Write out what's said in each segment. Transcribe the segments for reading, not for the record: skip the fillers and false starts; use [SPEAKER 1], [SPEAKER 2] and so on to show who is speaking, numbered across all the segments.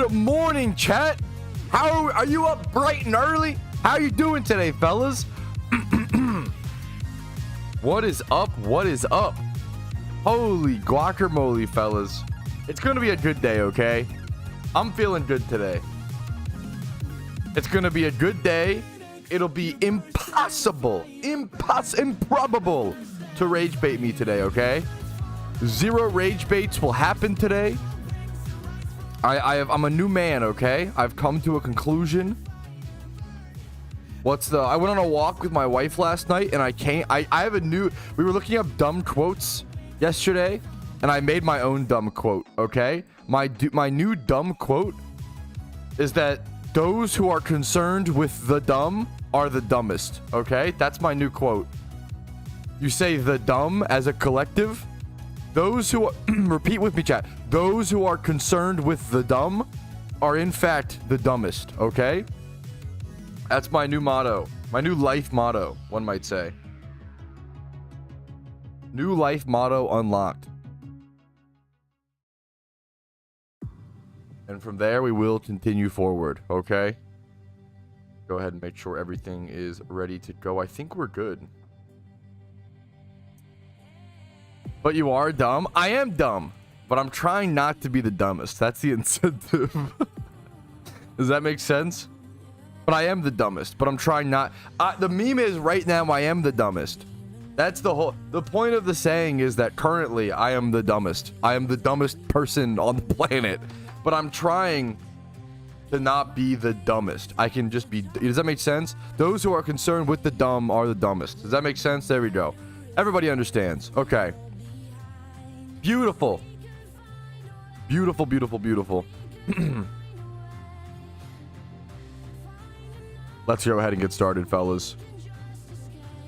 [SPEAKER 1] Good morning, chat. How are you up bright and early? How are you doing today, fellas? What is up? What is up? Holy guacamole, fellas. It's gonna be a good day, okay? I'm feeling good today. It's gonna be a good day. It'll be improbable to rage bait me today, okay? 0 rage baits will happen today. I'm a new man, okay? I've come to a conclusion. I went on a walk with my wife last night, and I have a new, we were looking up dumb quotes yesterday, and I made my own dumb quote, okay? My new dumb quote is that those who are concerned with the dumb are the dumbest, okay? That's my new quote. You say the dumb as a collective. Those who repeat with me, chat. Those who are concerned with the dumb are in fact the dumbest, okay? That's my new motto. My new life motto, one might say. New life motto unlocked. And from there, we will continue forward, okay? Go ahead and make sure everything is ready to go. I think we're good. But you are dumb? I am dumb, but I'm trying not to be the dumbest. That's the incentive. Does that make sense? But I am the dumbest, but I'm trying not. The meme is right now I am the dumbest. That's the point of the saying is that currently I am the dumbest. I am the dumbest person on the planet, but I'm trying to not be the dumbest. I can just be. Does that make sense? Those who are concerned with the dumb are the dumbest. Does that make sense? There we go. Everybody understands. Okay. Beautiful. Beautiful, beautiful, beautiful. Let's go ahead and get started, fellas.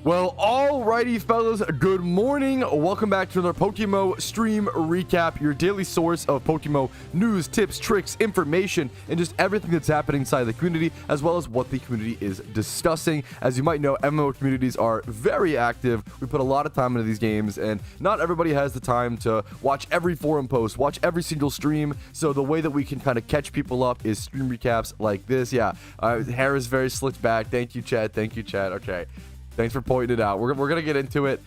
[SPEAKER 1] Well, alrighty, fellas. Good morning. Welcome back to another PokeMMO stream recap, your daily source of PokeMMO news, tips, tricks, information, and just everything that's happening inside the community, as well as what the community is discussing. As you might know, MMO communities are very active. We put a lot of time into these games, and not everybody has the time to watch every forum post, watch every single stream. So the way that we can kind of catch people up is stream recaps like this. Yeah, hair is very slicked back. Thank you, chat. Thank you, chat. Okay. Thanks for pointing it out. We're gonna get into it.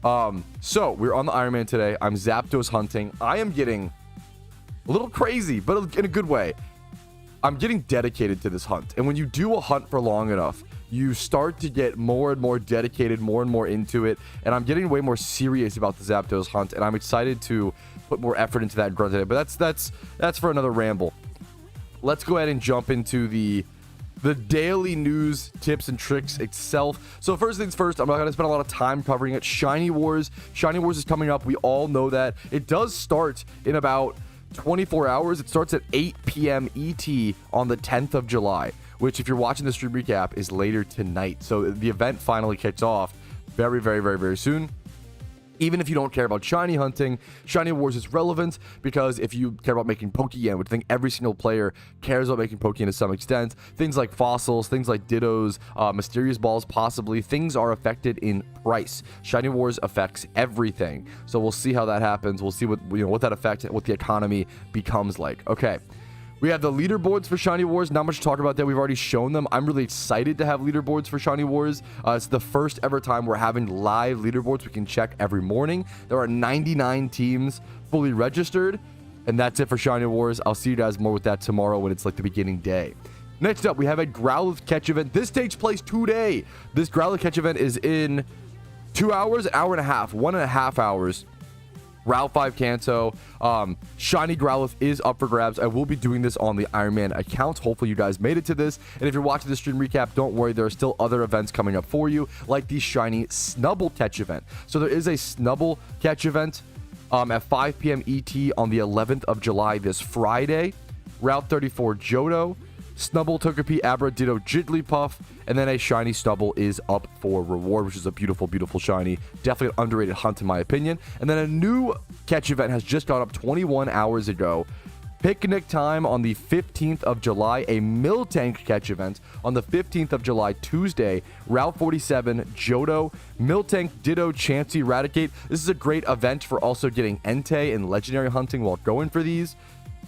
[SPEAKER 1] So we're on the Iron Man today. I'm Zapdos hunting. I am getting a little crazy, but in a good way. I'm getting dedicated to this hunt. And when you do a hunt for long enough, you start to get more and more dedicated, more and more into it. And I'm getting way more serious about the Zapdos hunt. And I'm excited to put more effort into that and grow today. But that's for another ramble. Let's go ahead and jump into the daily news, tips, and tricks itself. So first things first, I'm not going to spend a lot of time covering it. Shiny Wars. Shiny Wars is coming up. We all know that. It does start in about 24 hours. It starts at 8 p.m. ET on the 10th of July, which if you're watching the stream recap is later tonight. So the event finally kicks off very, very, very, very soon. Even if you don't care about shiny hunting, Shiny Wars is relevant because if you care about making Pokeyen, which I think every single player cares about making Pokeyen to some extent, things like fossils, things like Dittos, mysterious balls possibly, things are affected in price. Shiny Wars affects everything. So we'll see how that happens. We'll see what that affects, what the economy becomes like. Okay. We have the leaderboards for Shiny Wars. Not much to talk about that. We've already shown them. I'm really excited to have leaderboards for Shiny Wars. It's the first ever time we're having live leaderboards we can check every morning. There are 99 teams fully registered. And that's it for Shiny Wars. I'll see you guys more with that tomorrow when it's like the beginning day. Next up, we have a Growlithe catch event. This takes place today. This Growlithe catch event is in 2 hours, an hour and a half, 1.5 hours. Route 5 Kanto. Shiny Growlithe is up for grabs. I will be doing this on the Iron Man account. Hopefully you guys made it to this. And if you're watching the stream recap, don't worry. There are still other events coming up for you, like the Shiny Snubble catch event. So there is a Snubble catch event at 5 p.m. ET on the 11th of July this Friday. Route 34 Johto. Snubble, Togepi, Abra, Ditto, Jigglypuff, and then a shiny Snubble is up for reward, which is a beautiful, beautiful shiny. Definitely an underrated hunt in my opinion. And then a new catch event has just gone up 21 hours ago. Picnic time on the 15th of July, a Miltank catch event on the 15th of July, Tuesday, Route 47, Johto, Miltank, Ditto, Chansey, Raticate. This is a great event for also getting Entei and Legendary hunting while going for these.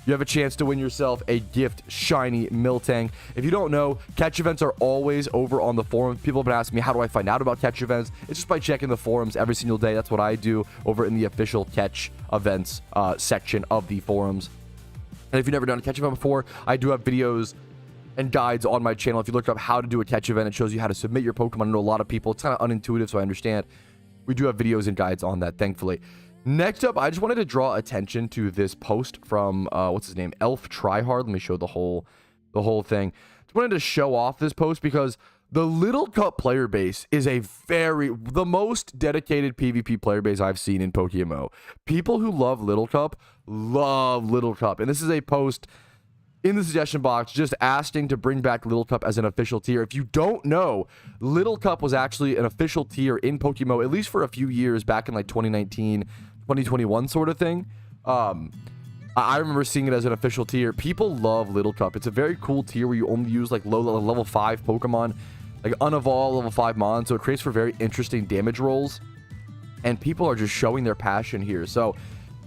[SPEAKER 1] you have a chance to win yourself a gift shiny Miltank. If you don't know, catch events are always over on the forums. People have been asking me, how do I find out about catch events? It's just by checking the forums every single day. That's what I do over in the official catch events section of the forums. And if you've never done a catch event before, I do have videos and guides on my channel. If you look up how to do a catch event, it shows you how to submit your Pokemon. I know a lot of people, it's kind of unintuitive, so I understand. We do have videos and guides on that, thankfully. Next up, I just wanted to draw attention to this post from, what's his name? Elf Tryhard. Let me show the whole thing. Just wanted to show off this post because the Little Cup player base is the most dedicated PvP player base I've seen in PokeMMO. People who love Little Cup love Little Cup. And this is a post in the suggestion box just asking to bring back Little Cup as an official tier. If you don't know, Little Cup was actually an official tier in PokeMMO, at least for a few years back in like 2019, 2021 sort of thing. I remember seeing it as an official tier. People love Little Cup. It's a very cool tier where you only use like low level 5 Pokemon, like unevolved level 5 Mon, so it creates for very interesting damage rolls. And people are just showing their passion here. So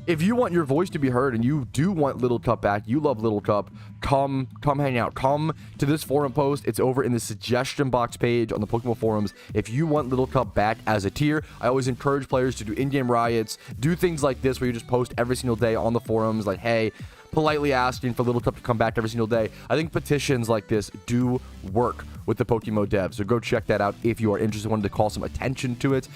[SPEAKER 1] if you want your voice to be heard and you do want Little Cup back, you love Little Cup, come hang out. Come to this forum post. It's over in the suggestion box page on the PokeMMO forums. If you want Little Cup back as a tier, I always encourage players to do in-game riots, do things like this where you just post every single day on the forums like, hey, politely asking for Little Cup to come back every single day. I think petitions like this do work with the PokeMMO devs, so go check that out if you are interested. Wanted to call some attention to it.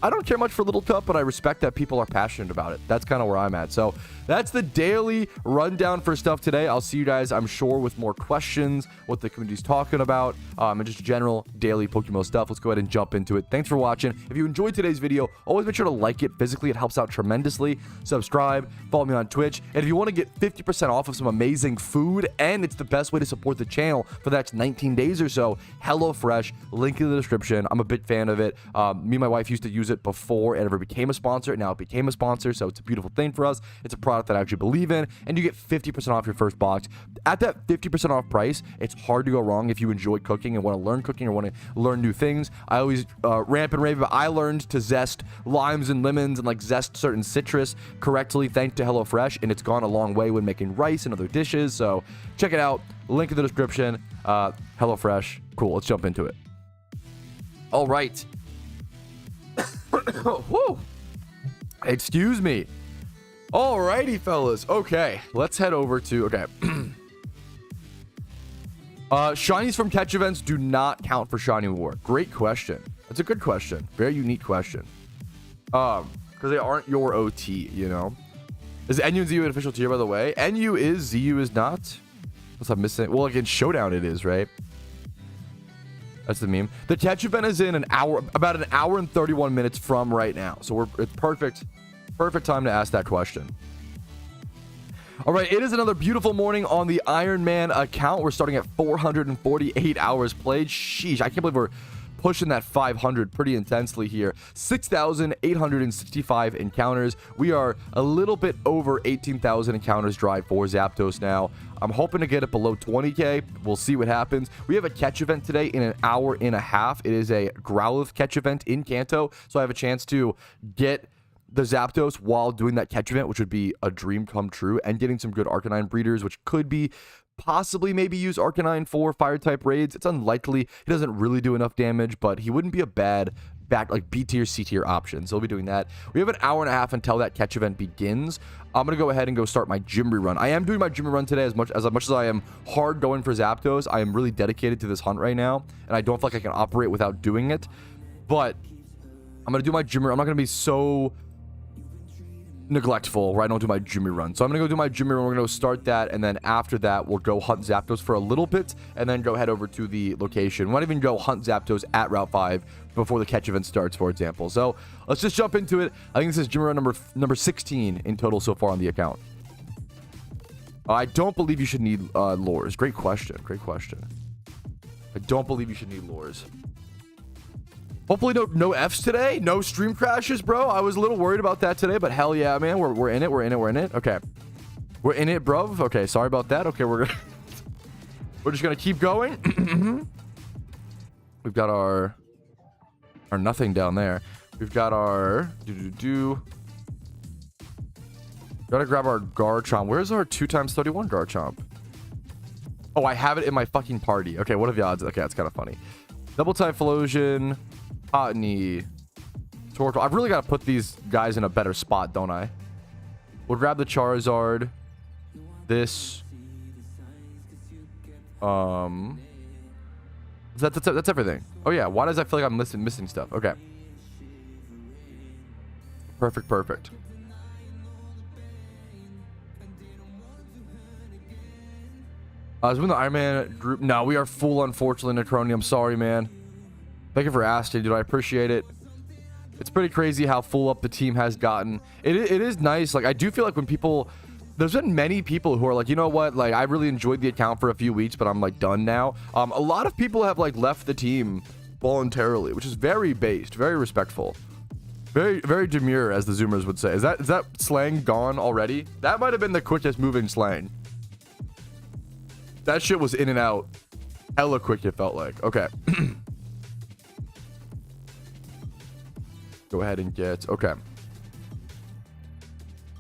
[SPEAKER 1] I don't care much for Little Cup, but I respect that people are passionate about it. That's kind of where I'm at. So that's the daily rundown for stuff today. I'll see you guys, I'm sure, with more questions, what the community's talking about, and just general daily Pokemon stuff. Let's go ahead and jump into it. Thanks for watching. If you enjoyed today's video, always make sure to like it physically. It helps out tremendously. Subscribe, follow me on Twitch. And if you want to get 50% off of some amazing food, and it's the best way to support the channel for the next 19 days or so, HelloFresh, link in the description. I'm a big fan of it. Me and my wife used to use it before it ever became a sponsor. Now it became a sponsor, so it's a beautiful thing for us. It's a product that I actually believe in, and you get 50% off your first box. At that 50% off price, it's hard to go wrong if you enjoy cooking and want to learn cooking or want to learn new things. I always ramp and rave, but I learned to zest limes and lemons and like zest certain citrus correctly thanks to HelloFresh, and it's gone a long way when making rice and other dishes. So check it out. Link in the description. HelloFresh. Cool. Let's jump into it. All right. Whoa. Excuse me. Alrighty, fellas. Okay, let's head over to shinies from catch events do not count for shiny war. Great question. That's a good question. Very unique question. Because they aren't your OT, you know. Is NU and ZU an official tier, by the way? NU is, ZU is not. Unless I'm missing. Well, like in Showdown it is, right? That's the meme. The catch event is in about an hour and 31 minutes from right now. So it's perfect time to ask that question. All right, it is another beautiful morning on the Iron Man account. We're starting at 448 hours played. Sheesh, I can't believe we're pushing that 500 pretty intensely here. 6,865 encounters. We are a little bit over 18,000 encounters drive for Zapdos now. I'm hoping to get it below 20k. We'll see what happens. We have a catch event today in an hour and a half. It is a Growlithe catch event in Kanto, so I have a chance to get the Zapdos while doing that catch event, which would be a dream come true, and getting some good Arcanine breeders, which could be possibly maybe use Arcanine for fire type raids. It's unlikely. He doesn't really do enough damage, but he wouldn't be a bad back like B tier, C tier option. So we'll be doing that. We have an hour and a half until that catch event begins. I'm gonna go ahead and go start my gym rerun. I am doing my gym rerun today as much as I am hard going for Zapdos. I am really dedicated to this hunt right now, and I don't feel like I can operate without doing it. But I'm gonna do my gym rerun. I'm not gonna be so neglectful where I don't do my Jimmy run. So I'm gonna go do my Jimmy run. We're gonna go start that, and then after that we'll go hunt Zapdos for a little bit, and then go head over to the location. We might even go hunt Zapdos at Route 5 before the catch event starts, for example. So let's just jump into it. I think this is Jimmy run number 16 in total so far on the account. I don't believe you should need lures. Great question. I don't believe you should need lures. Hopefully no Fs today, no stream crashes, bro. I was a little worried about that today, but hell yeah, man. We're in it. Okay. We're in it, bro. Okay, sorry about that. Okay, we're just gonna keep going. We've got our nothing down there. We've got our Gotta grab our Garchomp. Where's our 2x31 Garchomp? Oh, I have it in my fucking party. Okay, what are the odds? Okay, that's kind of funny. Double Typhlosion, Cottony, Torkoal. I've really got to put these guys in a better spot, don't I? We'll grab the Charizard. This. That's everything. Oh yeah, why does I feel like I'm missing stuff? Okay. Perfect. Is when the Iron Man group? No, we are full, unfortunately, Necroni. I'm sorry, man. Thank you for asking, dude. I appreciate it. It's pretty crazy how full up the team has gotten. It is nice. Like, I do feel like when people... There's been many people who are like, you know what? Like, I really enjoyed the account for a few weeks, but I'm, like, done now. A lot of people have, like, left the team voluntarily, which is very based, very respectful. Very, very demure, as the Zoomers would say. Is that slang gone already? That might have been the quickest moving slang. That shit was in and out. Hella quick, it felt like. Okay. Go ahead and get... Okay. All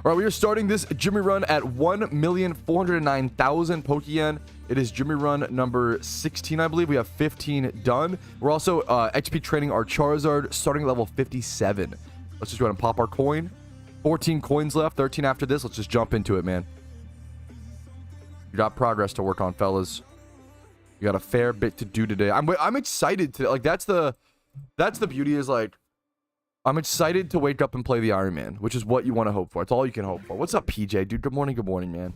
[SPEAKER 1] right, we are starting this Jimmy run at 1,409,000 Pokeyen. It is Jimmy run number 16, I believe. We have 15 done. We're also XP training our Charizard, starting at level 57. Let's just go ahead and pop our coin. 14 coins left, 13 after this. Let's just jump into it, man. You got progress to work on, fellas. You got a fair bit to do today. I'm excited to, like, that's the beauty is, like, I'm excited to wake up and play the Iron Man, which is what you want to hope for. It's all you can hope for. What's up, PJ, dude? Good morning, man.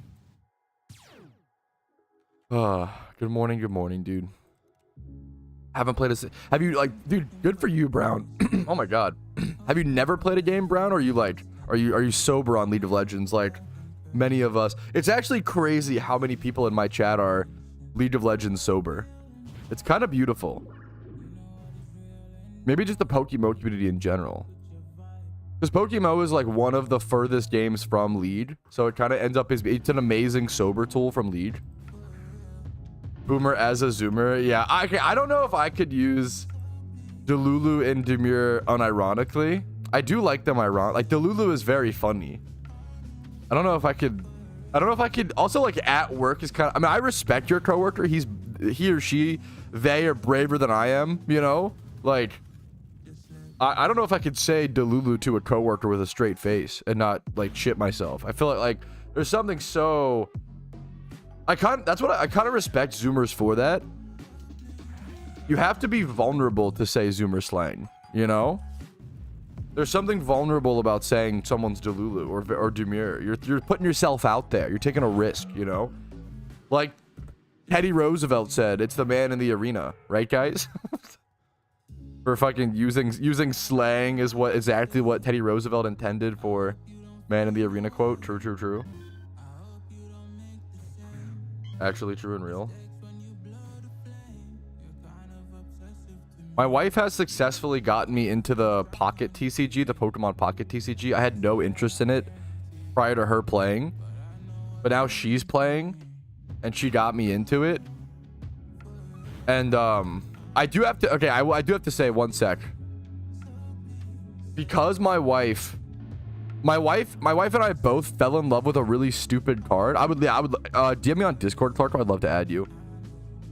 [SPEAKER 1] Good morning, dude. Haven't played a... Have you, like, dude, good for you, Brown. Oh my god. Have you never played a game, Brown? Or are you, like, are you sober on League of Legends, like many of us? It's actually crazy how many people in my chat are League of Legends sober. It's kind of beautiful. Maybe just the PokeMMO community in general. Because PokeMMO is like one of the furthest games from League. So it kind of ends up as... It's an amazing sober tool from League. Boomer as a Zoomer. Yeah, I don't know if I could use Delulu and Demure unironically. I do like them ironic. Like, Delulu is very funny. I don't know if I could... Also, like, at work is kind of... I mean, I respect your coworker. He or she, they are braver than I am, you know? Like... I don't know if I could say Delulu to a coworker with a straight face and not, like, shit myself. I feel like there's something so... That's what I kind of respect Zoomers for that. You have to be vulnerable to say Zoomer slang, you know? There's something vulnerable about saying someone's Delulu or Demure. You're putting yourself out there. You're taking a risk, you know? Like Teddy Roosevelt said, it's the man in the arena, right, guys? For fucking using slang is exactly what Teddy Roosevelt intended for man in the arena quote. True. Actually true and real. My wife has successfully gotten me into the Pocket TCG, the Pokemon Pocket TCG. I had no interest in it prior to her playing, but now she's playing and she got me into it. And I do have to... Okay, I do have to say, one sec. Because my wife and I both fell in love with a really stupid card. I would DM me on Discord, Clark. I'd love to add you.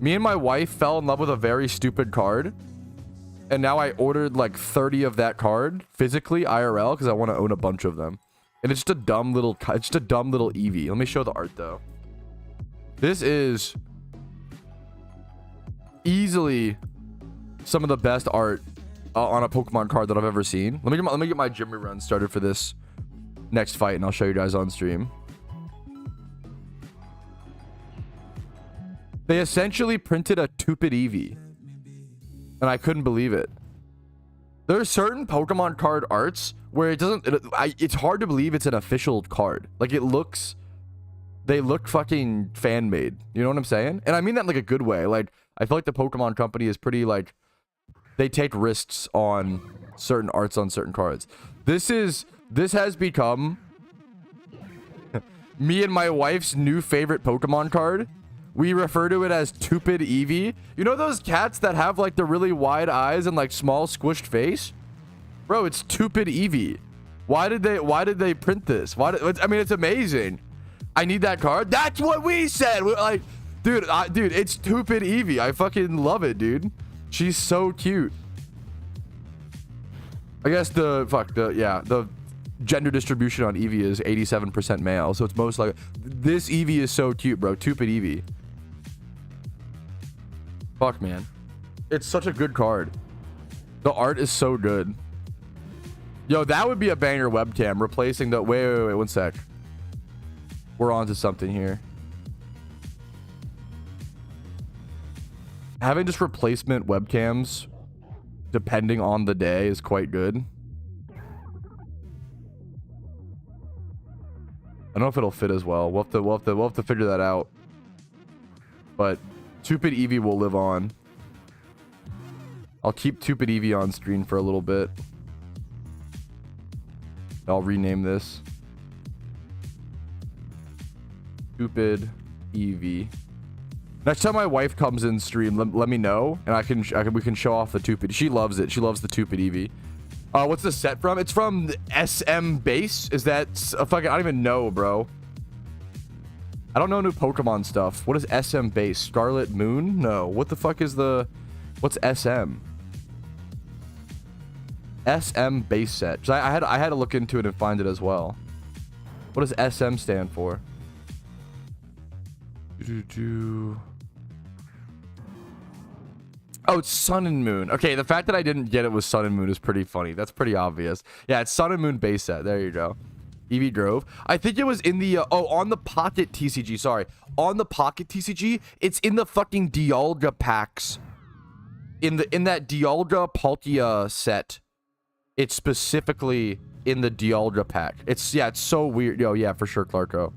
[SPEAKER 1] Me and my wife fell in love with a very stupid card. And now I ordered like 30 of that card physically IRL because I want to own a bunch of them. And it's just a dumb little... It's just a dumb little Eevee. Let me show the art, though. This is... easily... some of the best art on a Pokemon card that I've ever seen. Let me get my Jimmy run started for this next fight, and I'll show you guys on stream. They essentially printed a Tupid Eevee, and I couldn't believe it. There are certain Pokemon card arts where it's hard to believe it's an official card. Like, they look fucking fan made. You know what I'm saying? And I mean that in like a good way. Like, I feel like the Pokemon company is pretty like... They take risks on certain arts on certain cards. This has become me and my wife's new favorite Pokemon card. We refer to it as Tupid Eevee. You know those cats that have like the really wide eyes and like small squished face? Bro, it's Tupid Eevee. Why did they print this? I mean, it's amazing. I need that card. That's what we said. We're like, dude, it's stupid Eevee. I fucking love it, dude. She's so cute. I guess the gender distribution on Eevee is 87% male, so it's most like this Eevee is so cute, bro. Stupid Eevee. Fuck, man. It's such a good card. The art is so good. Yo, that would be a banger webcam replacing the wait, one sec. We're on to something here. Having just replacement webcams depending on the day is quite good. I don't know if it'll fit as well. We'll have to figure that out. But Stupid Eevee will live on. I'll keep Stupid Eevee on screen for a little bit. I'll rename this Stupid Eevee. Next time my wife comes in stream, let me know, and we can show off the Stupid. She loves it. She loves the Stupid Eevee. What's the set from? It's from the SM base. Is that a fucking? I don't even know, bro. I don't know new Pokemon stuff. What is SM base? Scarlet Moon? No. What the fuck is the? What's SM? SM base set. I had to look into it and find it as well. What does SM stand for? Oh, it's Sun and Moon. Okay, the fact that I didn't get it with Sun and Moon is pretty funny. That's pretty obvious. Yeah, it's Sun and Moon base set. There you go. Eevee Grove. I think it was in the on the Pocket TCG. Sorry, on the Pocket TCG. It's in the fucking Dialga packs. In that Dialga Palkia set. It's specifically in the Dialga pack. It's so weird. Yo, yeah, for sure, Clarko.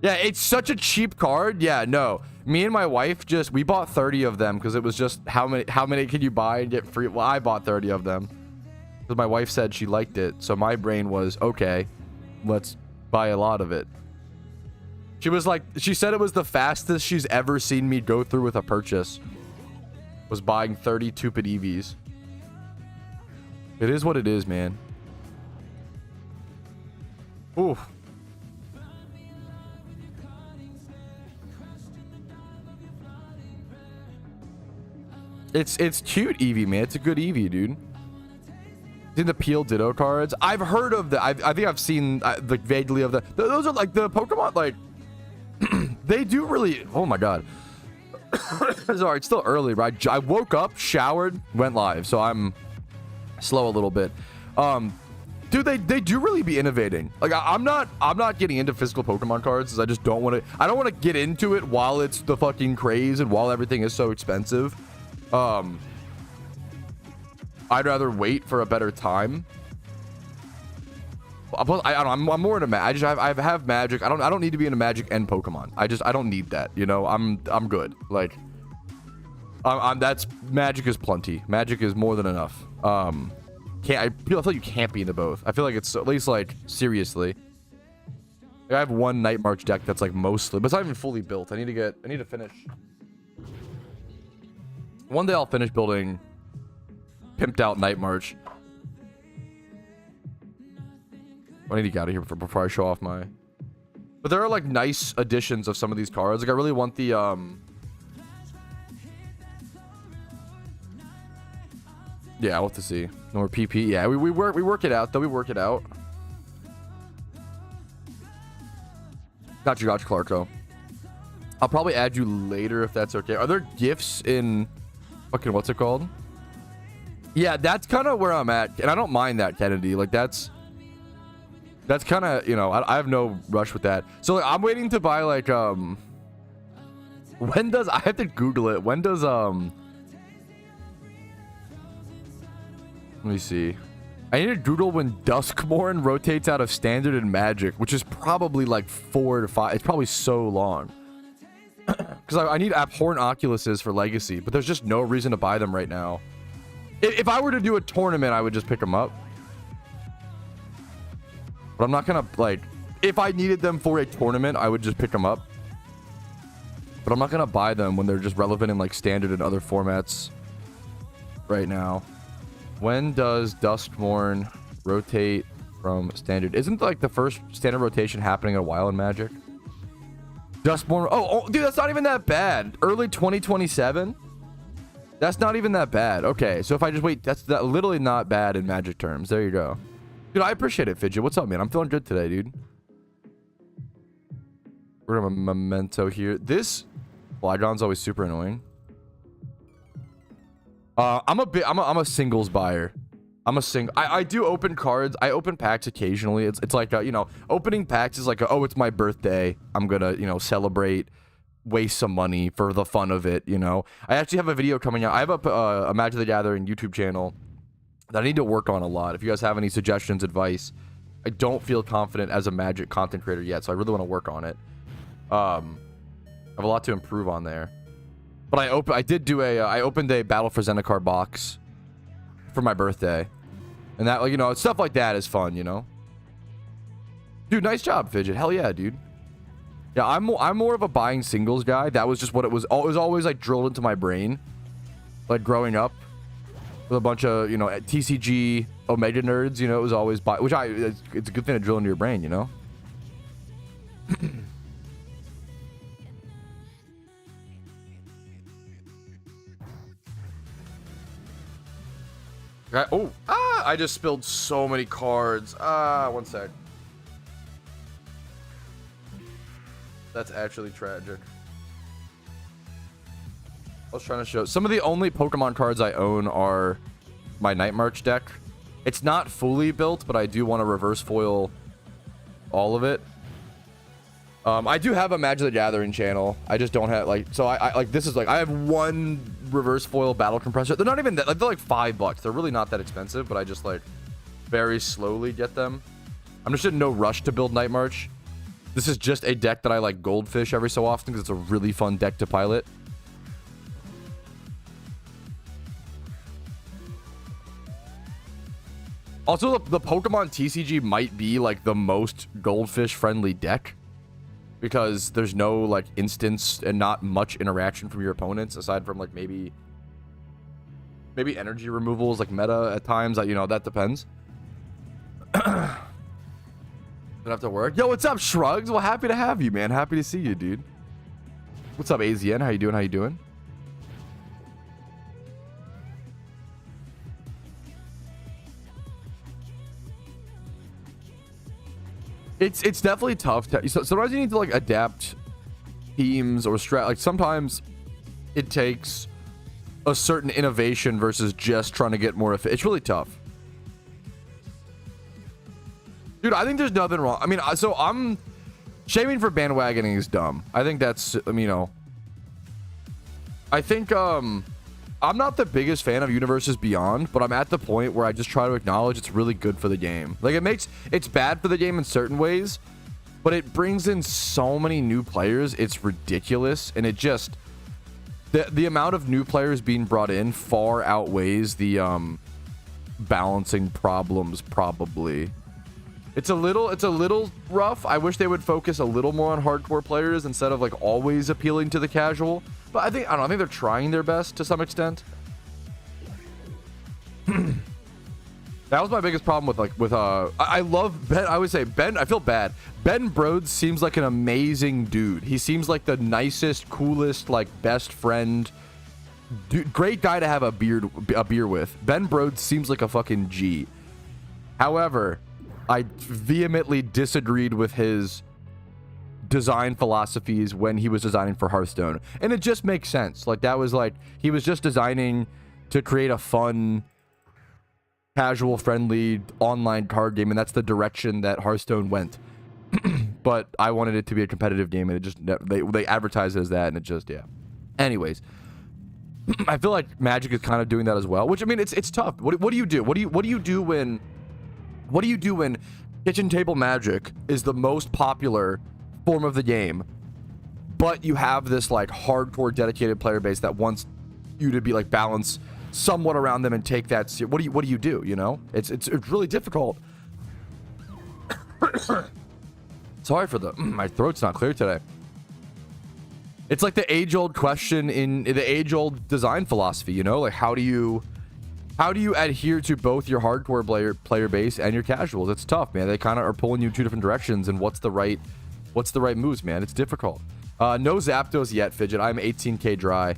[SPEAKER 1] Yeah, it's such a cheap card. Yeah, no. Me and my wife we bought 30 of them because it was just how many can you buy and get free? Well, I bought 30 of them because my wife said she liked it. So my brain was, okay, let's buy a lot of it. She said it was the fastest she's ever seen me go through with a purchase. Was buying 30 Stupid Eevees. It is what it is, man. Ooh. It's cute Eevee, man. It's a good Eevee, dude. In the Peel Ditto cards, I've heard of the. I think I've seen like vaguely of the. Those are like the Pokemon. Like they do really. Oh my god. Sorry, it's still early, right? I woke up, showered, went live, so I'm slow a little bit. Dude, they do really be innovating. Like I'm not getting into physical Pokemon cards because I just don't want to. I don't want to get into it while it's the fucking craze and while everything is so expensive. I'd rather wait for a better time. I'm more into Magic. I have Magic. I don't need to be into Magic and Pokemon. I don't need that. You know, I'm good. Like, that's Magic is plenty. Magic is more than enough. I feel like you can't be into both. I feel like it's at least like seriously. Like, I have one Night March deck that's like mostly, but it's not even fully built. I need to finish. One day I'll finish building pimped out Night March. I need to get out of here before I show off my. But there are like nice additions of some of these cards. Like I really want the yeah, I'll have to see. No more PP. Yeah, we work it out though. We work it out. Got you, Clarko. I'll probably add you later if that's okay. Are there gifts in fucking what's it called? Yeah, that's kind of where I'm at, and I don't mind that, Kennedy. Like that's kind of, you know, I have no rush with that. So like, I'm waiting to buy like when does I have to Google it? When does let me see. I need to Google when Duskmorn rotates out of Standard and Magic, which is probably like 4 to 5. It's probably so long. Because I need Abhorrent Oculuses for Legacy, but there's just no reason to buy them right now. If I were to do a tournament, I would just pick them up. But I'm not gonna, like, if I needed them for a tournament, I would just pick them up. But I'm not gonna buy them when they're just relevant in like Standard and other formats right now. When does Duskmorn rotate from standard. Isn't like the first standard rotation happening in a while in Magic? Just more. Oh, dude, that's not even that bad. Early 2027. That's not even that bad. Okay, so if I just wait, that's literally not bad in Magic terms. There you go. Dude, I appreciate it, Fidget. What's up, man? I'm feeling good today, dude. We're gonna have a memento here. This Flygon's always super annoying. I'm a singles buyer. I do open cards. I open packs occasionally. It's like you know, opening packs is like oh, it's my birthday. I'm gonna, you know, celebrate, waste some money for the fun of it, you know. I actually have a video coming out. I have a Magic the Gathering YouTube channel that I need to work on a lot. If you guys have any suggestions, advice, I don't feel confident as a Magic content creator yet, so I really want to work on it. I have a lot to improve on there. But I opened a Battle for Zendikar box for my birthday. And that, like, you know, stuff like that is fun, you know. Dude, nice job, Fidget. Hell yeah, dude. Yeah, I'm more of a buying singles guy. That was just what it was. It was always like drilled into my brain, like growing up with a bunch of, you know, TCG Omega nerds. You know, it was always buy, which it's a good thing to drill into your brain, you know. I just spilled so many cards. One sec. That's actually tragic. I was trying to show some of the only Pokemon cards I own are my Night March deck. It's not fully built, but I do want to reverse foil all of it. I do have a Magic the Gathering channel. I just don't have like, so I like, this is like, I have one reverse foil battle compressor. They're not even that, like, they're like $5. They're really not that expensive, but I just like very slowly get them. I'm just in no rush to build Night March. This is just a deck that I like goldfish every so often because it's a really fun deck to pilot. Also, the Pokemon TCG might be like the most goldfish friendly deck because there's no like instance and not much interaction from your opponents aside from like maybe energy removals like meta at times. You know, that depends. Don't have to work. Yo, what's up, Shrugs? Well, happy to have you, man. Happy to see you, dude. What's up, AZN? How you doing? How you doing? It's definitely tough. Sometimes you need to like adapt themes or strat. Like sometimes it takes a certain innovation versus just trying to get more efficient. It's really tough. Dude, I think there's nothing wrong. I mean, so I'm shaming for bandwagoning is dumb. I think that's, I mean, you know, I think I'm not the biggest fan of Universes Beyond, but I'm at the point where I just try to acknowledge it's really good for the game. Like it's bad for the game in certain ways, but it brings in so many new players. It's ridiculous. And it just, the amount of new players being brought in far outweighs the balancing problems probably. It's a little rough. I wish they would focus a little more on hardcore players instead of like always appealing to the casual. But I think they're trying their best to some extent. That was my biggest problem with I love Ben. I would say Ben, I feel bad. Ben Broads seems like an amazing dude. He seems like the nicest, coolest, like best friend. Dude, great guy to have a beer with. Ben Broads seems like a fucking G. However, I vehemently disagreed with his design philosophies when he was designing for Hearthstone. And it just makes sense. Like that was like, he was just designing to create a fun, casual, friendly online card game. And that's the direction that Hearthstone went. But I wanted it to be a competitive game and it just, they advertised it as that and it just, yeah. Anyways, I feel like Magic is kind of doing that as well, which I mean, it's tough. What do you do? What do you do when kitchen table Magic is the most popular form of the game, but you have this like hardcore dedicated player base that wants you to be like balance somewhat around them and take that what do you do, you know? It's really difficult. Sorry for the my throat's not clear today. It's like the age-old question in the age-old design philosophy, you know, like how do you how do you adhere to both your hardcore player base and your casuals? It's tough, man. They kind of are pulling you two different directions, and what's the right moves, man? It's difficult. No Zapdos yet, Fidget. I'm 18k dry.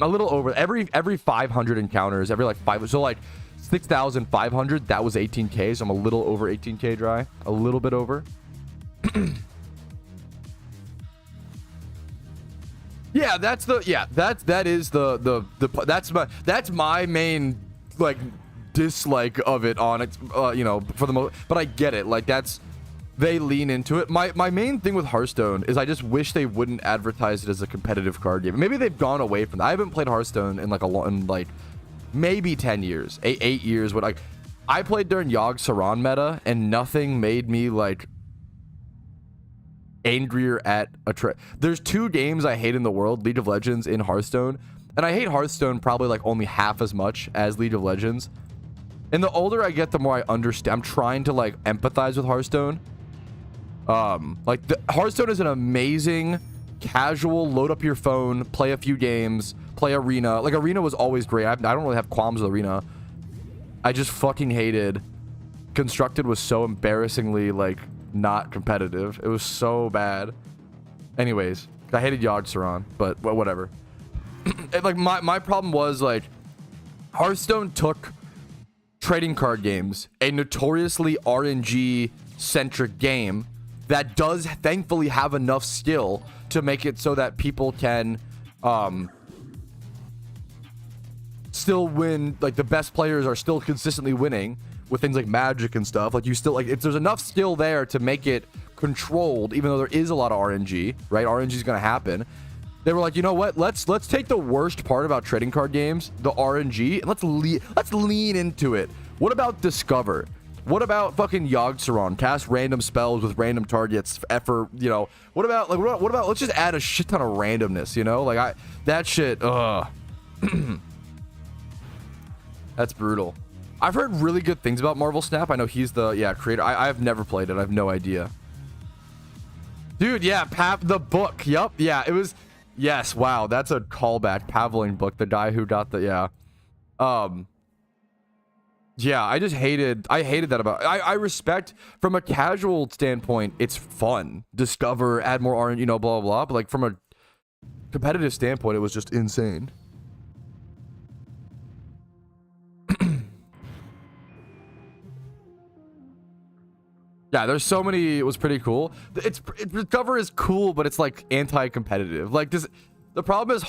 [SPEAKER 1] A little over every 500 encounters, every like 5, so like 6,500, that was 18k, so I'm a little over 18k dry, a little bit over. Yeah, that's my main like dislike of it on it, you know, for the most, but I get it. Like they lean into it. My main thing with Hearthstone is I just wish they wouldn't advertise it as a competitive card game. Maybe they've gone away from that. I haven't played Hearthstone in like maybe 10 years, 8 years. But like I played during Yogg Saron meta, and nothing made me like angrier at there's 2 games I hate in the world, League of Legends and Hearthstone, and I hate Hearthstone probably like only half as much as League of Legends. And the older I get, the more I understand. I'm trying to like empathize with Hearthstone. Hearthstone is an amazing casual, load up your phone, play a few games, play Arena. Like Arena was always great. I don't really have qualms with Arena. I just fucking hated Constructed. Was so embarrassingly like not competitive. It was so bad. Anyways, I hated Yogg Saron, but well, whatever. Like my problem was like Hearthstone took trading card games, a notoriously RNG centric game that does thankfully have enough skill to make it so that people can still win. Like the best players are still consistently winning with things like Magic and stuff. Like you still like, if there's enough skill there to make it controlled, even though there is a lot of RNG, right? RNG is going to happen. They were like, you know what? Let's take the worst part about trading card games, the RNG, and let's lean into it. What about Discover? What about fucking Yogg Saron? Cast random spells with random targets for, you know, what about let's just add a shit ton of randomness, you know? Like that shit, that's brutal. I've heard really good things about Marvel Snap. I know he's the creator. I've never played it. I have no idea. Dude, yeah, the book. Yup, yeah, it was. Yes, wow, that's a callback. Paveling book, the guy who got the yeah, I hated that about. I respect from a casual standpoint, it's fun. Discover, add more RNG, you know, blah blah blah. But like from a competitive standpoint, it was just insane. Yeah, there's so many. It was pretty cool. Discover is cool, but it's like anti-competitive. Like this, the problem is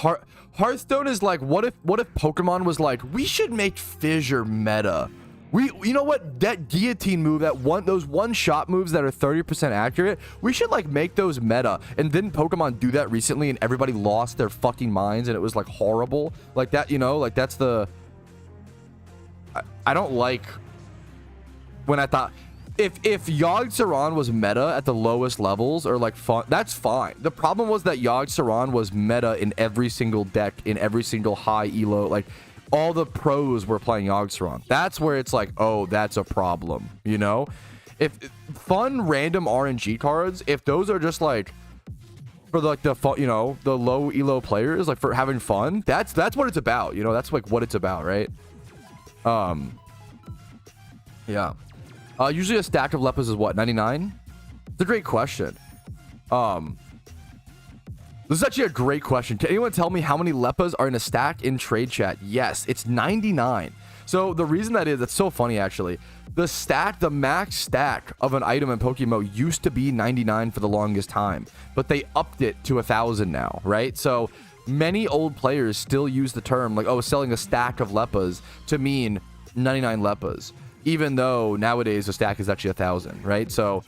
[SPEAKER 1] Hearthstone is like, what if Pokemon was like, we should make Fissure meta. You know what, that guillotine move, those one shot moves that are 30% accurate, we should like make those meta. And didn't Pokemon do that recently, and everybody lost their fucking minds, and it was like horrible, like that, you know, like that's the. I don't like when I thought. If Yogg Saron was meta at the lowest levels or like fun, that's fine. The problem was that Yogg Saron was meta in every single deck, in every single high elo. Like all the pros were playing Yogg Saron. That's where it's like, oh, that's a problem. You know, if fun random RNG cards, if those are just like for like the fun, you know, the low elo players, like for having fun, that's what it's about. You know, that's like what it's about, right? Yeah. Usually a stack of Leppas is what, 99? It's a great question. This is actually a great question. Can anyone tell me how many Leppas are in a stack in trade chat? Yes, it's 99. So the reason that is, it's so funny actually. The max stack of an item in PokeMMO used to be 99 for the longest time, but they upped it to 1,000 now, right? So many old players still use the term like, oh, selling a stack of Leppas to mean 99 Leppas. Even though nowadays the stack is actually 1,000, right? So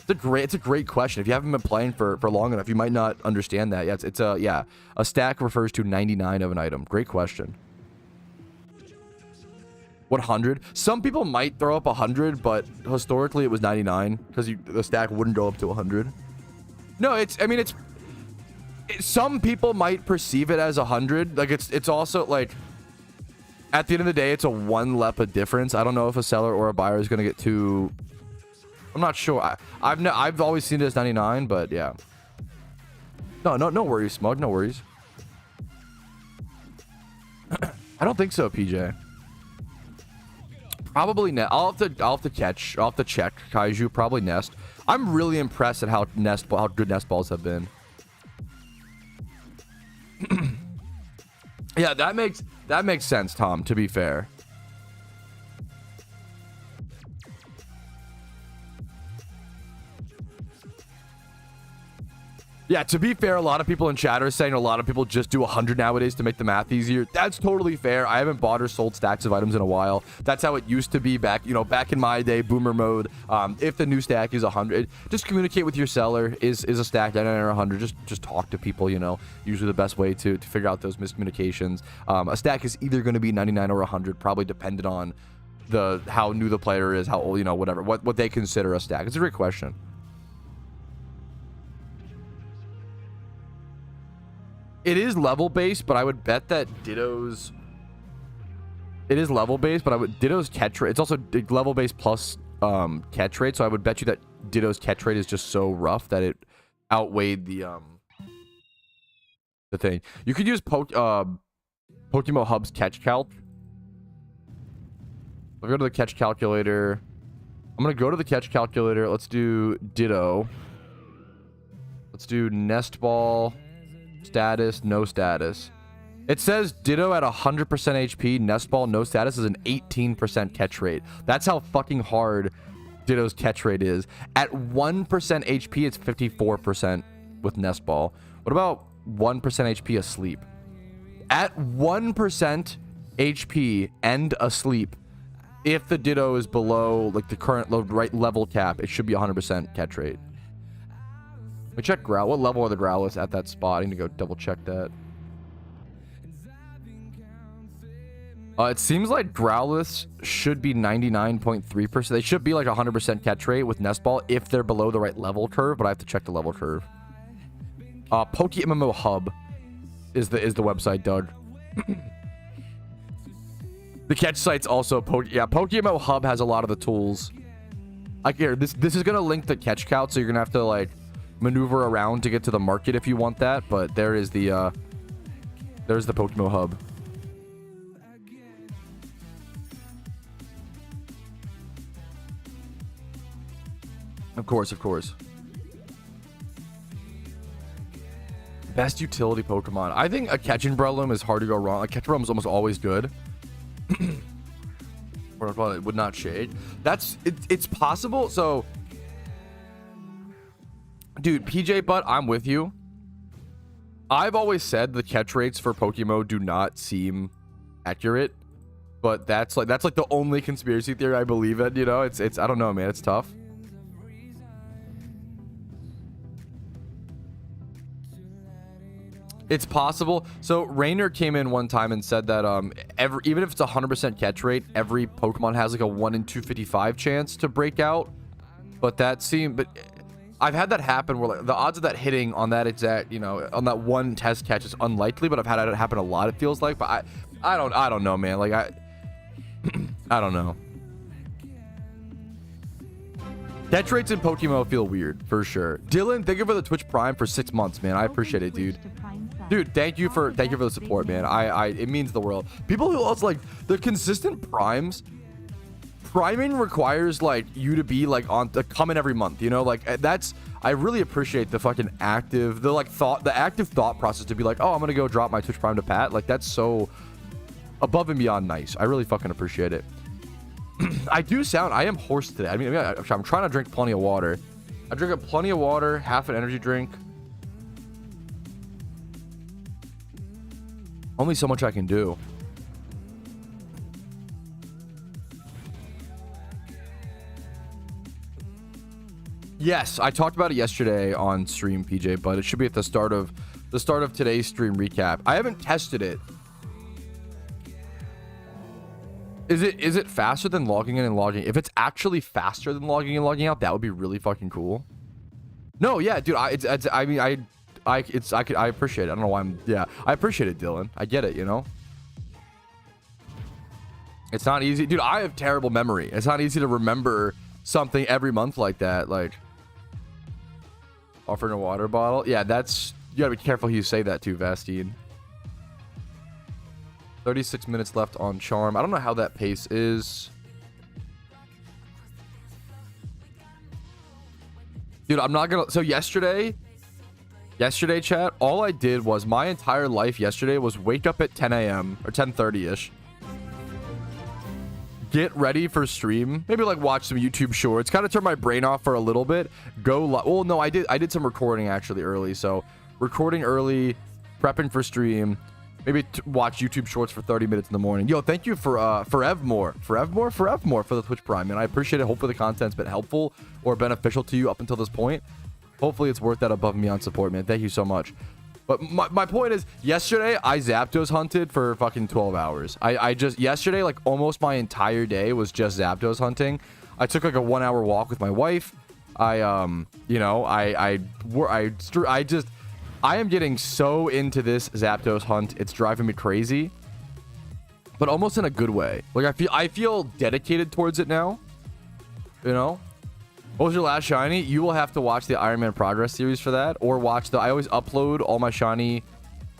[SPEAKER 1] it's a great question. If you haven't been playing for long enough, you might not understand that. Yeah, a stack refers to 99 of an item. Great question. 100? Some people might throw up 100, but historically it was 99 because the stack wouldn't go up to 100. No, some people might perceive it as 100. Like it's also like, at the end of the day, it's a 1 Leppa difference. I don't know if a seller or a buyer is going to get too. I'm not sure. I've always seen it as 99, but yeah. No worries, Smug. No worries. I don't think so, PJ. Probably nest. I'll have to check Kaiju. Probably nest. I'm really impressed at how good nest balls have been. Yeah, that makes sense, Tom, to be fair. Yeah, to be fair, a lot of people in chat are saying a lot of people just do 100 nowadays to make the math easier. That's totally fair. I haven't bought or sold stacks of items in a while. That's how it used to be back in my day, boomer mode. If the new stack is 100, just communicate with your seller. Is a stack 99 or 100? Just talk to people, Usually the best way to figure out those miscommunications. A stack is either going to be 99 or 100, probably dependent on how new the player is, how old, whatever, what they consider a stack. It's a great question. It is level based, but I would bet that Ditto's... It is level based, but Ditto's catch rate... It's also level based plus catch rate, so I would bet you that Ditto's catch rate is just so rough that it outweighed the thing. You could use PokeMMO Hub's catch calc. I'll go to the catch calculator. I'm going to go to the catch calculator. Let's do Ditto. Let's do Nest Ball... Status, no status. It says Ditto at 100% HP, Nest Ball, no status is an 18% catch rate. That's how fucking hard Ditto's catch rate is. At 1% HP, it's 54% with Nest Ball. What about 1% HP asleep? At 1% HP and asleep, if the Ditto is below like the current right level cap, it should be 100% catch rate. We check Growl. What level are the Growlithe at that spot? I need to go double check that. It seems like Growlithe should be 99.3%. They should be like 100% catch rate with Nest Ball if they're below the right level curve, but I have to check the level curve. PokeMMO Hub is the website, Doug. The catch site's also PokeMMO Hub has a lot of the tools. Like here, this is gonna link the catch count, so you're gonna have to like maneuver around to get to the market if you want that, but there's the PokeMMO Hub. Of course. Best utility Pokemon. I think a Catching Breloom is hard to go wrong. A Catching Breloom is almost always good. Or it would not shade. It's possible. So dude, PJ Butt, I'm with you. I've always said the catch rates for Pokemon do not seem accurate, but that's like the only conspiracy theory I believe in. It's I don't know, man. It's tough. It's possible. So Rainer came in one time and said that even if it's 100% catch rate, every Pokemon has like a 1 in 255 chance to break out. But I've had that happen where like the odds of that hitting on that exact, on that one test catch is unlikely, but I've had it happen a lot, it feels like. But I don't know, man. Like I don't know. Catch rates in Pokemon feel weird for sure. Dylan, thank you for the Twitch Prime for 6 months, man. I appreciate it, dude. Dude, thank you for the support, man. It means the world. People who also like the consistent primes. Priming requires like you to be like coming every month, like I really appreciate the fucking active active thought process to be like, oh, I'm gonna go drop my Twitch Prime to Pat. Like that's so above and beyond nice. I really fucking appreciate it. I am hoarse today. I mean, I'm trying to drink plenty of water. I drink plenty of water, half an energy drink. Only so much I can do. Yes, I talked about it yesterday on stream, PJ, but it should be at the start of today's stream recap. I haven't tested it. Is it faster than logging in and logging? If it's actually faster than logging in and logging out, that would be really fucking cool. No, yeah, dude, I appreciate it. I don't know why I appreciate it, Dylan. I get it, It's not easy. Dude, I have terrible memory. It's not easy to remember something every month like that. Like offering a water bottle. Yeah, you gotta be careful who you say that to, Vastine. 36 minutes left on Charm. I don't know how that pace is. Dude, I'm not gonna. So yesterday, chat, all I did was my entire life yesterday was wake up at 10 a.m. or 10:30ish, get ready for stream, maybe like watch some YouTube shorts, kind of turn my brain off for a little bit, well, no, I did some recording actually early. So recording early, prepping for stream, maybe watch YouTube shorts for 30 minutes in the morning. Yo, thank you for Evmore for the Twitch Prime, man. I appreciate it. Hopefully the content's been helpful or beneficial to you up until this point. Hopefully it's worth that above and beyond support, man. Thank you so much. But my point is, yesterday I Zapdos hunted for fucking 12 hours. I just yesterday, like almost my entire day was just Zapdos hunting. I took like a 1-hour walk with my wife. I am getting so into this Zapdos hunt. It's driving me crazy, but almost in a good way. Like I feel dedicated towards it now. You know, what was your last shiny? You will have to watch the Iron Man Progress series for that, or watch I always upload all my shiny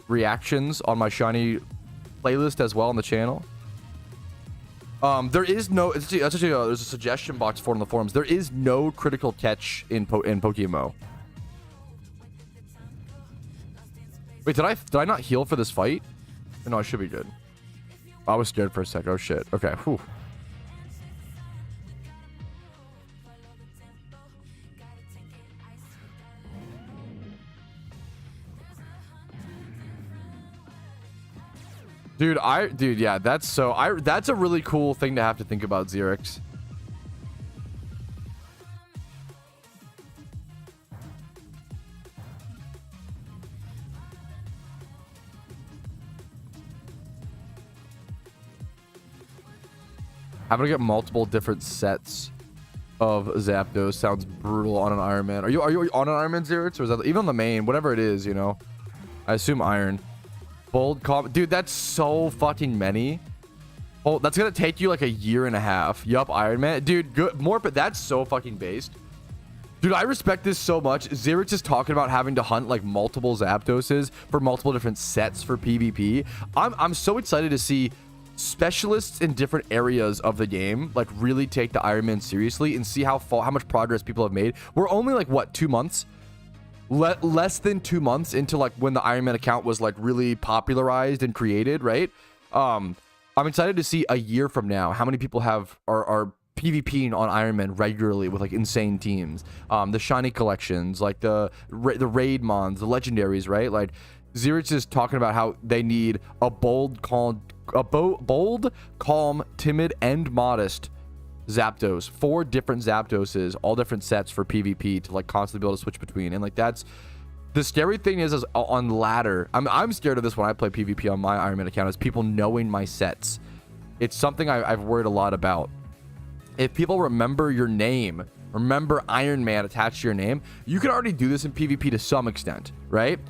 [SPEAKER 1] reactions on my shiny playlist as well on the channel. There is no. There's a suggestion box for it on the forums. There is no critical catch in PokeMMO. Wait, did I not heal for this fight? No, I should be good. I was scared for a sec. Oh shit. Okay. Whew. Dude, yeah, that's a really cool thing to have to think about, Xerix. Having to get multiple different sets of Zapdos sounds brutal on an Iron Man. Are you on an Iron Man, Xerix, or is that even on the main, whatever it is, you know? I assume Iron. Bold comp, dude, that's so fucking many. Oh, that's gonna take you like a year and a half. Yup, Iron Man, dude, good more, but that's so fucking based. Dude, I respect this so much. Xerix is talking about having to hunt like multiple Zapdoses for multiple different sets for PvP. I'm so excited to see specialists in different areas of the game like really take the Iron Man seriously and see how much progress people have made. We're only like what, 2 months? Less than 2 months into like when the Iron Man account was like really popularized and created, right? I'm excited to see a year from now how many people are PvPing on Iron Man regularly with like insane teams. The shiny collections, like the raid mons, the legendaries, right? Like Xerix is talking about how they need a bold, calm, timid, and modest Zapdos. 4 different Zapdoses, all different sets for PvP to like constantly be able to switch between. And like that's the scary thing is on ladder. I'm scared of this when I play PvP on my Iron Man account, is people knowing my sets. It's something I've worried a lot about. If people remember your name, remember Iron Man attached to your name, you can already do this in PvP to some extent, right?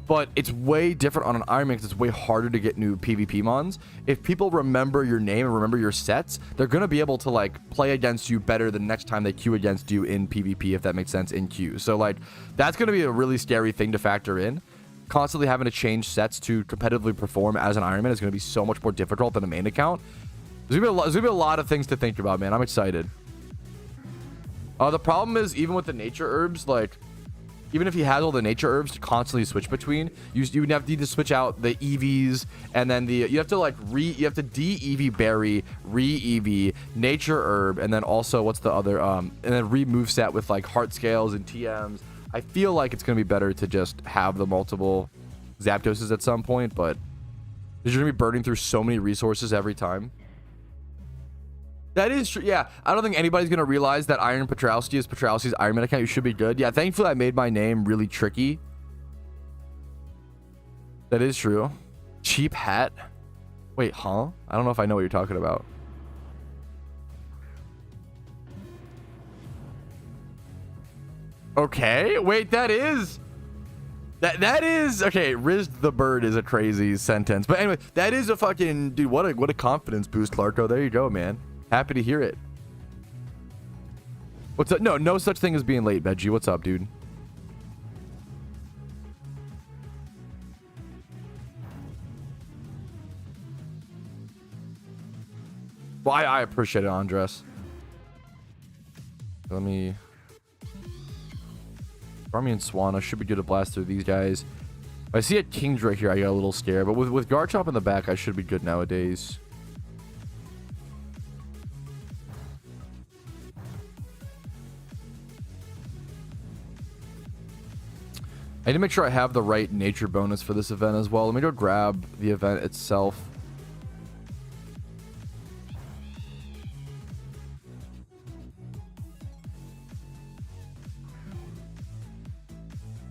[SPEAKER 1] But it's way different on an Iron Man because it's way harder to get new PvP mons. If people remember your name and remember your sets, they're going to be able to like play against you better the next time they queue against you in PvP, if that makes sense, in queue. So like that's going to be a really scary thing to factor in. Constantly having to change sets to competitively perform as an Iron Man is going to be so much more difficult than a main account. There's going to be a lot of things to think about, man. I'm excited. The problem is, even with the nature herbs, like even if he has all the nature herbs to constantly switch between, you would need to switch out the EVs, and then you have to like de-EV berry, re-EV, nature herb, and then also what's the other and then remove set with like heart scales and TMs. I feel like it's gonna be better to just have the multiple Zapdoses at some point, but you're gonna be burning through so many resources every time. That is true. Yeah, I don't think anybody's gonna realize that Iron Patrouski is Patrouski's Iron Man account. You should be good. Yeah, thankfully I made my name really tricky. That is true. Cheap hat. Wait, huh? I don't know if I know what you're talking about. Okay, wait, that is okay. Riz the bird is a crazy sentence, but anyway, that is a fucking dude. What a confidence boost, Clarko. There you go, man. Happy to hear it. What's up? No such thing as being late, Veggie. What's up, dude? Well, I appreciate it, Andres. Let me... Charmy and Swanna should be good to blast through these guys. I see a Kingdra here, I got a little scared, but with Garchomp in the back, I should be good nowadays. I need to make sure I have the right nature bonus for this event as well. Let me go grab the event itself.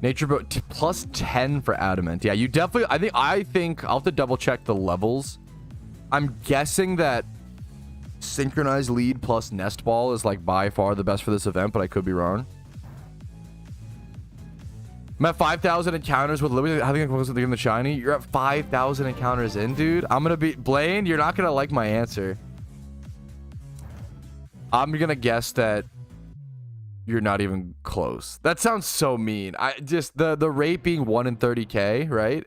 [SPEAKER 1] Nature plus 10 for Adamant. Yeah, you definitely... I think I'll have to double check the levels. I'm guessing that Synchronized Lead plus Nest Ball is like by far the best for this event, but I could be wrong. I'm at 5,000 encounters with Liberty. I think I'm close to the shiny. You're at 5,000 encounters in, dude. I'm gonna be... Blaine, you're not gonna like my answer. I'm gonna guess that you're not even close. That sounds so mean. I just... The rate being 1 in 30k, right?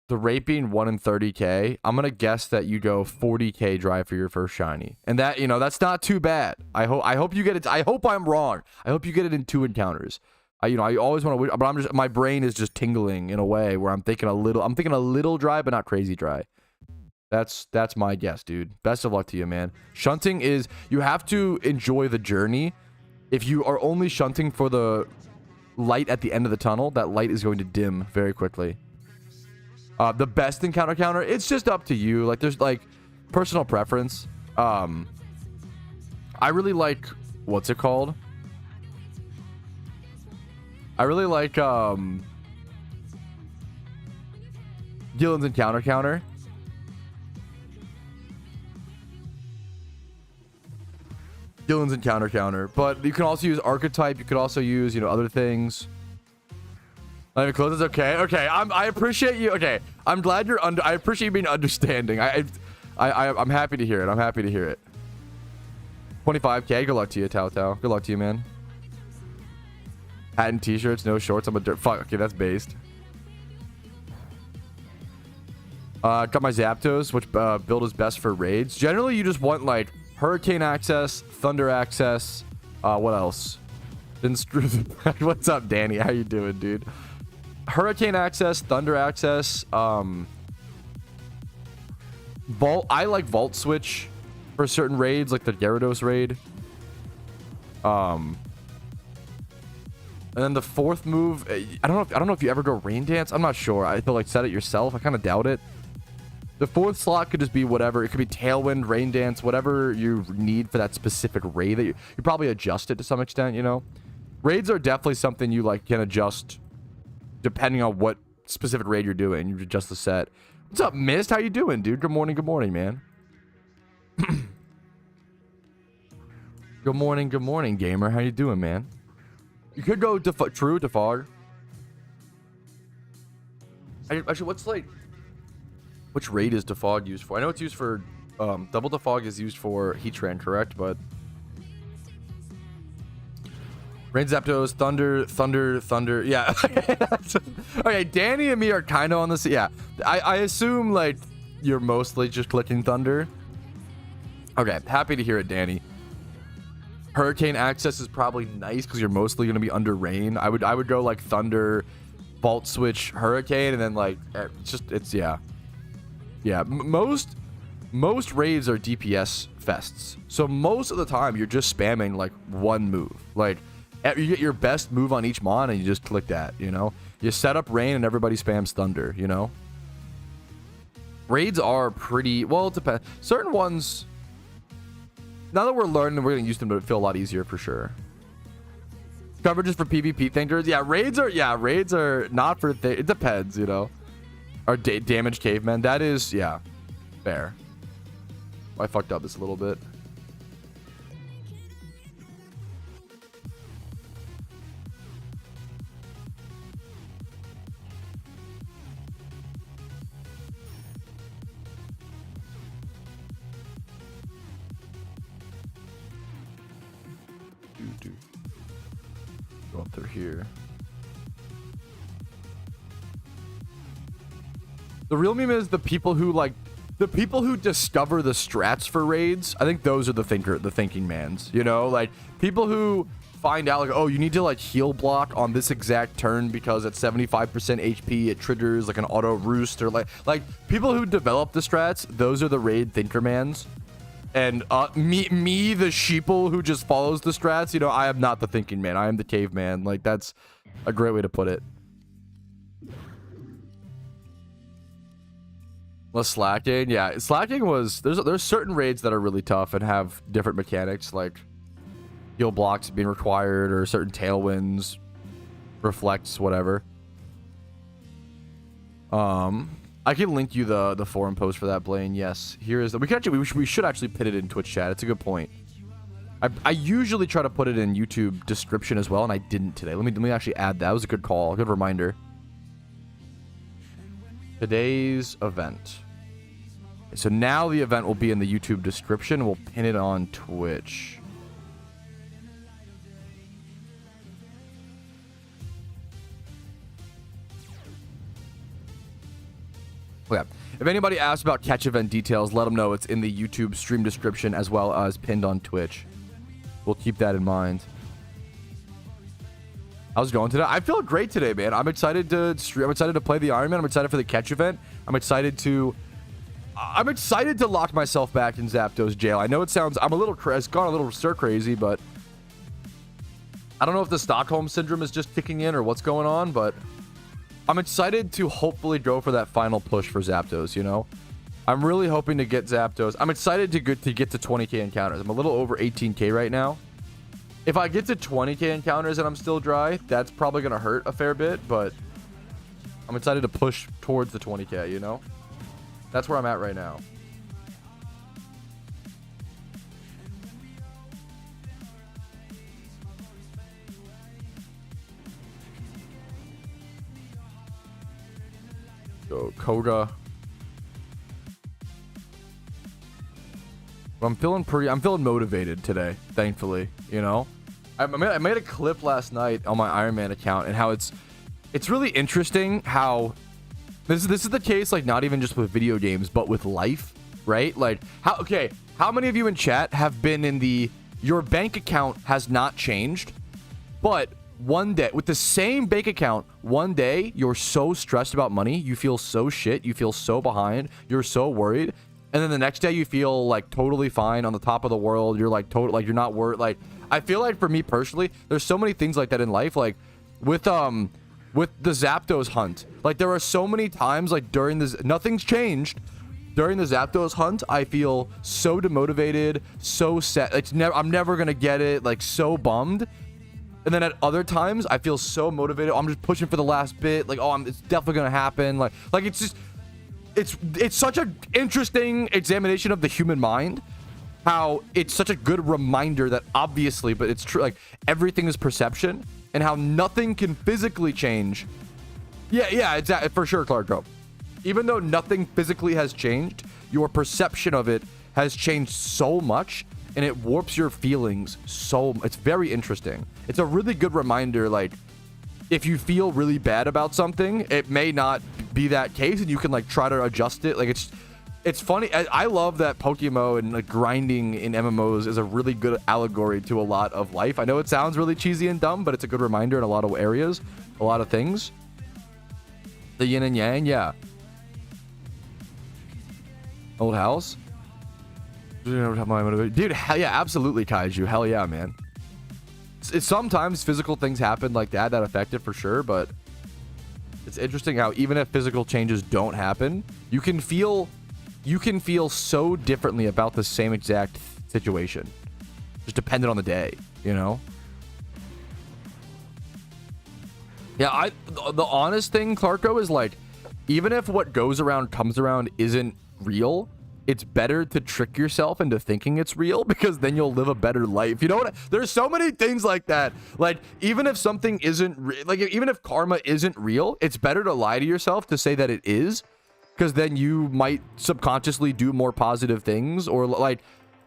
[SPEAKER 1] The rate being 1 in 30k, I'm gonna guess that you go 40k drive for your first shiny, and that, you know, that's not too bad. I hope you get it. I hope I'm wrong. I hope you get it in 2 encounters. I always want to, but my brain is just tingling in a way where I'm thinking a little dry, but not crazy dry. That's my guess, dude. Best of luck to you, man. Shunting is, you have to enjoy the journey. If you are only shunting for the light at the end of the tunnel, that light is going to dim very quickly. The best encounter counter, it's just up to you. Like, there's like personal preference. I really like, what's it called? I really like Gillen's encounter counter. Gillen's encounter counter, but you can also use archetype. You could also use, you know, other things. Not even close. It's okay. Okay, I appreciate you. Okay, I'm glad you're I appreciate you being understanding. I'm happy to hear it. I'm happy to hear it. 25k. Good luck to you, Tao Tao. Good luck to you, man. Hat and t-shirts, no shorts. I'm a dirt. Fuck. Okay, that's based. Got my Zapdos, which build is best for raids. Generally, you just want like Hurricane access, Thunder access. What else? Then screw the... What's up, Danny? How you doing, dude? Hurricane access, Thunder access. Vault. I like Vault Switch for certain raids, like the Gyarados raid. And then the fourth move, I don't know if you ever go Rain Dance. I'm not sure. I feel like set it yourself. I kind of doubt it. The fourth slot could just be whatever. It could be Tailwind, Rain Dance, whatever you need for that specific raid. That you probably adjust it to some extent, you know. Raids are definitely something you like can adjust depending on what specific raid you're doing. You adjust the set. What's up, Mist? How you doing, dude? Good morning, man. Good morning, gamer. How you doing, man? You could go True Defog. Actually, what's like... Which raid is Defog used for? I know it's used for... Double Defog is used for Heatran, correct? But... Rain Zapdos, Thunder. Yeah. Okay, Danny and me are kind of on this. Yeah. I assume, like, you're mostly just clicking Thunder. Okay, happy to hear it, Danny. Hurricane access is probably nice because you're mostly going to be under rain. I would go, like, Thunder, Vault Switch, Hurricane, and then, like, yeah. Yeah, most raids are DPS fests. So most of the time, you're just spamming, like, one move. Like... You get your best move on each mon and you just click that, you know? You set up Rain and everybody spams Thunder, you know? Raids are pretty... Well, it depends. Certain ones... Now that we're learning, we're going to use them to feel a lot easier for sure. Coverages for PvP thinkers. Yeah, raids are not for... It depends, you know? Or damaged cavemen. That is... Yeah. Fair. I fucked up this a little bit. Go up through here. The real meme is the people who like the people who discover the strats for raids, I think those are the thinking mans, you know, like people who find out like, oh, you need to like heal block on this exact turn because at 75% HP it triggers like an auto roost, or like people who develop the strats, those are the raid thinker mans. And me the sheeple who just follows the strats, you know, I am not the thinking man, I am the caveman. Like, that's a great way to put it. Less slacking, yeah. Slacking was, there's certain raids that are really tough and have different mechanics, like heal blocks being required, or certain tailwinds, reflects, whatever. I can link you the forum post for that, Blaine. Yes, here is the, we should actually put it in Twitch chat. It's a good point. I usually try to put it in YouTube description as well, and I didn't today. Let me actually add that. That was a good call, a good reminder. Today's event. So now the event will be in the YouTube description. We'll pin it on Twitch. Okay. If anybody asks about catch event details, let them know it's in the YouTube stream description as well as pinned on Twitch. We'll keep that in mind. How's it going today? I feel great today, man. I'm excited to stream. I'm excited to play the Iron Man. I'm excited for the catch event. I'm excited to lock myself back in Zapdos jail. I know it sounds, it's gone a little stir crazy, but I don't know if the Stockholm syndrome is just kicking in or what's going on, but I'm excited to hopefully go for that final push for Zapdos, you know? I'm really hoping to get Zapdos. I'm excited to get to 20k encounters. I'm a little over 18k right now. If I get to 20k encounters and I'm still dry, that's probably going to hurt a fair bit, but I'm excited to push towards the 20k, you know? That's where I'm at right now. So, Koga. I'm feeling motivated today, thankfully, you know? I made a clip last night on my Iron Man account, and how it's really interesting how this is the case, like, not even just with video games, but with life, right? Like, how many of you in chat have been in your bank account has not changed, but one day, with the same bank account, one day, you're so stressed about money, you feel so shit, you feel so behind, you're so worried, and then the next day you feel like totally fine, on the top of the world, you're like you're not worried. Like, I feel like for me personally, there's so many things like that in life, like with the Zapdos hunt. Like, there are so many times, like, during this, nothing's changed. During the Zapdos hunt, I feel so demotivated, so sad. I'm never gonna get it, like, so bummed. And then at other times, I feel so motivated. I'm just pushing for the last bit. Like, oh, it's definitely gonna happen. Like it's just, it's such an interesting examination of the human mind. How it's such a good reminder that obviously, but it's true. Like, everything is perception, and how nothing can physically change. Yeah, exactly, for sure, Clarko. Even though nothing physically has changed, your perception of it has changed so much. And it warps your feelings so. It's very interesting. It's a really good reminder, like, if you feel really bad about something, it may not be that case, and you can, like, try to adjust it. Like, it's funny. I love that PokeMMO and, like, grinding in MMOs is a really good allegory to a lot of life. I know it sounds really cheesy and dumb, but it's a good reminder in a lot of areas, a lot of things. The yin and yang, yeah. Old house. Dude, hell yeah, absolutely, Kaiju. Hell yeah, man. It's sometimes physical things happen like that affect it for sure, but it's interesting how even if physical changes don't happen, you can feel so differently about the same exact situation, just dependent on the day, you know? Yeah, the honest thing, Clarko, is like, even if what goes around comes around isn't real, it's better to trick yourself into thinking it's real, because then you'll live a better life. You know what? There's so many things like that. Like, even if something isn't like, even if karma isn't real, it's better to lie to yourself to say that it is, because then you might subconsciously do more positive things. Or, like,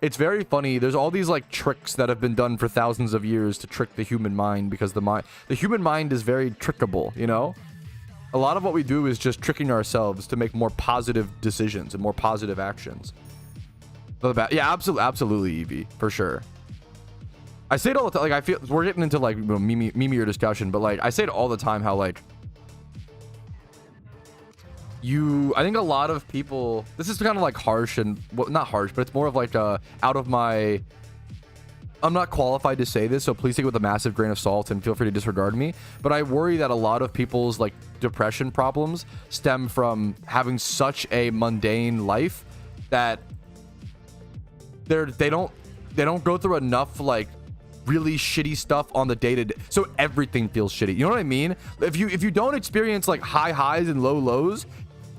[SPEAKER 1] it's very funny. There's all these, like, tricks that have been done for thousands of years to trick the human mind, because the human mind is very trickable, you know? A lot of what we do is just tricking ourselves to make more positive decisions and more positive actions. Yeah, absolutely, Evie, for sure. I say it all the time. Like, I feel we're getting into like meme-ier discussion, but like I say it all the time how like I think a lot of people, this is kind of like harsh and, well, not harsh, but it's more of like out of my, I'm not qualified to say this, so please take it with a massive grain of salt and feel free to disregard me, but I worry that a lot of people's like depression problems stem from having such a mundane life that they don't go through enough like really shitty stuff on the day-to-day, so everything feels shitty. You know what I mean? If you don't experience like high highs and low lows,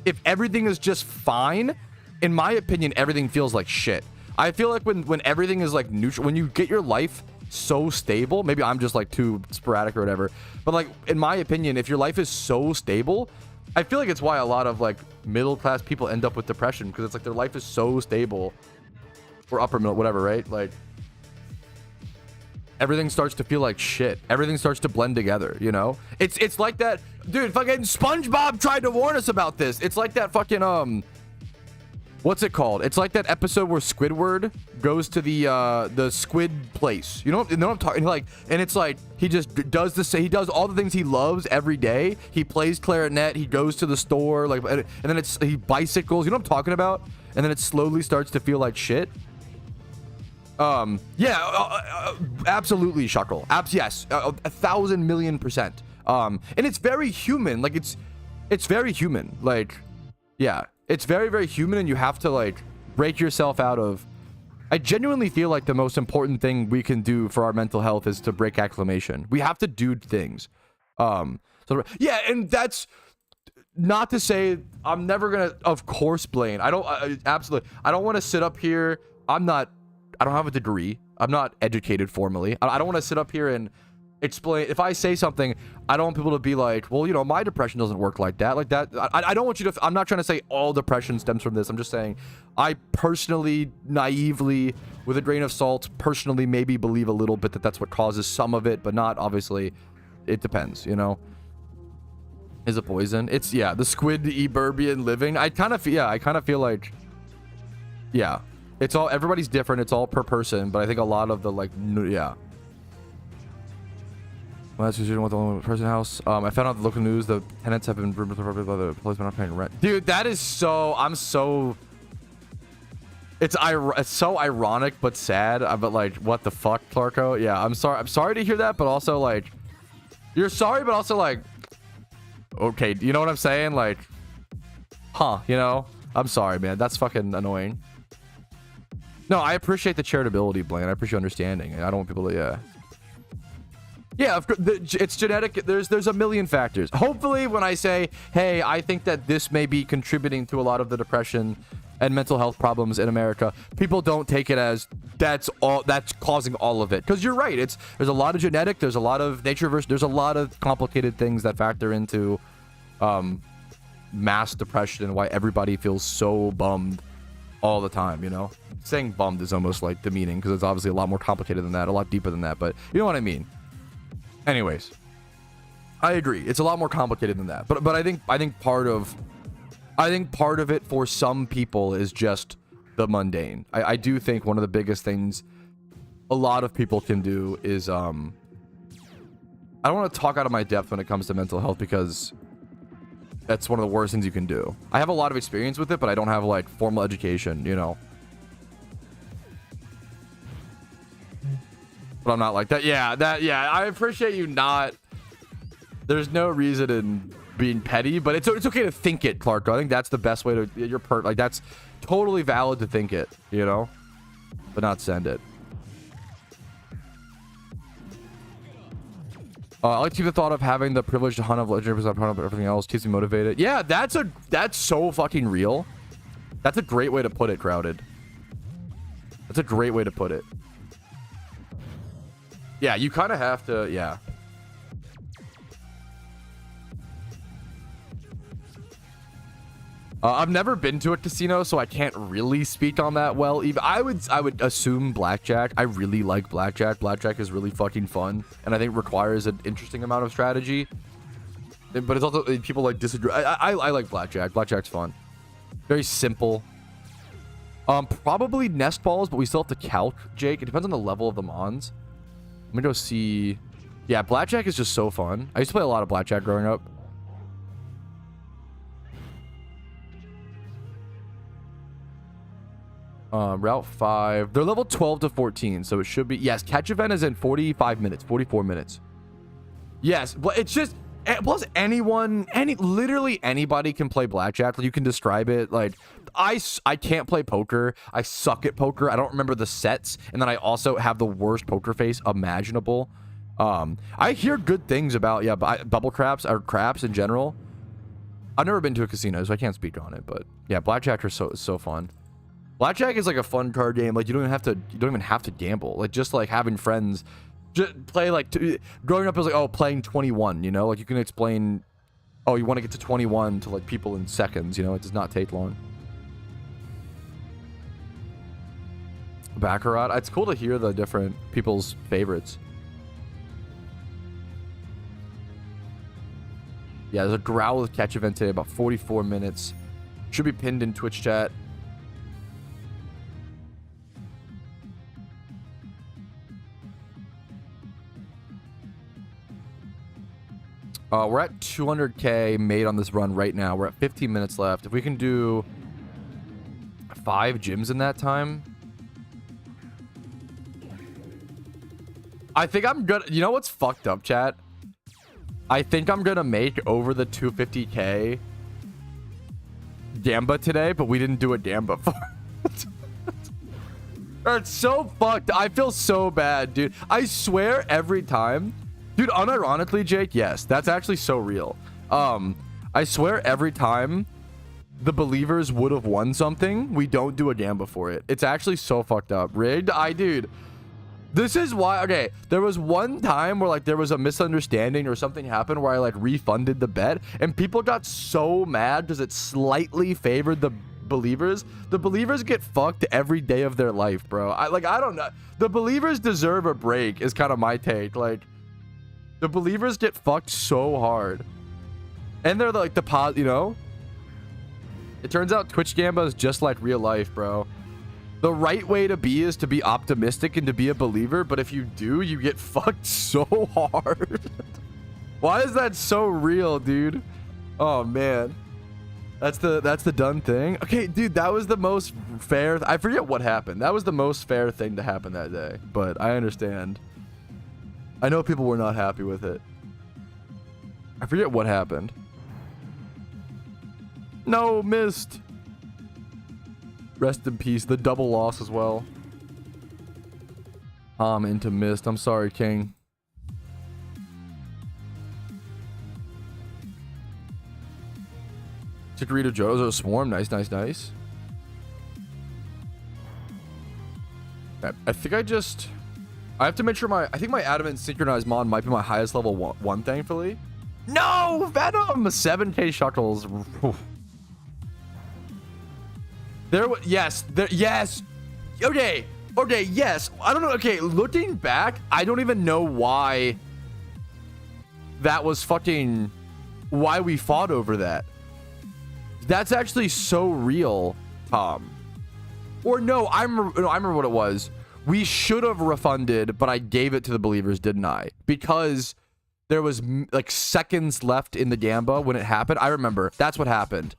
[SPEAKER 1] if everything is just fine, in my opinion, everything feels like shit. I feel like when everything is like neutral, when you get your life so stable, maybe I'm just like too sporadic or whatever, but like in my opinion, if your life is so stable, I feel like it's why a lot of like middle class people end up with depression, because it's like their life is so stable, or upper middle, whatever, right? Like everything starts to feel like shit. Everything starts to blend together, you know? It's like that, dude, fucking SpongeBob tried to warn us about this. It's like that fucking, what's it called? It's like that episode where Squidward goes to the squid place. You know what I'm talking, like, and it's like, he just does he does all the things he loves every day. He plays clarinet, he goes to the store, like, and then he bicycles, you know what I'm talking about? And then it slowly starts to feel like shit. Yeah, absolutely, Shuckle. Yes, 1,000,000,000%. And it's very human. Like, it's very human. Like, yeah, it's very, very human, and you have to like break yourself out of. I genuinely feel like the most important thing we can do for our mental health is to break acclamation. We have to do things. So yeah, and that's not to say I'm never gonna, of course, Blaine. I don't absolutely. I don't want to sit up here. I don't have a degree. I'm not educated formally. I don't want to sit up here and explain. If I say something, I don't want people to be like, well, you know, my depression doesn't work like that. Like that. I don't want you to, I'm not trying to say all depression stems from this. I'm just saying I personally, naively, with a grain of salt, personally maybe believe a little bit that that's what causes some of it, but not obviously. It depends, you know. Is it poison? It's, yeah, the squid eburbian living. I kind of feel like, yeah. It's all, everybody's different. It's all per person, but I think a lot of the like, yeah. Well, that's usually with the only person house. I found out the local news. The tenants have been rumored by the police not paying rent. Dude, that is so. It's so ironic but sad. But like, what the fuck, Clarko? Yeah, I'm sorry. I'm sorry to hear that, but also like, you're sorry, but also like, okay, you know what I'm saying? Like, huh? You know, I'm sorry, man. That's fucking annoying. No, I appreciate the charitability, Blaine. I appreciate understanding. I don't want people to, yeah, of course, it's genetic. There's a million factors. Hopefully, when I say, hey, I think that this may be contributing to a lot of the depression and mental health problems in America, people don't take it as that's causing all of it. Because you're right. There's a lot of genetic. There's a lot of nature versus. There's a lot of complicated things that factor into mass depression and why everybody feels so bummed all the time, you know? Saying bummed is almost like demeaning because it's obviously a lot more complicated than that, a lot deeper than that, but you know what I mean. Anyways, I agree. It's a lot more complicated than that. But I think part of it for some people is just the mundane. I do think one of the biggest things a lot of people can do is I don't want to talk out of my depth when it comes to mental health because that's one of the worst things you can do. I have a lot of experience with it, but I don't have like formal education, you know. But I'm not like that. Yeah, I appreciate you not. There's no reason in being petty, but it's okay to think it, Clark. I think that's the best way to, like, that's totally valid to think it, you know, but not send it. I like to keep the thought of having the privilege to hunt of legendary percent but everything else keeps me motivated. Yeah, that's so fucking real. That's a great way to put it, Crowded. That's a great way to put it. Yeah, you kind of have to, yeah. I've never been to a casino, so I can't really speak on that well. Even I would assume blackjack. I really like blackjack. Blackjack is really fucking fun, and I think requires an interesting amount of strategy. But it's also people like disagree. I like blackjack. Blackjack's fun. Very simple. Probably nest balls, but we still have to calc, Jake. It depends on the level of the mons. Let me go see. Yeah, blackjack is just so fun. I used to play a lot of blackjack growing up. Route 5. They're level 12 to 14, so it should be. Yes, catch event is in 45 minutes, 44 minutes. Yes, but it's just. Plus, literally anybody can play blackjack. Like, you can describe it. Like, I can't play poker. I suck at poker. I don't remember the sets, and then I also have the worst poker face imaginable. I hear good things about bubble craps or craps in general. I've never been to a casino, so I can't speak on it. But yeah, blackjack is so fun. Blackjack is like a fun card game. Like, you don't even have to gamble. Like, just like having friends. Just play like growing up, it was like, oh, playing 21, you know, like you can explain, oh, you want to get to 21 to like people in seconds, you know, it does not take long. Baccarat, it's cool to hear the different people's favorites. Yeah, there's a Growlithe catch event today, about 44 minutes. Should be pinned in Twitch chat. We're at 200k made on this run right now. We're at 15 minutes left. If we can do 5 gyms in that time, I think I'm gonna. You know what's fucked up, chat? I think I'm gonna make over the 250k Gamba today, but we didn't do a Gamba for it. It's so fucked. I feel so bad, dude. I swear every time. Dude, unironically, Jake, yes, that's actually so real. I swear every time the believers would have won something, we don't do a Gamba for it. It's actually so fucked up. Rigged? Dude, this is why, okay, there was one time where, like, there was a misunderstanding or something happened where I, like, refunded the bet, and people got so mad because it slightly favored the believers. The believers get fucked every day of their life, bro. I don't know. The believers deserve a break is kind of my take. Like, the believers get fucked so hard. And they're like the you know? It turns out Twitch Gamba is just like real life, bro. The right way to be is to be optimistic and to be a believer, but if you do, you get fucked so hard. Why is that so real, dude? Oh, man. That's the done thing. Okay, dude, that was the most fair. I forget what happened. That was the most fair thing to happen that day, but I understand. I know people were not happy with it. I forget what happened. No, missed. Rest in peace. The double loss as well. Into missed. I'm sorry, King. Chikorita Joe's a swarm. Nice, nice, nice. I think I have to make sure I think my adamant synchronized mon might be my highest level one, thankfully. No, Venom! 7k shuckles. Yes. Okay, yes. I don't know. Okay, looking back, I don't even know why that was fucking, why we fought over that. That's actually so real, Tom. Or no, I remember what it was. We should have refunded, but I gave it to the believers, didn't I? Because there was like seconds left in the Gamba when it happened. I remember. That's what happened.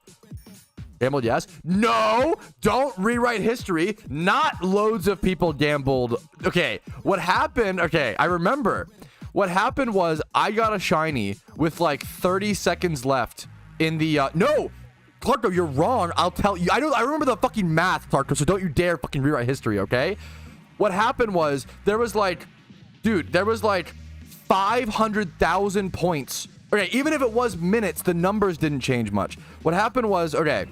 [SPEAKER 1] Gambled, yes. No, don't rewrite history. Not loads of people gambled. Okay, what happened? Okay, I remember. What happened was I got a shiny with like 30 seconds left in the... No! Clarko, you're wrong. I'll tell you. I remember the fucking math, Clarko, so don't you dare fucking rewrite history, okay? What happened was there was like 500,000 points. Okay, even if it was minutes, the numbers didn't change much. What happened was, okay,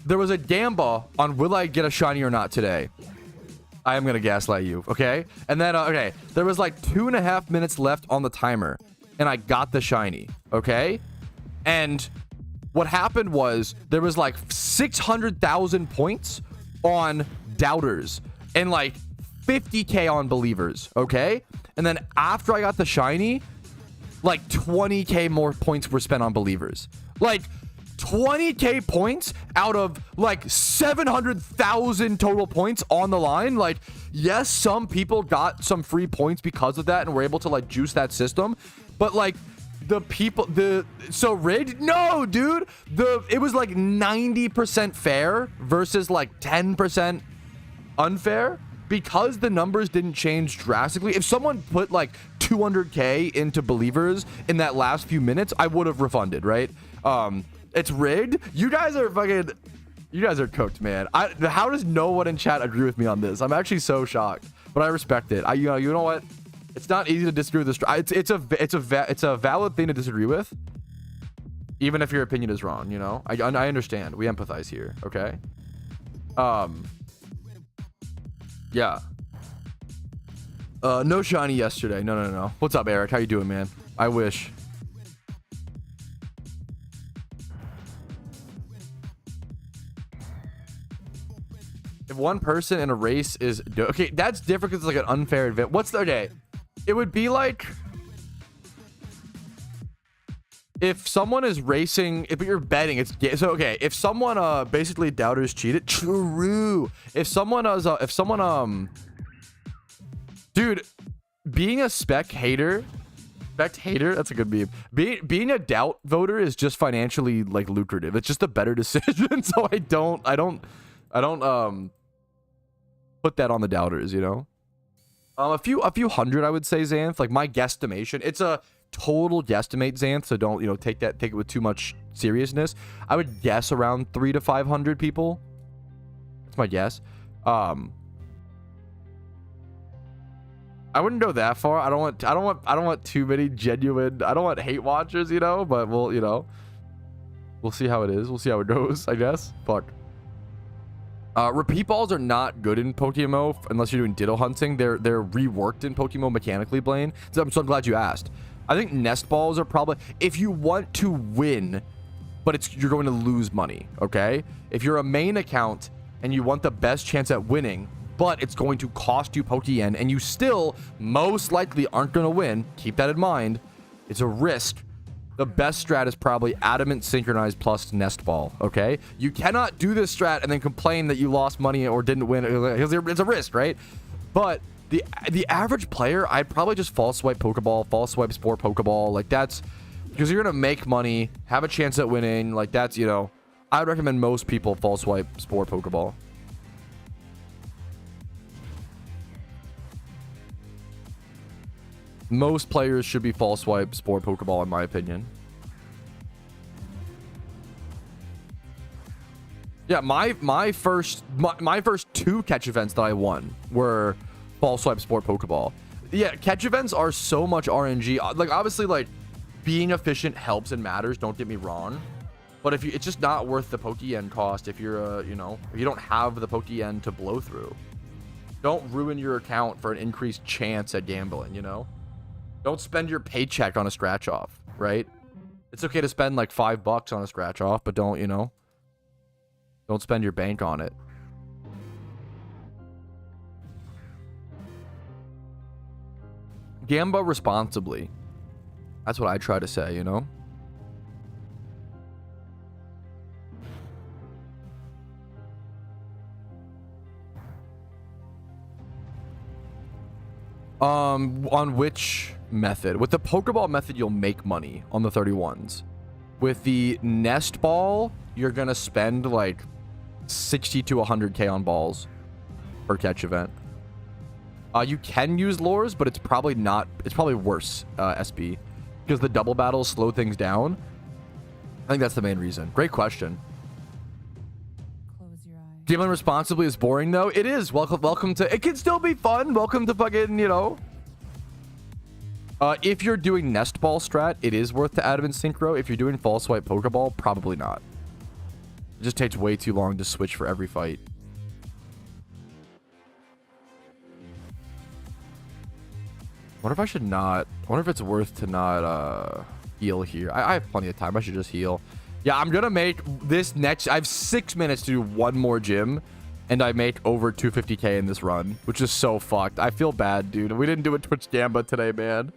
[SPEAKER 1] there was a Gamba on will I get a shiny or not today. I am going to gaslight you, okay? And then, okay, there was like 2.5 minutes left on the timer, and I got the shiny, okay? And what happened was there was like 600,000 points on doubters and like 50k on believers, okay? And then after I got the shiny, like 20k more points were spent on believers. Like 20k points out of like 700,000 total points on the line. Like, yes, some people got some free points because of that and were able to like juice that system, but like so rigged? No, dude. It was like 90% fair versus like 10% unfair because the numbers didn't change drastically. If someone put like 200k into believers in that last few minutes, I would have refunded, right? It's rigged. You guys are cooked, man. How does no one in chat agree with me on this? I'm actually so shocked, but I respect it. You know what? It's not easy to disagree with this. It's a valid thing to disagree with, even if your opinion is wrong. You know, I understand. We empathize here. Okay. Yeah. No shiny yesterday. No. What's up, Eric? How you doing, man? I wish. If one person in a race is okay, that's different because it's like an unfair event. What's the okay? It would be like if someone is racing, if you're betting, it's so okay. If someone basically doubters cheated, true. If someone dude, being a spectator, that's a good meme. Being a doubt voter is just financially like lucrative. It's just a better decision. So I don't put that on the doubters, you know. A few hundred, I would say, Xanth. Like my guesstimation, it's a total guesstimate, Xanth. So don't, you know, take it with too much seriousness. I would guess around 300 to 500 people. That's my guess. I wouldn't go that far. I don't want too many genuine. I don't want hate watchers, you know. But we'll see how it is. We'll see how it goes, I guess. Fuck. Repeat balls are not good in PokeMMO unless you're doing ditto hunting. They're reworked in PokeMMO mechanically, Blaine. So I'm so glad you asked. I think nest balls are probably if you want to win, but you're going to lose money. Okay, if you're a main account and you want the best chance at winning, but it's going to cost you Pokeyen and you still most likely aren't going to win. Keep that in mind. It's a risk. The best strat is probably adamant synchronized plus nest ball. Okay, you cannot do this strat and then complain that you lost money or didn't win. It's a risk, right? But the average player, I'd probably just false swipe Pokeball, false swipe Spore Pokeball. Like that's because you're gonna make money, have a chance at winning. Like that's, you know, I would recommend most people false swipe Spore Pokeball. Most players should be false swipe Spore Pokeball, in my opinion. Yeah, my first two catch events that I won were false swipe Spore Pokeball. Yeah, catch events are so much RNG. Like obviously, like being efficient helps and matters. Don't get me wrong, but it's just not worth the Pokeyen cost if you're if you don't have the Pokeyen to blow through. Don't ruin your account for an increased chance at gambling. You know. Don't spend your paycheck on a scratch off, right? It's okay to spend like $5 on a scratch off, but don't spend your bank on it. Gamba responsibly. That's what I try to say, you know? On which method? With the Pokeball method, you'll make money on the 31s. With the Nest Ball, you're gonna spend like 60 to 100k on balls per catch event. You can use lures, but it's probably worse, SB, because the double battles slow things down. I think that's the main reason. Great question. Gambling responsibly is boring though. It is. Welcome to. It can still be fun. Welcome to fucking, you know. If you're doing nest ball strat, it is worth to add in synchro. If you're doing false swipe Pokeball, probably not. It just takes way too long to switch for every fight. I wonder if I should not. I wonder if it's worth to not heal here. I have plenty of time. I should just heal. Yeah, I'm gonna make this next. I have 6 minutes to do one more gym, and I make over 250k in this run, which is so fucked. I feel bad, dude. We didn't do a Twitch Gamba today, man.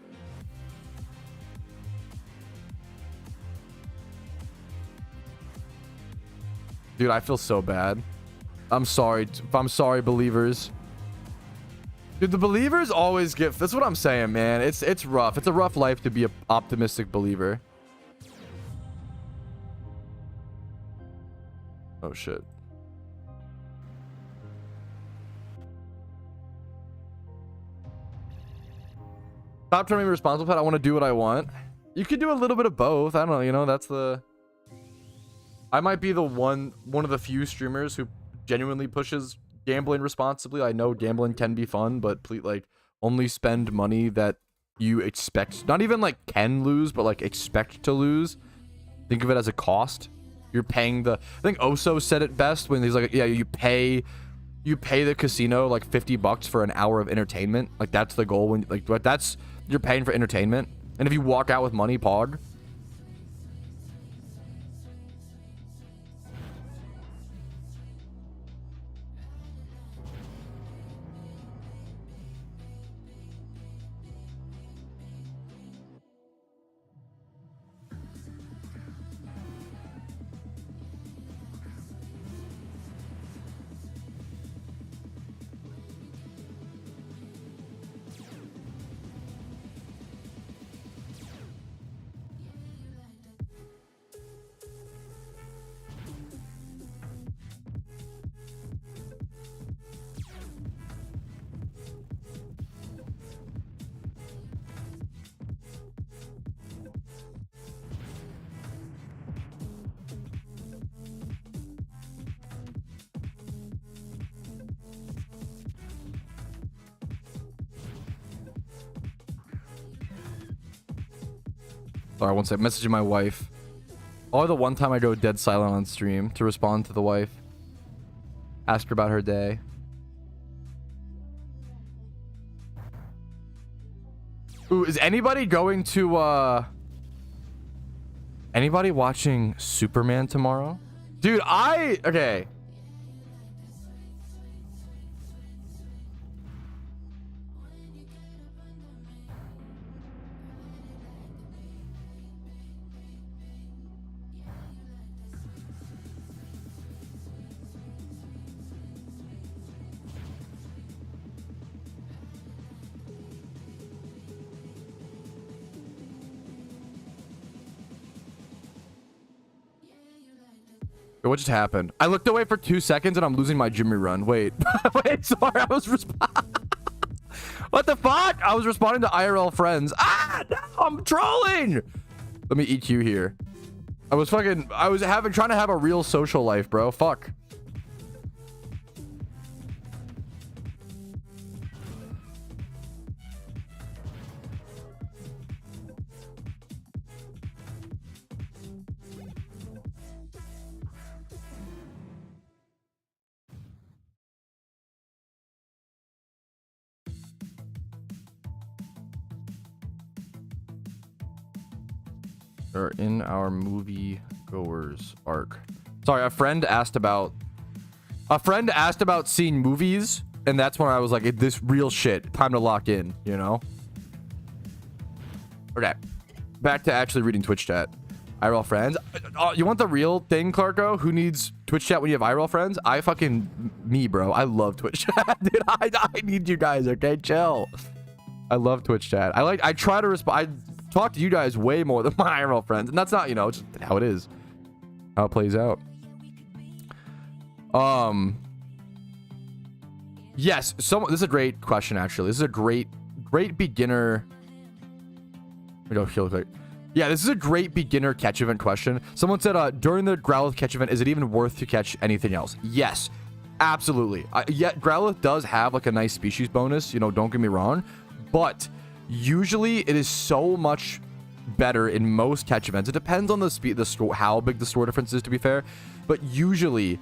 [SPEAKER 1] Dude, I feel so bad. I'm sorry. I'm sorry, believers. Dude, the believers always get... That's what I'm saying, man. It's rough. It's a rough life to be an optimistic believer. Oh, shit. Stop trying to be responsible, Pat. I want to do what I want. You could do a little bit of both. I don't know. You know, that's the... I might be the one of the few streamers who genuinely pushes gambling responsibly. I know gambling can be fun, but please, like, only spend money that you expect. Not even like can lose, but like expect to lose. Think of it as a cost. You're paying the... I think Oso said it best when he's like, yeah, you pay the casino like $50 for an hour of entertainment. Like, that's the goal. When like that's... You're paying for entertainment. And if you walk out with money, pog. Sorry, one sec. Messaging my wife. Or the one time I go dead silent on stream to respond to the wife. Ask her about her day. Ooh, is anybody going to, anybody watching Superman tomorrow? Dude, okay. What just happened? I looked away for 2 seconds and I'm losing my Jimmy run. Wait. Wait, sorry. I was what the fuck? I was responding to IRL friends. Ah, no, I'm trolling. Let me EQ here. I was trying to have a real social life, bro. Fuck. Are in our movie goers arc. Sorry, a friend asked about seeing movies, and that's when I was like, this real shit, time to lock in, you know? Okay, back to actually reading Twitch chat. IRL friends. You want the real thing, Clarko? Who needs Twitch chat when you have IRL friends? Me, bro. I love Twitch chat. Dude, I need you guys, okay? Chill. I love Twitch chat. I try to respond. I talk to you guys way more than my IRL friends, and that's not, you know, it's just how it is, how it plays out. Yes, this is a great question, actually. This is a great beginner. Let me go real quick. Yeah, this is a great beginner catch event question. Someone said, during the Growlithe catch event, is it even worth to catch anything else? Yes, absolutely. Yeah, Growlithe does have like a nice species bonus, you know, don't get me wrong, but usually it is so much better in most catch events. It depends on the speed, how big the store difference is, to be fair, but usually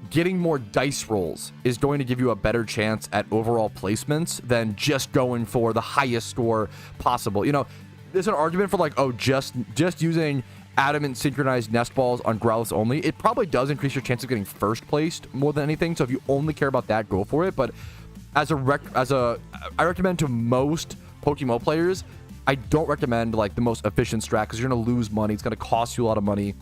[SPEAKER 1] getting more dice rolls is going to give you a better chance at overall placements than just going for the highest score possible. You know, there's an argument for like, oh, just using adamant synchronized nest balls on Growlithe only. It probably does increase your chance of getting first placed more than anything, so if you only care about that, go for it. But I recommend to most PokeMMO players, I don't recommend like the most efficient strat, because you're going to lose money. It's going to cost you a lot of money.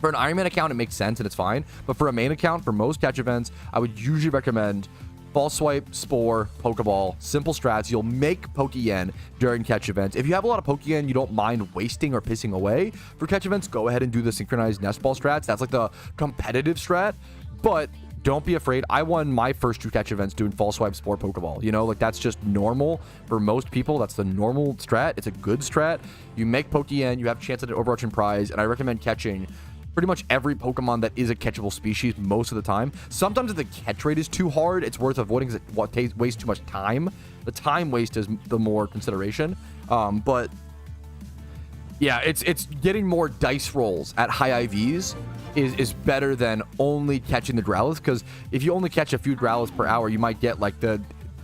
[SPEAKER 1] For an Ironman account, it makes sense and it's fine. But for a main account, for most catch events, I would usually recommend False Swipe, Spore, Pokeball, simple strats. You'll make Pokeyen during catch events. If you have a lot of Pokeyen you don't mind wasting or pissing away for catch events, go ahead and do the synchronized nest ball strats. That's like the competitive strat, but don't be afraid. I won my first 2 catch events doing False Swipe, Spore, Pokeball. You know, like that's just normal for most people. That's the normal strat. It's a good strat. You make Pokeyen, you have a chance at an overarching prize, and I recommend catching pretty much every Pokemon that is a catchable species most of the time. Sometimes if the catch rate is too hard, it's worth avoiding because it wastes too much time. The time waste is the more consideration. But yeah, it's getting more dice rolls at high IVs is better than only catching the Growlithe, because if you only catch a few Growlithes per hour, you might get like the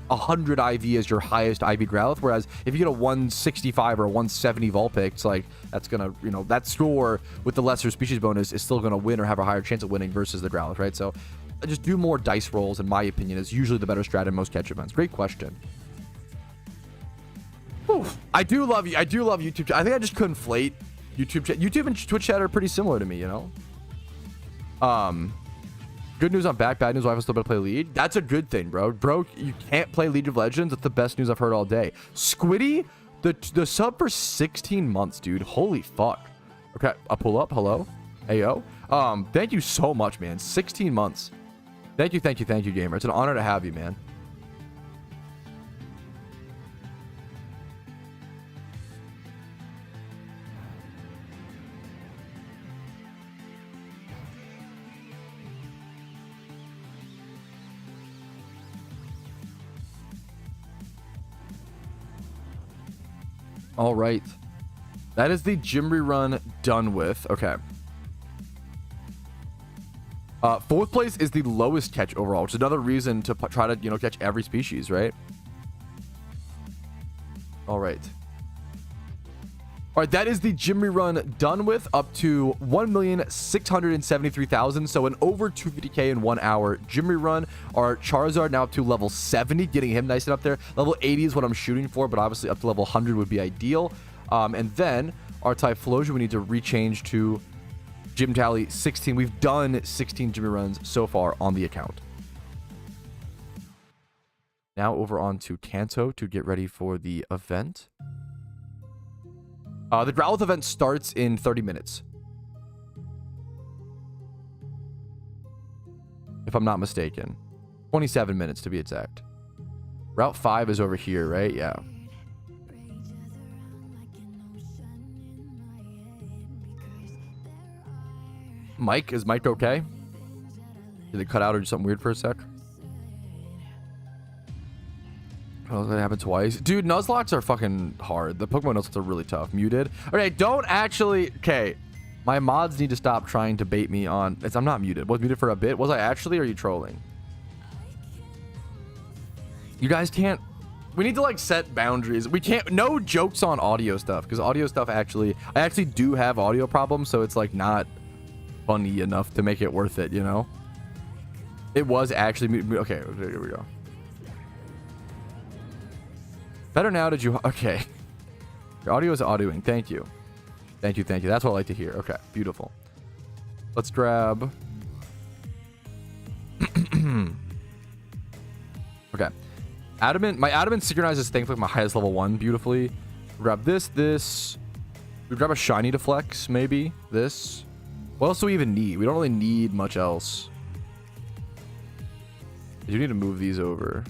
[SPEAKER 1] 100 IV as your highest IV Growlithe, whereas if you get a 165 or a 170 Vulpix, like that's gonna, you know, that score with the lesser species bonus is still gonna win or have a higher chance of winning versus the Growlithe, right? So just do more dice rolls, in my opinion, is usually the better strat in most catch events. Great question. Whew. I do love YouTube. I think I just conflate YouTube chat. YouTube and Twitch chat are pretty similar to me, you know. Good news on back, bad news, I've still able to play League. That's a good thing, bro. Bro, you can't play League of Legends. That's the best news I've heard all day. Squiddy, the sub for 16 months, dude. Holy fuck. Okay, I'll pull up. Hello. Ayo. Thank you so much, man. 16 months. Thank you, gamer. It's an honor to have you, man. All right, that is the gym rerun done with. Okay, 4th place is the lowest catch overall, which is another reason to try to, you know, catch every species, right? All right, that is the gym rerun done with, up to 1,673,000, so an over 250k in 1 hour gym rerun. Our Charizard now up to level 70, getting him nice and up there. Level 80 is what I'm shooting for, but obviously up to level 100 would be ideal. And then our Typhlosion, we need to rechange to gym tally 16. We've done 16 gym runs so far on the account. Now over on to Kanto to get ready for the event. The Growlithe event starts in 30 minutes. If I'm not mistaken. 27 minutes to be exact. Route 5 is over here, right? Yeah. Mike, is Mike okay? Did it cut out or do something weird for a sec? Oh, that happened twice. Dude, Nuzlocks are fucking hard. The Pokemon Nuzlocks are really tough. Muted. Okay, don't actually... Okay. My mods need to stop trying to bait me on... I'm not muted. Was muted for a bit? Was I actually, or are you trolling? You guys can't... We need to, like, set boundaries. We can't... No jokes on audio stuff, because audio stuff actually... I actually do have audio problems, so it's, like, not funny enough to make it worth it, you know? It was actually... Okay, here we go. Better now, did you... Okay. Your audio is audioing. Thank you. Thank you. That's what I like to hear. Okay, beautiful. Let's grab... Okay. Adamant... My Adamant synchronizes things like my highest level 1 beautifully. Grab this. We grab a shiny to flex, maybe. This. What else do we even need? We don't really need much else. I do need to move these over.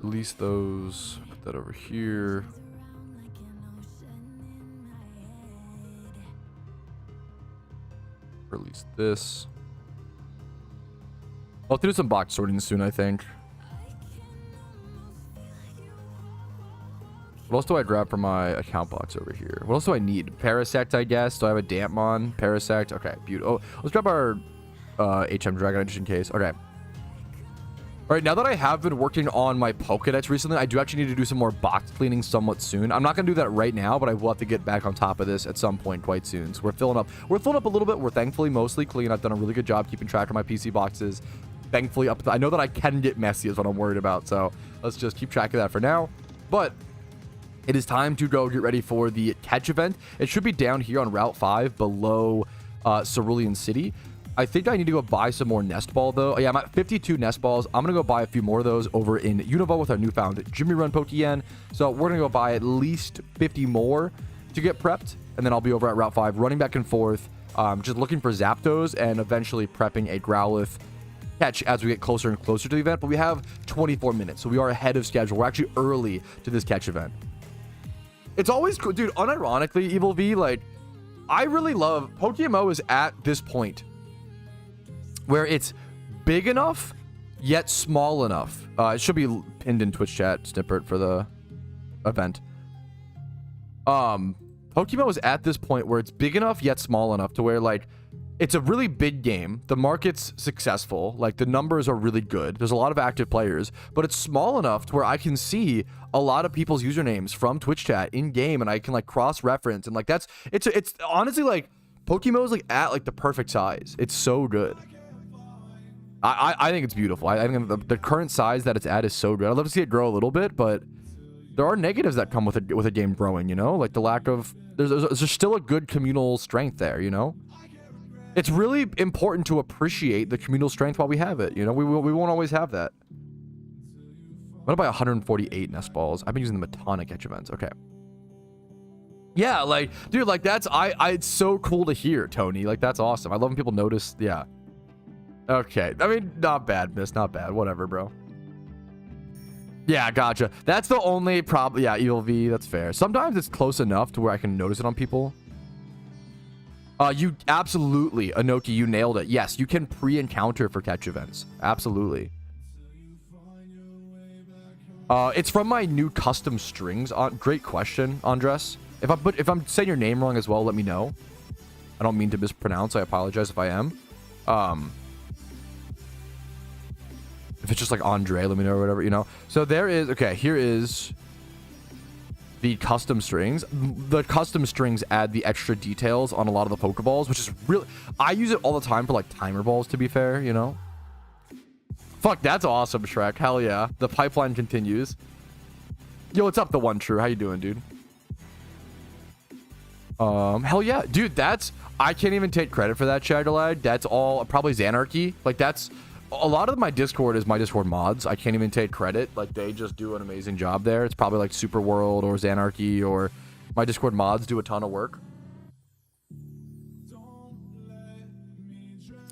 [SPEAKER 1] Release those. Put that over here. Release this. I'll have to do some box sorting soon, I think. What else do I grab from my account box over here? What else do I need? Parasect, I guess. Do I have a Dampmon? Parasect. Okay, beautiful. Oh, let's grab our HM Dragonite just in case. Okay. All right, now that I have been working on my Pokedex recently, I do actually need to do some more box cleaning somewhat soon. I'm not going to do that right now, but I will have to get back on top of this at some point quite soon. So we're filling up a little bit. We're thankfully mostly clean. I've done a really good job keeping track of my PC boxes. Thankfully, I know that I can get messy is what I'm worried about. So let's just keep track of that for now. But it is time to go get ready for the catch event. It should be down here on Route 5 below Cerulean City. I think I need to go buy some more nest ball though. Oh, yeah, I'm at 52 nest balls. I'm gonna go buy a few more of those over in Unova with our newfound Jimmy Run Pokeyen. So we're gonna go buy at least 50 more to get prepped, and then I'll be over at Route 5 running back and forth, just looking for Zapdos and eventually prepping a Growlithe catch as we get closer and closer to the event. But we have 24 minutes, so we are ahead of schedule. We're actually early to this catch event. It's always cool, dude. Unironically, Evil V, like, I really love PokeMMO is at this point where it's big enough yet small enough. It should be pinned in Twitch chat snippet for the event. PokeMMO is at this point where it's big enough yet small enough to where, like, it's a really big game. The market's successful. Like, the numbers are really good. There's a lot of active players, but it's small enough to where I can see a lot of people's usernames from Twitch chat in game, and I can like cross-reference, and like it's honestly like PokeMMO is like at like the perfect size. It's so good. I think it's beautiful. I think the current size that it's at is so good. I'd love to see it grow a little bit, but there are negatives that come with a game growing, you know, like the lack of there's still a good communal strength there, you know. It's really important to appreciate the communal strength while we have it, you know. We won't always have that. I'm gonna buy 148 nest balls. I've been using them a ton at catch events. Okay. Yeah, like, dude, like that's it's so cool to hear, Tony. Like, that's awesome. I love when people notice. Yeah. Okay, I mean, not bad, miss, not bad. Whatever, bro. Yeah, gotcha. That's the only problem. Yeah, Evil V, that's fair. Sometimes it's close enough to where I can notice it on people. You absolutely, Anoki, you nailed it. Yes, you can pre-encounter for catch events. Absolutely. It's from my new custom strings. Great question, Andres. If I'm saying your name wrong as well, let me know. I don't mean to mispronounce. I apologize if I am. If it's just like Andre, let me know or whatever, you know. So there is, okay, here is the custom strings. The custom strings add the extra details on a lot of the Pokeballs, which is really, I use it all the time for like timer balls, to be fair, you know. Fuck, that's awesome, Shrek. Hell yeah. The pipeline continues. Yo, what's up, the one true? How you doing, dude? Hell yeah, dude. That's, I can't even take credit for that, Shagdalag. That's all probably Xanarchy. Like, that's a lot of my Discord is my Discord mods. I can't even take credit. Like, they just do an amazing job there. It's probably like Super World or Xanarchy, or my Discord mods do a ton of work.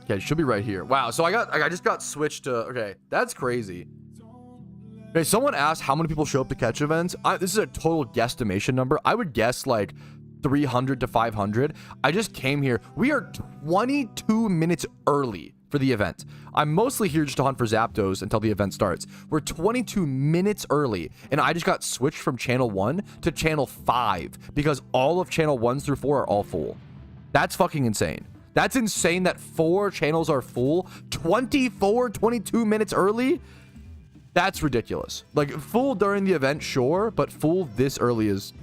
[SPEAKER 1] Okay, it should be right here. Wow, so I just got switched to, okay, that's crazy. Okay, someone asked how many people show up to catch events. This is a total guesstimation number. I would guess like 300 to 500. I just came here. We are 22 minutes early for the event. I'm mostly here just to hunt for Zapdos until the event starts. We're 22 minutes early, and I just got switched from channel 1 to channel 5 because all of channel 1s through 4 are all full. That's fucking insane. That's insane that 4 channels are full 22 minutes early. That's ridiculous. Like, full during the event, sure, but full this early is,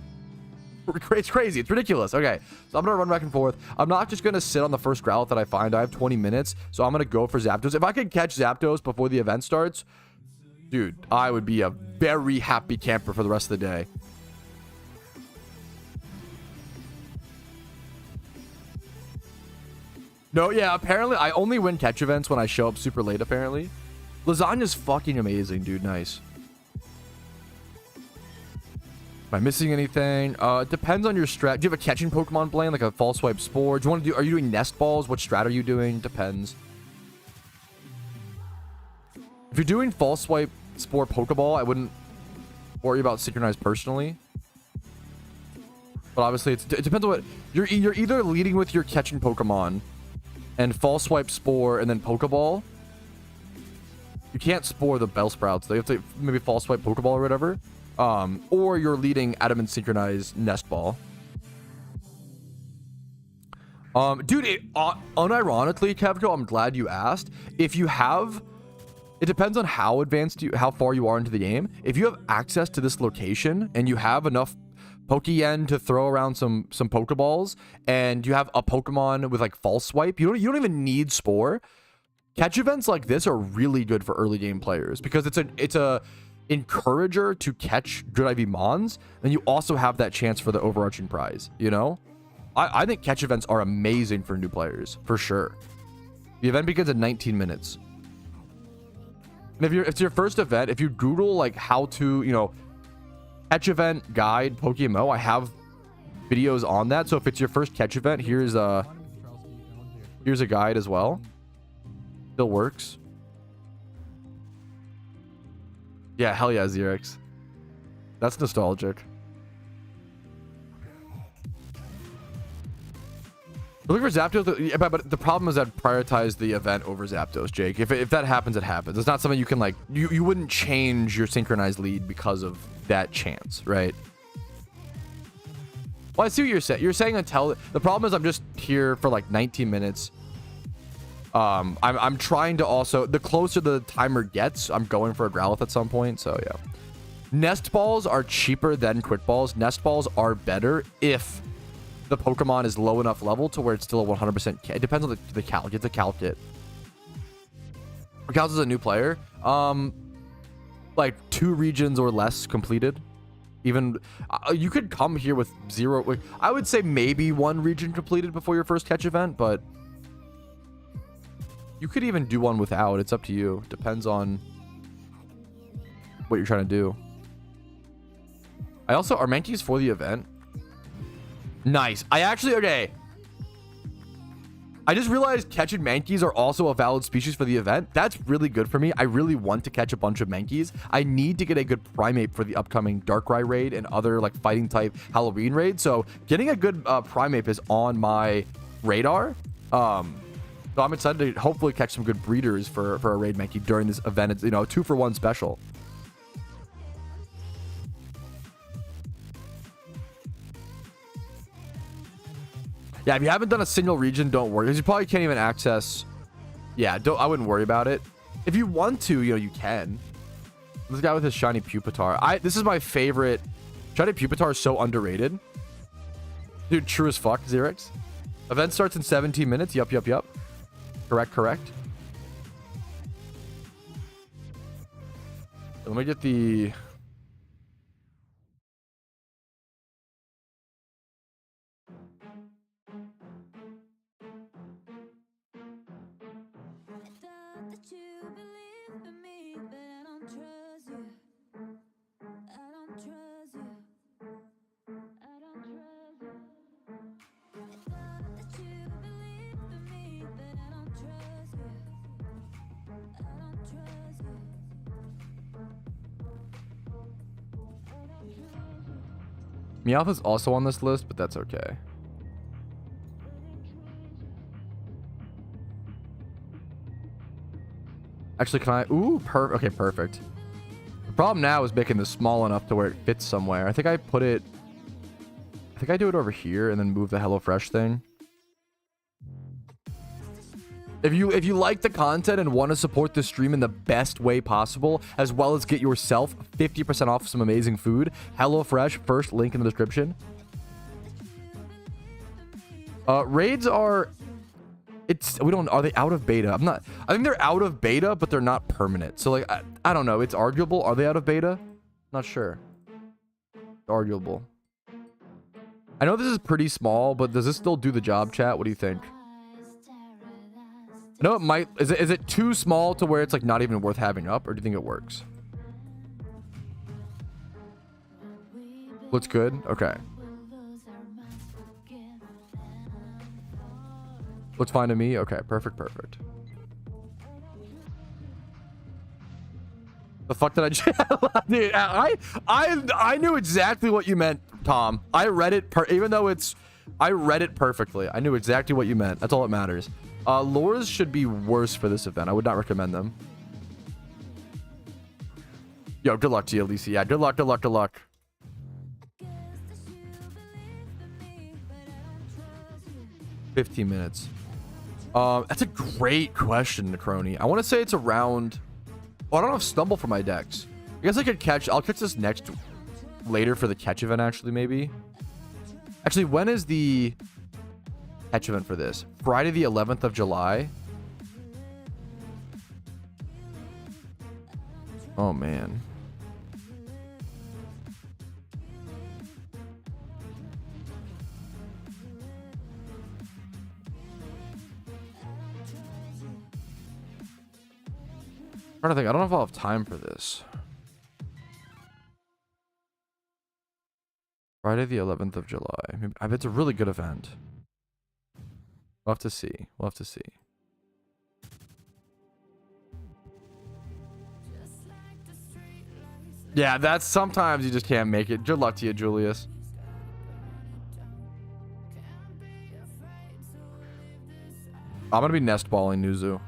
[SPEAKER 1] it's crazy. It's ridiculous. Okay, so I'm gonna run back and forth. I'm not just gonna sit on the first Growlithe that I find. I have 20 minutes, so I'm gonna go for Zapdos. If I could catch Zapdos before the event starts, dude, I would be a very happy camper for the rest of the day. No, yeah, apparently I only win catch events when I show up super late, apparently. Lasagna's fucking amazing, dude. Nice. Am I missing anything? It depends on your strat. Do you have a catching Pokemon plan, like a False Swipe Spore? Do you want to do, are you doing nest balls? What strat are you doing? Depends. If you're doing False Swipe Spore Pokeball, I wouldn't worry about synchronized personally. But obviously, it depends on what you're either leading with your catching Pokemon and False Swipe Spore and then Pokeball. You can't Spore the Bellsprouts. They have to maybe False Swipe Pokeball or whatever. Or you're leading Adamant Synchronized Nest Ball. Dude, unironically, Kevco, I'm glad you asked. If it depends on how far you are into the game. If you have access to this location and you have enough Pokeyen to throw around some Pokeballs, and you have a Pokemon with like False Swipe, you don't even need Spore. Catch events like this are really good for early game players because it's a encourager to catch good IV Mons, and you also have that chance for the overarching prize, you know? I think catch events are amazing for new players, for sure. The event begins in 19 minutes. And if it's your first event, if you Google like how to, you know, catch event guide PokeMMO, I have videos on that. So if it's your first catch event, here's a guide as well. Still works. Yeah, hell yeah, Xerix. That's nostalgic. Look for Zapdos, but the problem is that prioritize the event over Zapdos, Jake. If that happens, it happens. It's not something you can like, you wouldn't change your synchronized lead because of that chance, right? Well, I see what you're saying. You're saying until the problem is I'm just here for like 19 minutes. I'm trying to also, the closer the timer gets, I'm going for a Growlithe at some point. So yeah, Nest Balls are cheaper than Quick Balls. Nest Balls are better if the Pokemon is low enough level to where it's still a 100%. It depends on the calc. It's a calc it. What counts as a new player? Like 2 regions or less completed. Even you could come here with 0. I would say maybe 1 region completed before your first catch event, but you could even do one without. It's up to you. Depends on what you're trying to do. I also, are Mankeys for the event? Nice. Okay. I just realized catching Mankeys are also a valid species for the event. That's really good for me. I really want to catch a bunch of Mankeys. I need to get a good Primeape for the upcoming Darkrai raid and other like fighting type Halloween raid. So getting a good Primeape is on my radar. So I'm excited to hopefully catch some good breeders for a raid Mankey during this event. It's, you know, 2-for-1 special. Yeah, if you haven't done a single region, don't worry, because you probably can't even access. Yeah, I wouldn't worry about it. If you want to, you know, you can. This guy with his shiny Pupitar. This is my favorite. Shiny Pupitar is so underrated. Dude, true as fuck, Xerix. Event starts in 17 minutes. Yup. Correct. Let me get the... Meowth is also on this list, but that's okay. Actually, can I... Ooh, okay, perfect. The problem now is making this small enough to where it fits somewhere. I think I put it... I think I do it over here and then move the HelloFresh thing. If you like the content and want to support the stream in the best way possible, as well as get yourself 50% off some amazing food, HelloFresh, first link in the description. Raids are... Are they out of beta? I think they're out of beta, but they're not permanent. So like, I don't know. It's arguable. Are they out of beta? Not sure. Arguable. I know this is pretty small, but does this still do the job, chat? What do you think? No, it might. Is it too small to where it's like not even worth having up, or do you think it works? Looks good. Okay. Looks fine to me. Okay, perfect. The fuck did I just... Dude, I knew exactly what you meant, Tom. I read it even though it's... I read it perfectly. I knew exactly what you meant. That's all that matters. Lures should be worse for this event. I would not recommend them. Yo, good luck to you, Lisa. Yeah, good luck. 15 minutes. That's a great question, Necrony. I want to say it's around Oh, I don't have Stumble for my decks. I guess I could catch. I'll catch this next later for the catch event, actually, maybe. Actually, when is the catch event for this? Friday the 11th of July. Oh, man. I'm trying to think. I don't know if I'll have time for this. Friday the 11th of July. I bet it's a really good event. We'll have to see. We'll have to see. Yeah, that's sometimes you just can't make it. Good luck to you, Julius. I'm gonna be nest balling Nuzu.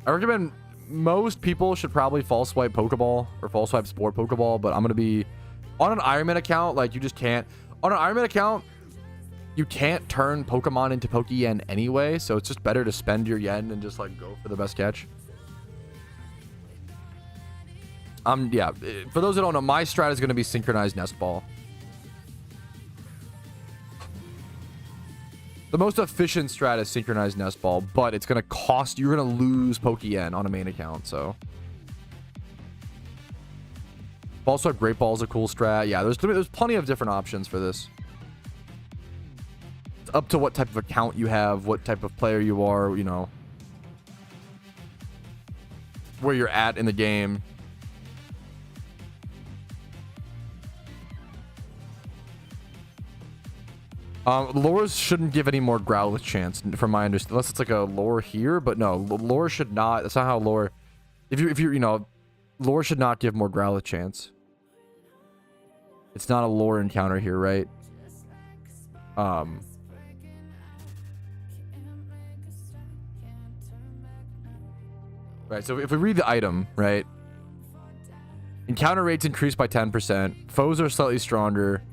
[SPEAKER 1] I recommend most people should probably false swipe Pokeball or false swipe Sport Pokeball, but I'm gonna be on an Ironman account. Like, you just can't on an Ironman account. You can't turn Pokemon into Pokeyen anyway, so it's just better to spend your yen and just like go for the best catch. Yeah, for those that don't know, my strat is going to be synchronized nest ball. The most efficient strat is synchronized nest ball, but it's going to cost, you're going to lose Pokeyen on a main account, so. Also, Great Ball is a cool strat. Yeah, there's plenty of different options for this. It's up to what type of account you have, what type of player you are, you know, where you're at in the game. Lures shouldn't give any more Growlithe chance, from my understanding, unless it's like a lure here. But no, lure should not. That's not how lure. If you you know, lure should not give more Growlithe chance. It's not a lure encounter here, right? Right. So if we read the item, right? Encounter rates increased by 10%. Foes are slightly stronger.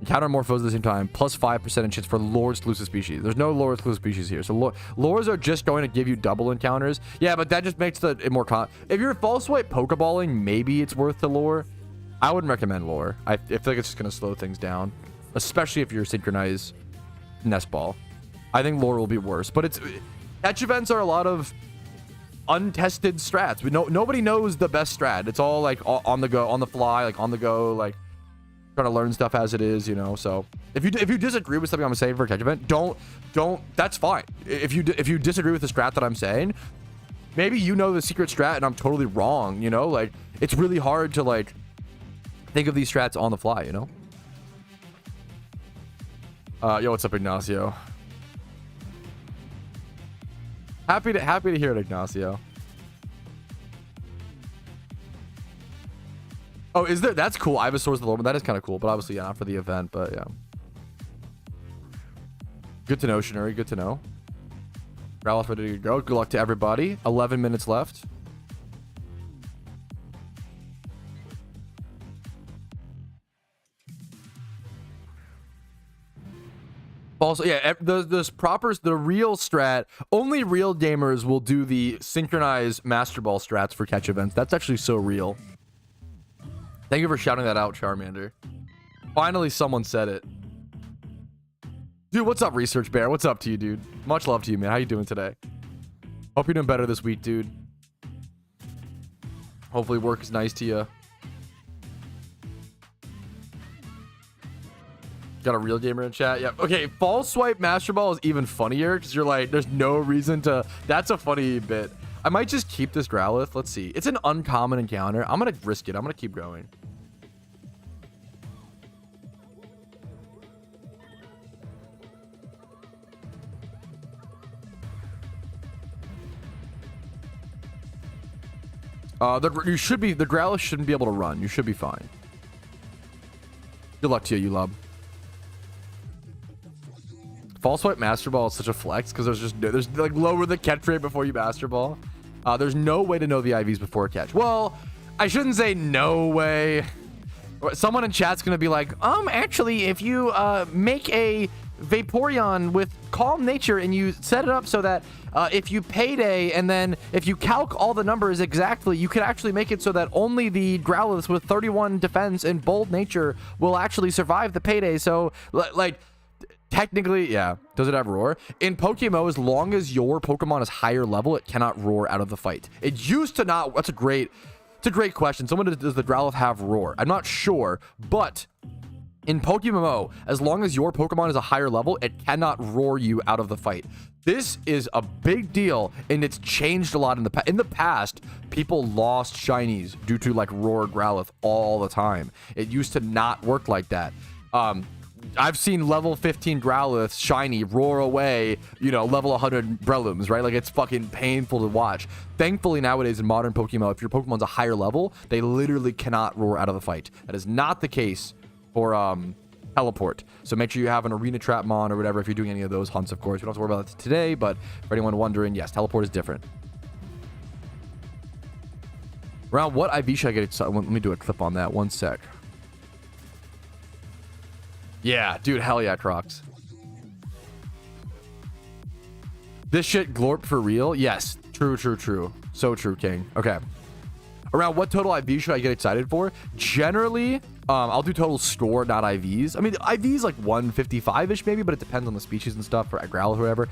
[SPEAKER 1] Encounter more foes at the same time, plus 5% in chance for lure exclusive species. There's no lure exclusive species here. So lures are just going to give you double encounters. Yeah, but that just makes it more if you're false swipe Pokeballing, maybe it's worth the lure. I wouldn't recommend lure. I feel like it's just going to slow things down, especially if you're synchronized nest ball. I think lure will be worse, but catch events are a lot of untested strats. Nobody knows the best strat. It's all like on the go, on the fly, like on the go, like trying to learn stuff as it is, you know. So if you disagree with something I'm saying for a catch event, don't that's fine. If you disagree with the strat that I'm saying, maybe you know the secret strat and I'm totally wrong, you know. Like, it's really hard to like think of these strats on the fly, you know. Yo, what's up, Ignacio? Happy to hear it, Ignacio. Oh, is there? That's cool. Ivysaur's the Lord. That is kind of cool, but obviously, yeah, not for the event, but yeah. Good to know, Shinuri. Good to know. Growlithe ready to go. Good luck to everybody. 11 minutes left. Also, yeah, the real strat, only real gamers will do the synchronized Master Ball strats for catch events. That's actually so real. Thank you for shouting that out, Charmander. Finally, someone said it. Dude, what's up, Research Bear? What's up to you, dude? Much love to you, man. How you doing today? Hope you're doing better this week, dude. Hopefully work is nice to you. Got a real gamer in chat. Yeah. Okay, false swipe Master Ball is even funnier because you're like, there's no reason to. That's a funny bit. I might just keep this Growlithe. Let's see. It's an uncommon encounter. I'm going to risk it. I'm going to keep going. The Growlithe shouldn't be able to run. You should be fine. Good luck to you, Lub. False swipe Master Ball is such a flex because there's like lower the catch rate before you Master Ball. There's no way to know the IVs before a catch. Well, I shouldn't say no way. Someone in chat's gonna be like, actually, if you make a Vaporeon with Calm Nature, and you set it up so that if you payday and then if you calc all the numbers exactly, you can actually make it so that only the Growlithe with 31 defense and Bold Nature will actually survive the payday. So, like, technically, yeah. Does it have roar? In PokeMMO, as long as your Pokemon is higher level, it cannot roar out of the fight. It used to not. That's a great question. Someone, does the Growlithe have roar? I'm not sure, but in PokeMMO, as long as your Pokemon is a higher level, it cannot roar you out of the fight. This is a big deal, and it's changed a lot in the past. People lost shinies due to like roar Growlithe all the time. It used to not work like that. I've seen level 15 Growlithe shiny roar away, you know, level 100 Brelooms, right? Like, it's fucking painful to watch. Thankfully, nowadays in modern PokeMMO, if your Pokemon's a higher level, they literally cannot roar out of the fight. That is not the case for Teleport. So make sure you have an Arena Trap Mon or whatever if you're doing any of those hunts, of course. We don't have to worry about that today, but for anyone wondering, yes, Teleport is different. Around what IV should I get excited? Let me do a clip on that. One sec. Yeah, dude, hell yeah, Crocs. This shit glorp for real? Yes, true. So true, King. Okay. Around what total IV should I get excited for? Generally, I'll do total score, not IVs. I mean, IVs like 155-ish maybe, but it depends on the species and stuff, for Growlithe or whatever.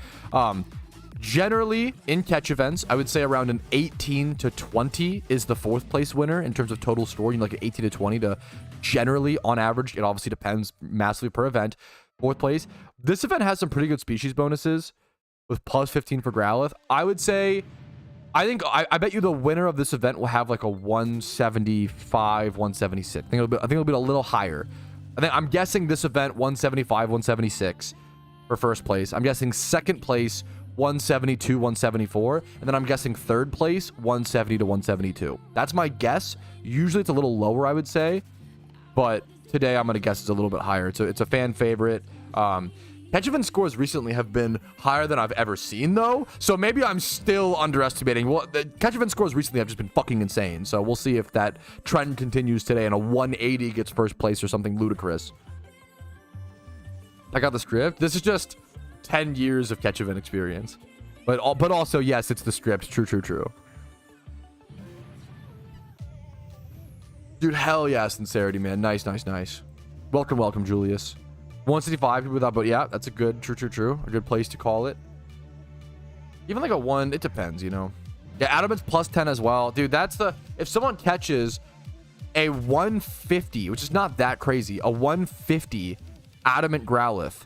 [SPEAKER 1] Generally, in catch events, I would say around an 18 to 20 is the 4th place winner in terms of total score. You know, like an 18 to 20 to generally, on average. It obviously depends massively per event. 4th place. This event has some pretty good species bonuses with plus 15 for Growlithe. I would say, I bet you the winner of this event will have like a 175, 176. I think it'll be a little higher. I'm guessing this event 175, 176 for 1st place. I'm guessing 2nd place 172, 174, and then I'm guessing 3rd place 170 to 172. That's my guess. Usually it's a little lower, I would say, but today I'm gonna guess it's a little bit higher. It's a fan favorite. Catch event scores recently have been higher than I've ever seen, though, so maybe I'm still underestimating. Well, the catch event scores recently have just been fucking insane, so we'll see if that trend continues today and a 180 gets 1st place or something ludicrous. I got the script. This is just 10 years of catch event experience, but also, yes, it's the script. True. Dude, hell yeah, sincerity, man. Nice. Welcome, Julius. 165 without, but yeah, that's a good, true. A good place to call it. Even like a 1, it depends, you know. Yeah, Adamant's plus 10 as well. Dude, that's if someone catches a 150, which is not that crazy, a 150 Adamant Growlithe,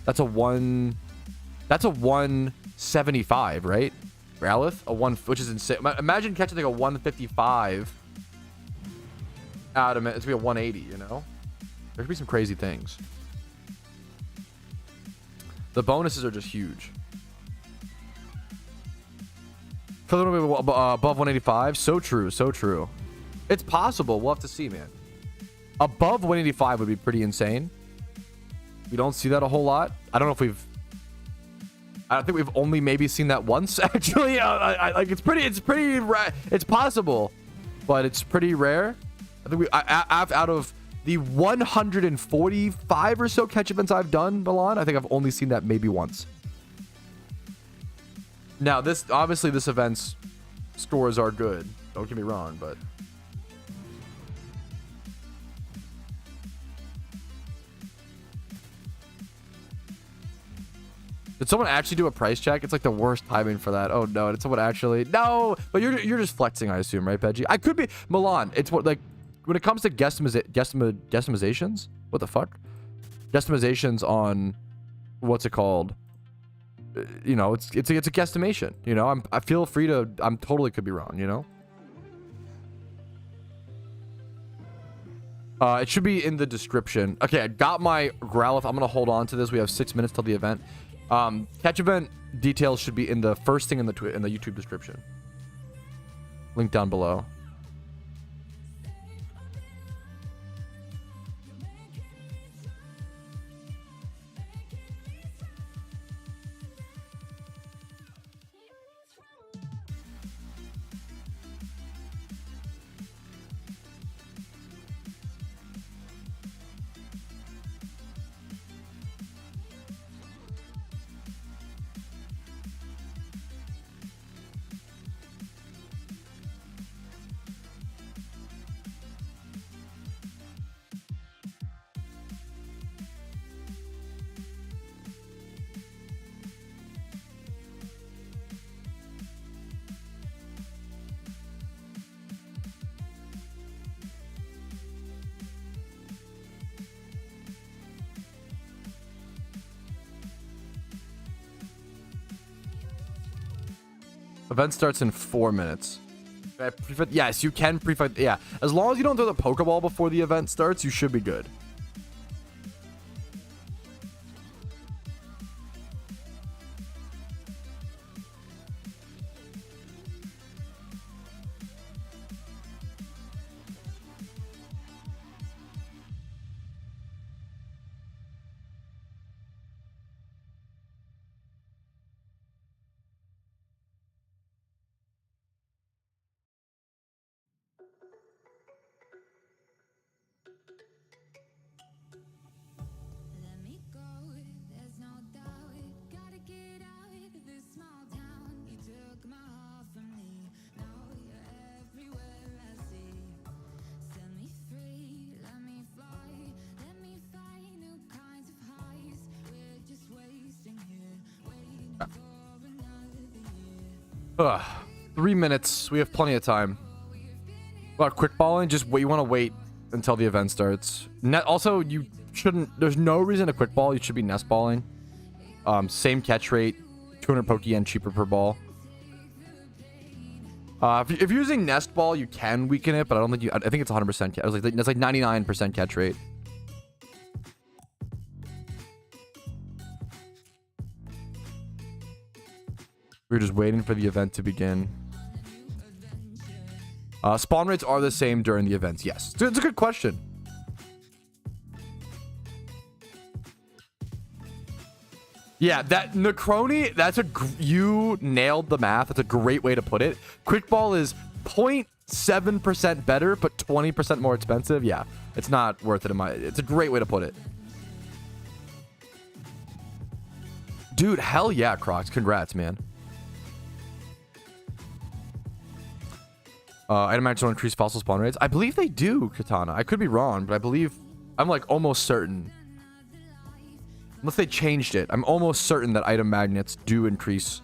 [SPEAKER 1] that's a 175, right? Growlithe, which is insane. Imagine catching like a 155 Adamant. It's gonna be a 180, you know? There could be some crazy things. The bonuses are just huge. For a little bit above 185. So true. It's possible. We'll have to see, man. Above 185 would be pretty insane. We don't see that a whole lot. I don't think we've only maybe seen that once, actually. Like, it's pretty rare. It's possible, but it's pretty rare. I think out of the 145 or so catch events I've done, Milan, I think I've only seen that maybe once. Now, this event's scores are good. Don't get me wrong, but did someone actually do a price check? It's like the worst timing for that. Oh no, did someone actually? No, but you're just flexing, I assume, right, Peggy? I could be. Milan, it's what, like, when it comes to guesstimations, what the fuck? Guesstimations on what's it called? You know, it's a guesstimation. You know, I feel free to. I'm totally could be wrong. You know. It should be in the description. Okay, I got my Growlithe. I'm gonna hold on to this. We have 6 minutes till the event. Catch event details should be in the first thing in the YouTube description. Link down below. Event starts in 4 minutes. Yes, you can pre-fight. Yeah, as long as you don't throw the Pokeball before the event starts, you should be good. Ugh, 3 minutes. We have plenty of time. Well, quick balling, just wait. You want to wait until the event starts. Also, you shouldn't. There's no reason to quick ball. You should be nest balling. Same catch rate, 200 Pokeyen cheaper per ball. If you're using nest ball, you can weaken it, but I don't think you. I think it's 100%. I was like, that's like 99% catch rate. We're just waiting for the event to begin. Spawn rates are the same during the events. Yes. It's a good question. Yeah, that Necroni, you nailed the math. That's a great way to put it. Quick ball is 0.7% better, but 20% more expensive. Yeah, it's not worth it. It's a great way to put it. Dude, hell yeah, Crocs. Congrats, man. Item matches don't increase fossil spawn rates. I believe they do, Katana. I could be wrong, but I believe... I'm like almost certain. Unless they changed it. I'm almost certain that item magnets do increase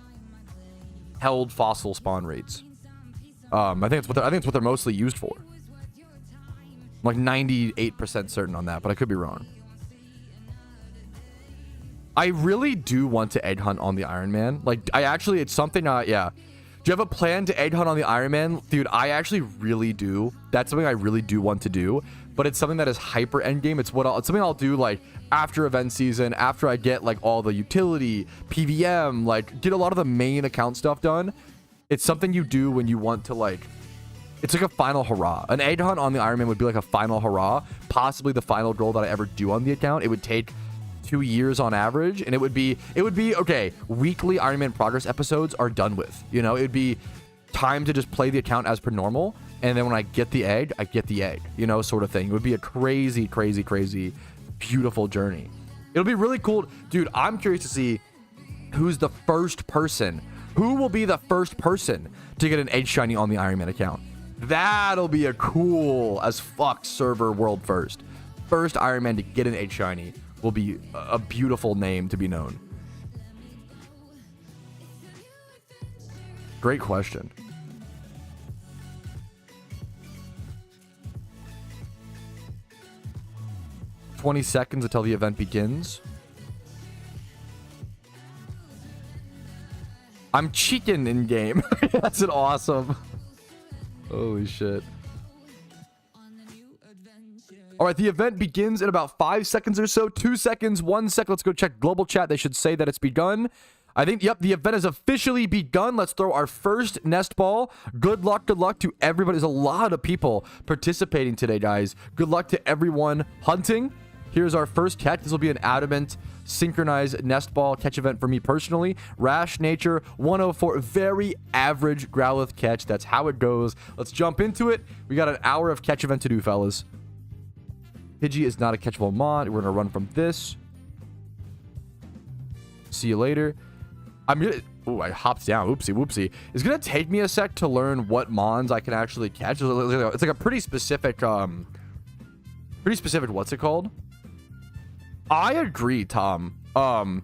[SPEAKER 1] held fossil spawn rates. I think it's what they're mostly used for. I'm like 98% certain on that, but I could be wrong. I really do want to egg hunt on the Iron Man. Like, it's something, yeah. Do you have a plan to egg hunt on the Iron Man? Dude, I actually really do. That's something I really do want to do, but it's something that is hyper endgame. It's something I'll do like after event season, after I get like all the utility, PVM, like get a lot of the main account stuff done. It's something you do when you want to like, it's like a final hurrah. An egg hunt on the Iron Man would be like a final hurrah, possibly the final goal that I ever do on the account. It would take 2 years on average, and it would be okay, weekly Iron Man progress episodes are done with, you know. It'd be time to just play the account as per normal, and then when I get the egg, you know, sort of thing. It would be a crazy beautiful journey. It'll be really cool, dude. I'm curious to see who will be the first person to get an egg shiny on the Iron Man account. That'll be a cool as fuck server world first Iron Man to get an egg shiny. Will be a beautiful name to be known. Great question. "20 seconds until the event begins." I'm cheeking in game. That's an awesome. Holy shit. All right, the event begins in about 5 seconds or so. 2 seconds, 1 second. Let's go check global chat. They should say that it's begun. I think, yep, the event has officially begun. Let's throw our first nest ball. Good luck to everybody. There's a lot of people participating today, guys. Good luck to everyone hunting. Here's our first catch. This will be an adamant synchronized nest ball catch event for me personally. Rash Nature 104. Very average Growlithe catch. That's how it goes. Let's jump into it. We got an hour of catch event to do, fellas. Pidgey is not a catchable mod. We're going to run from this. See you later. I'm going to... Oh, I hopped down. Oopsie, whoopsie. It's going to take me a sec to learn what mons I can actually catch. It's like a pretty specific... what's it called? I agree, Tom. Not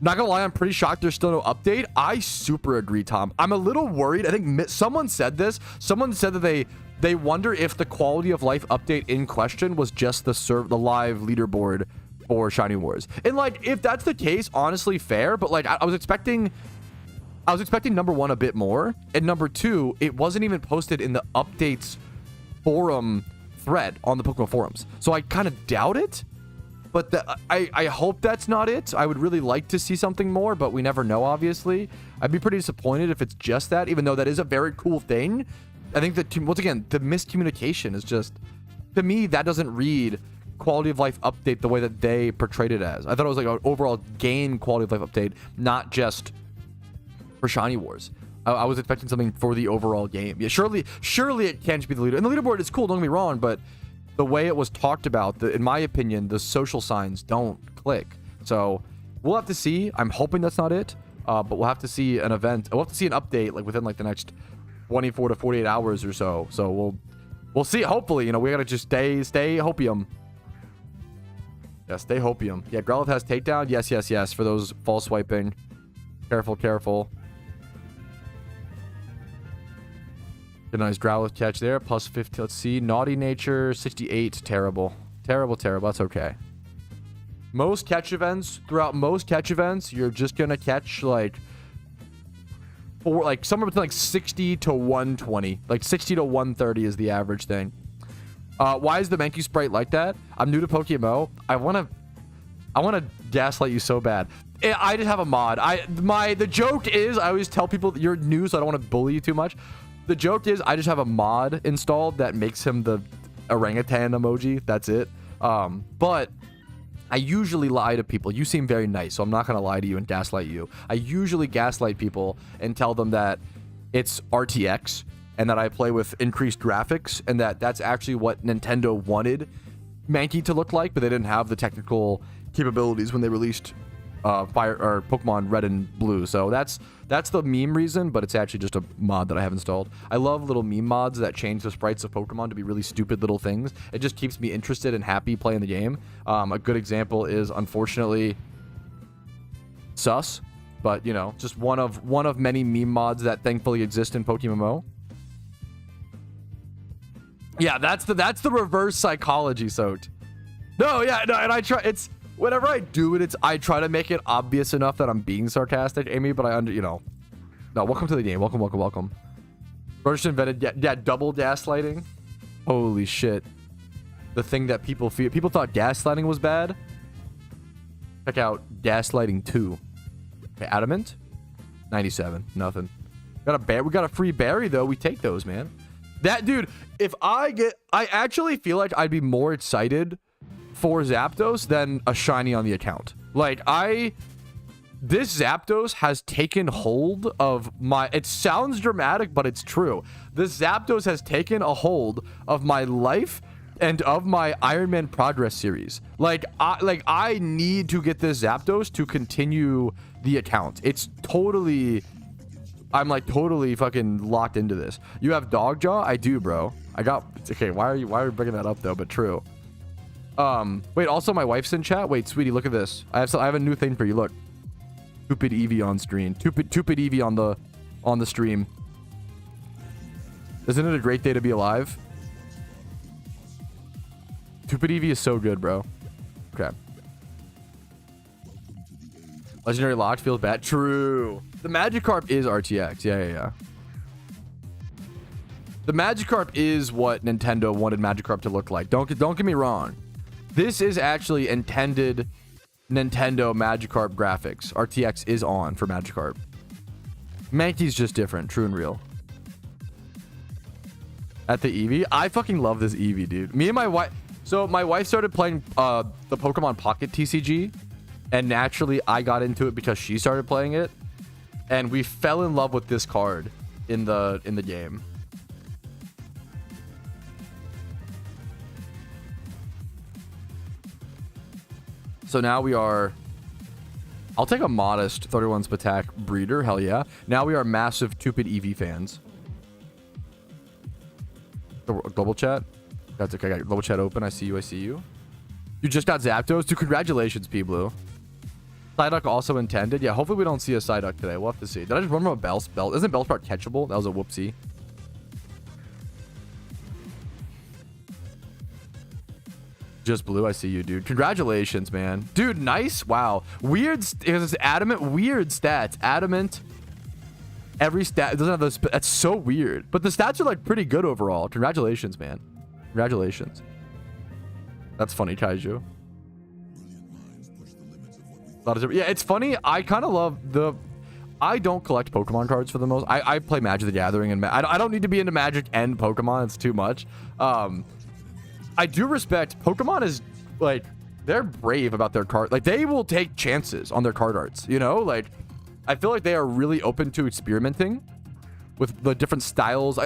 [SPEAKER 1] gonna lie, I'm pretty shocked there's still no update. I super agree, Tom. I'm a little worried. I think someone said this. Someone said that they wonder if the quality of life update in question was just the live leaderboard for Shiny Wars. And like, if that's the case, honestly fair, but like I was expecting I was expecting number one a bit more, and number two, it wasn't even posted in the updates forum thread on the Pokemon forums. So I kind of doubt it, but I hope that's not it. I would really like to see something more, but we never know, obviously. I'd be pretty disappointed if it's just that, even though that is a very cool thing. I think that, once again, the miscommunication is just, to me, that doesn't read quality of life update the way that they portrayed it as. I thought it was like an overall game quality of life update, not just for Shiny Wars. I was expecting something for the overall game. Yeah, surely it can't be the leader. And the leaderboard is cool, don't get me wrong, but the way it was talked about, in my opinion, the social signs don't click. So we'll have to see. I'm hoping that's not it, but we'll have to see an event. We'll have to see an update like within like the next 24 to 48 hours or so. So we'll see. Hopefully, you know, we gotta just stay hopium. Yeah, stay hopium. Yeah, Growlithe has takedown. Yes. For those false swiping. Careful. Good, nice Growlithe catch there. Plus 50. Let's see. Naughty Nature, 68. Terrible. That's okay. Throughout most catch events, you're just gonna catch like somewhere between like 60 to 120. Like 60 to 130 is the average thing. Why is the Mankey sprite like that? I'm new to PokeMMO. I wanna gaslight you so bad. I just have a mod. The joke is, I always tell people that you're new, so I don't want to bully you too much. The joke is, I just have a mod installed that makes him the orangutan emoji. That's it. But I usually lie to people. You seem very nice, so I'm not gonna lie to you and gaslight you. I usually gaslight people and tell them that it's RTX and that I play with increased graphics and that's actually what Nintendo wanted Mankey to look like, but they didn't have the technical capabilities when they released Pokemon Red and Blue. So that's the meme reason, but it's actually just a mod that I have installed. I love little meme mods that change the sprites of Pokemon to be really stupid little things. It just keeps me interested and happy playing the game. A good example is, unfortunately, Sus, but you know, just one of many meme mods that thankfully exist in PokeMMO. Yeah, that's the reverse psychology, Soaked. No, and I try. It's whenever I do it, I try to make it obvious enough that I'm being sarcastic, Amy. But no, welcome to the game. Welcome. First invented, double gaslighting. Holy shit. The thing that people feel. People thought gaslighting was bad. Check out Gaslighting 2. Okay, Adamant. 97. Nothing. We got a free berry though. We take those, man. That dude. If I actually feel like I'd be more excited for Zapdos than a shiny on the account. Like this Zapdos has taken hold of it sounds dramatic, but it's true. This Zapdos has taken a hold of my life and of my Iron Man Progress series. I need to get this Zapdos to continue the account. I'm like totally fucking locked into this. You have Dogjaw? I do, bro. Okay, why are you bringing that up though? But true. Wait, also my wife's in chat. Wait, sweetie, look at this. I have a new thing for you. Look. Stupid Eevee on screen. Stupid Eevee on the stream. Isn't it a great day to be alive? Stupid Eevee is so good, bro. Okay. Legendary locked feels bad. True. The Magikarp is RTX. Yeah. The Magikarp is what Nintendo wanted Magikarp to look like. Don't get me wrong. This is actually intended Nintendo Magikarp graphics. RTX is on for Magikarp. Mankey's just different. True and real. At the Eevee? I fucking love this Eevee, dude. Me and my wife... So my wife started playing the Pokemon Pocket TCG. And naturally, I got into it because she started playing it. And we fell in love with this card in the game. So now we are... I'll take a modest 31 Spatak breeder. Hell yeah. Now we are massive Stupid Eevee fans. Global chat? That's okay. I got global chat open. I see you. You just got Zapdos? Dude, congratulations, P-Blue. Psyduck also intended. Yeah, hopefully we don't see a Psyduck today. We'll have to see. Did I just run from a Bellsprout? Isn't Bellsprout catchable? That was a whoopsie. Just blue. I see you, dude. Congratulations, man. Dude, nice. Wow. Weird. It was Adamant. Weird stats. Adamant. every stat, it doesn't have those. That's so weird. But the stats are like pretty good overall. Congratulations, man. Congratulations. That's funny, Kaiju. Yeah, it's funny. I kind of love the... I don't collect Pokemon cards for the most. I play Magic the Gathering, and I don't need to be into Magic and Pokemon. It's too much. I do respect Pokemon is like, they're brave about their card. Like, they will take chances on their card arts, you know? Like, I feel like they are really open to experimenting with the different styles.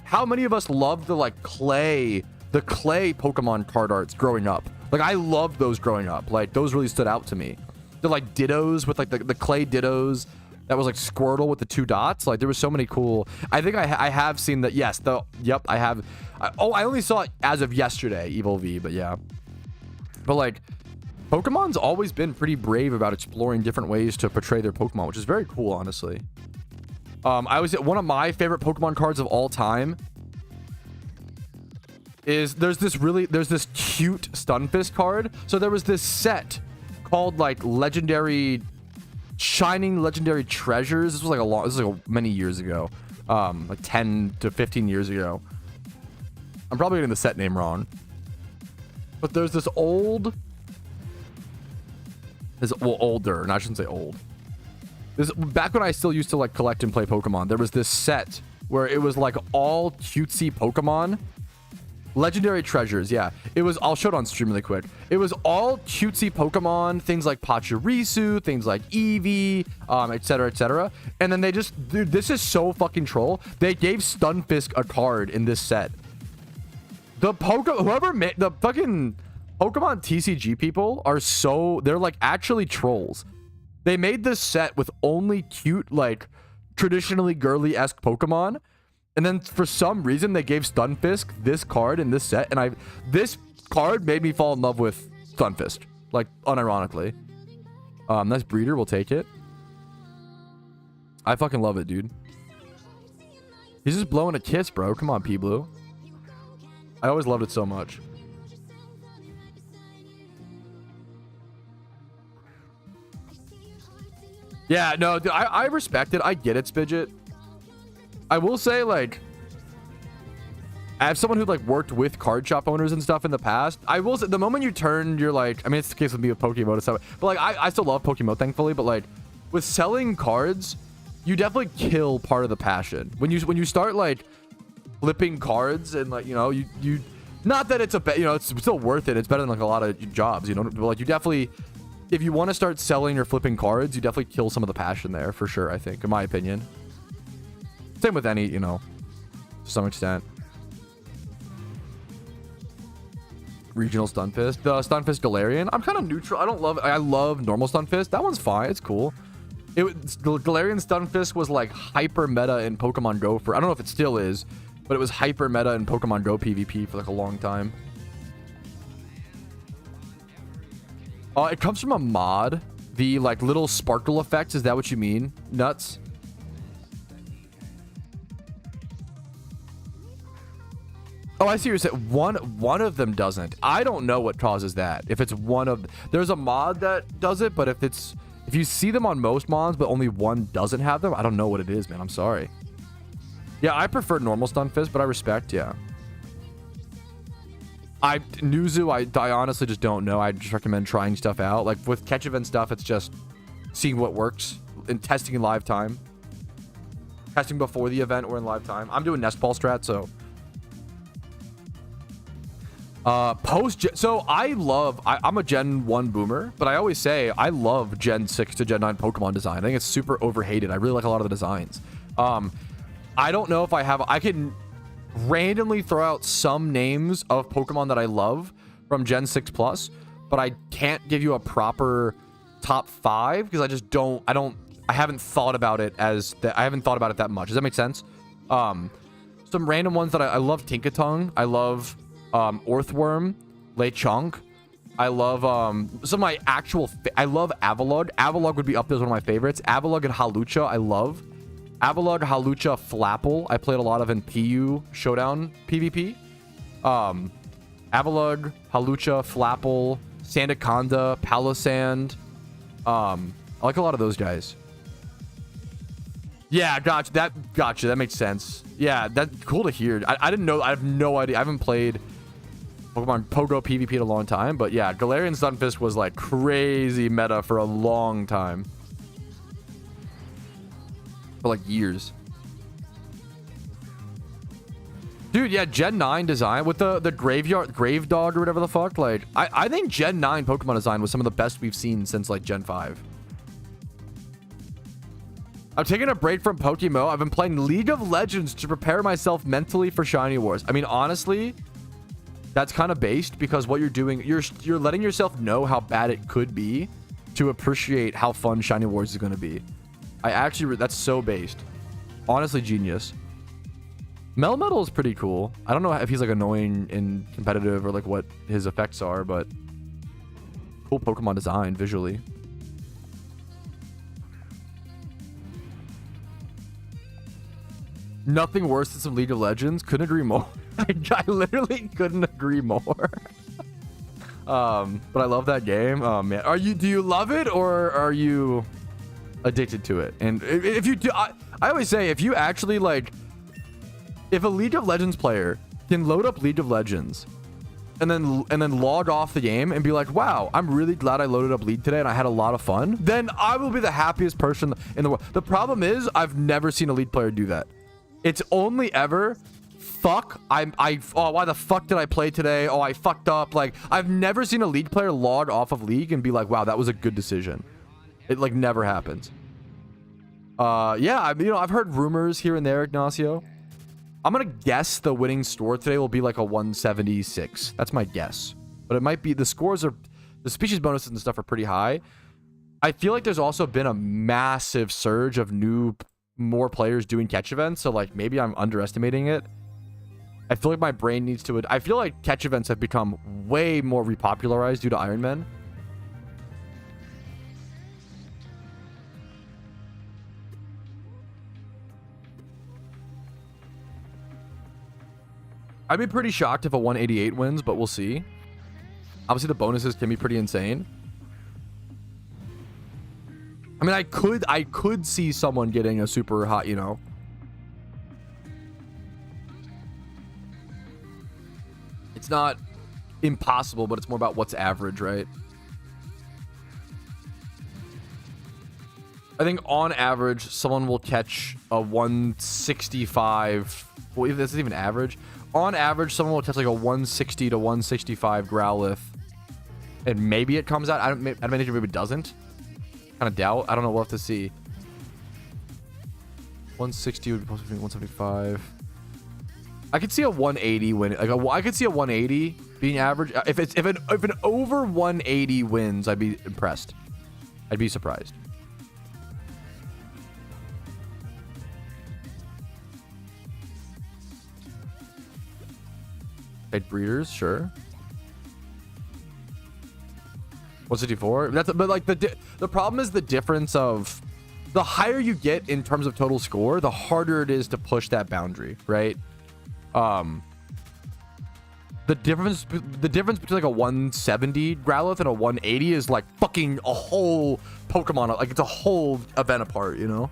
[SPEAKER 1] How many of us loved the clay Pokemon card arts growing up? Like, I loved those growing up. Like, those really stood out to me. The like dittos with like the clay dittos that was like Squirtle with the 2 dots. Like, there was so many cool. I think I have seen that. Yes, yep, I have. I only saw it as of yesterday, Evil V, but yeah. But like, Pokemon's always been pretty brave about exploring different ways to portray their Pokemon, which is very cool, honestly. I was one of my favorite Pokemon cards of all time is there's this cute Stunfisk card. So there was this set called like Shining Legendary Treasures. This was like many years ago, like 10 to 15 years ago. I'm probably getting the set name wrong, but there's this older, and I shouldn't say old. This back when I still used to like collect and play Pokemon. There was this set where it was like all cutesy Pokemon. Legendary Treasures, yeah. It was, I'll show it on stream really quick. It was all cutesy Pokemon, things like Pachirisu, things like Eevee, etc., etc. And then they just, dude, this is so fucking troll. They gave Stunfisk a card in this set. Whoever made the fucking Pokemon TCG people are they're like actually trolls. They made this set with only cute, like traditionally girly-esque Pokemon. And then for some reason they gave Stunfisk this card in this set, and this card made me fall in love with Stunfisk, like unironically. Nice breeder, we'll take it. I fucking love it, dude. He's just blowing a kiss, bro. Come on, P-Blue. I always loved it so much. Yeah, no, dude, I respect it. I get it, Spidget. I will say, like, as someone who like worked with card shop owners and stuff in the past, I will say the moment you turn, you're like, I mean, it's the case with me with Pokemon and stuff, but like, I still love Pokemon, thankfully, but like, with selling cards, you definitely kill part of the passion. When you start like flipping cards and like, you know, you not that it's it's still worth it. It's better than like a lot of jobs, you know, but like you definitely, if you want to start selling or flipping cards, you definitely kill some of the passion there for sure, I think, in my opinion. Same with any, you know, to some extent. Regional Stunfisk. The Stunfisk Galarian. I'm kind of neutral. I don't love it. I love normal Stunfisk. That one's fine. It's cool. Galarian Stunfisk was like hyper meta in Pokemon Go for, I don't know if it still is, but it was hyper meta in Pokemon Go PvP for like a long time. It comes from a mod. The like little sparkle effects. Is that what you mean? Nuts. Oh, I see what you're saying. One of them doesn't. I don't know what causes that. If it's one of, there's a mod that does it, but if you see them on most mods, but only one doesn't have them, I don't know what it is, man. I'm sorry. Yeah, I prefer normal Stunfisk, but I respect, yeah. Nuzu, I honestly just don't know. I just recommend trying stuff out. Like with catch event stuff, it's just seeing what works and testing in live time. Testing before the event or in live time. I'm doing nest ball strat, so. So I'm a Gen 1 boomer, but I always say I love Gen 6 to Gen 9 Pokemon design. I think it's super overhated. I really like a lot of the designs. I don't know if I can randomly throw out some names of Pokemon that I love from Gen 6 plus, but I can't give you a proper top 5 because I just I haven't thought about it that much. Does that make sense? Some random ones that I love Tinkatongue. I love Orthworm, Lechonk. I love some of my actual I love Avalugg. Avalugg would be up there as one of my favorites. Avalugg and Halucha I love. Avalugg, Halucha, Flapple I played a lot of in PU Showdown PvP. Avalugg, Halucha, Flapple, Sandaconda, Palossand. I like a lot of those guys. Yeah, gotcha. That makes sense. Yeah, that's cool to hear. I didn't know. I have no idea. I haven't played Pokemon Pogo PvP in a long time, but yeah, Galarian Stunfisk was like crazy meta for a long time. For like years. Dude, yeah, Gen 9 design with the grave dog or whatever the fuck. Like, I think Gen 9 Pokemon design was some of the best we've seen since like Gen 5. I'm taking a break from PokeMMO. I've been playing League of Legends to prepare myself mentally for Shiny Wars. I mean, honestly, that's kind of based because what you're doing, you're letting yourself know how bad it could be to appreciate how fun Shiny Wars is going to be. That's so based. Honestly, genius. Melmetal is pretty cool. I don't know if he's like annoying and competitive or like what his effects are, but cool Pokemon design visually. Nothing worse than some League of Legends. Couldn't agree more. I literally couldn't agree more. But I love that game. Oh man, do you love it or are you addicted to it? And if you do, I always say if you actually like, if a League of Legends player can load up League of Legends and then log off the game and be like, wow, I'm really glad I loaded up League today and I had a lot of fun, then I will be the happiest person in the world. The problem is I've never seen a League player do that. It's only ever, fuck, oh, why the fuck did I play today? Oh, I fucked up. Like, I've never seen a League player log off of League and be like, wow, that was a good decision. It, like, never happens. Yeah, I've heard rumors here and there, Ignacio. I'm going to guess the winning score today will be like a 176. That's my guess. But it might be, the species bonuses and stuff are pretty high. I feel like there's also been a massive surge of more players doing catch events, so like maybe I'm underestimating it. I feel like my brain needs to. I feel like catch events have become way more repopularized due to Iron Man. I'd be pretty shocked if a 188 wins, but we'll see. Obviously, the bonuses can be pretty insane. I mean, I could see someone getting a super hot, you know. It's not impossible, but it's more about what's average, right? I think on average, someone will catch a 165. Well, if this is even average. On average, someone will catch like a 160 to 165 Growlithe. And maybe it comes out. I don't maybe it doesn't. Kind of doubt. I don't know. We'll have to see. 160 would be supposed to be 175. I could see a 180 win. Like I could see a 180 being average. If an over 180 wins, I'd be impressed. I'd be surprised. Eight breeders, sure. 164. But like the problem is the difference of the higher you get in terms of total score, the harder it is to push that boundary, right? The difference between like a 170 Growlithe and a 180 is like fucking a whole Pokemon. Like it's a whole event apart, you know.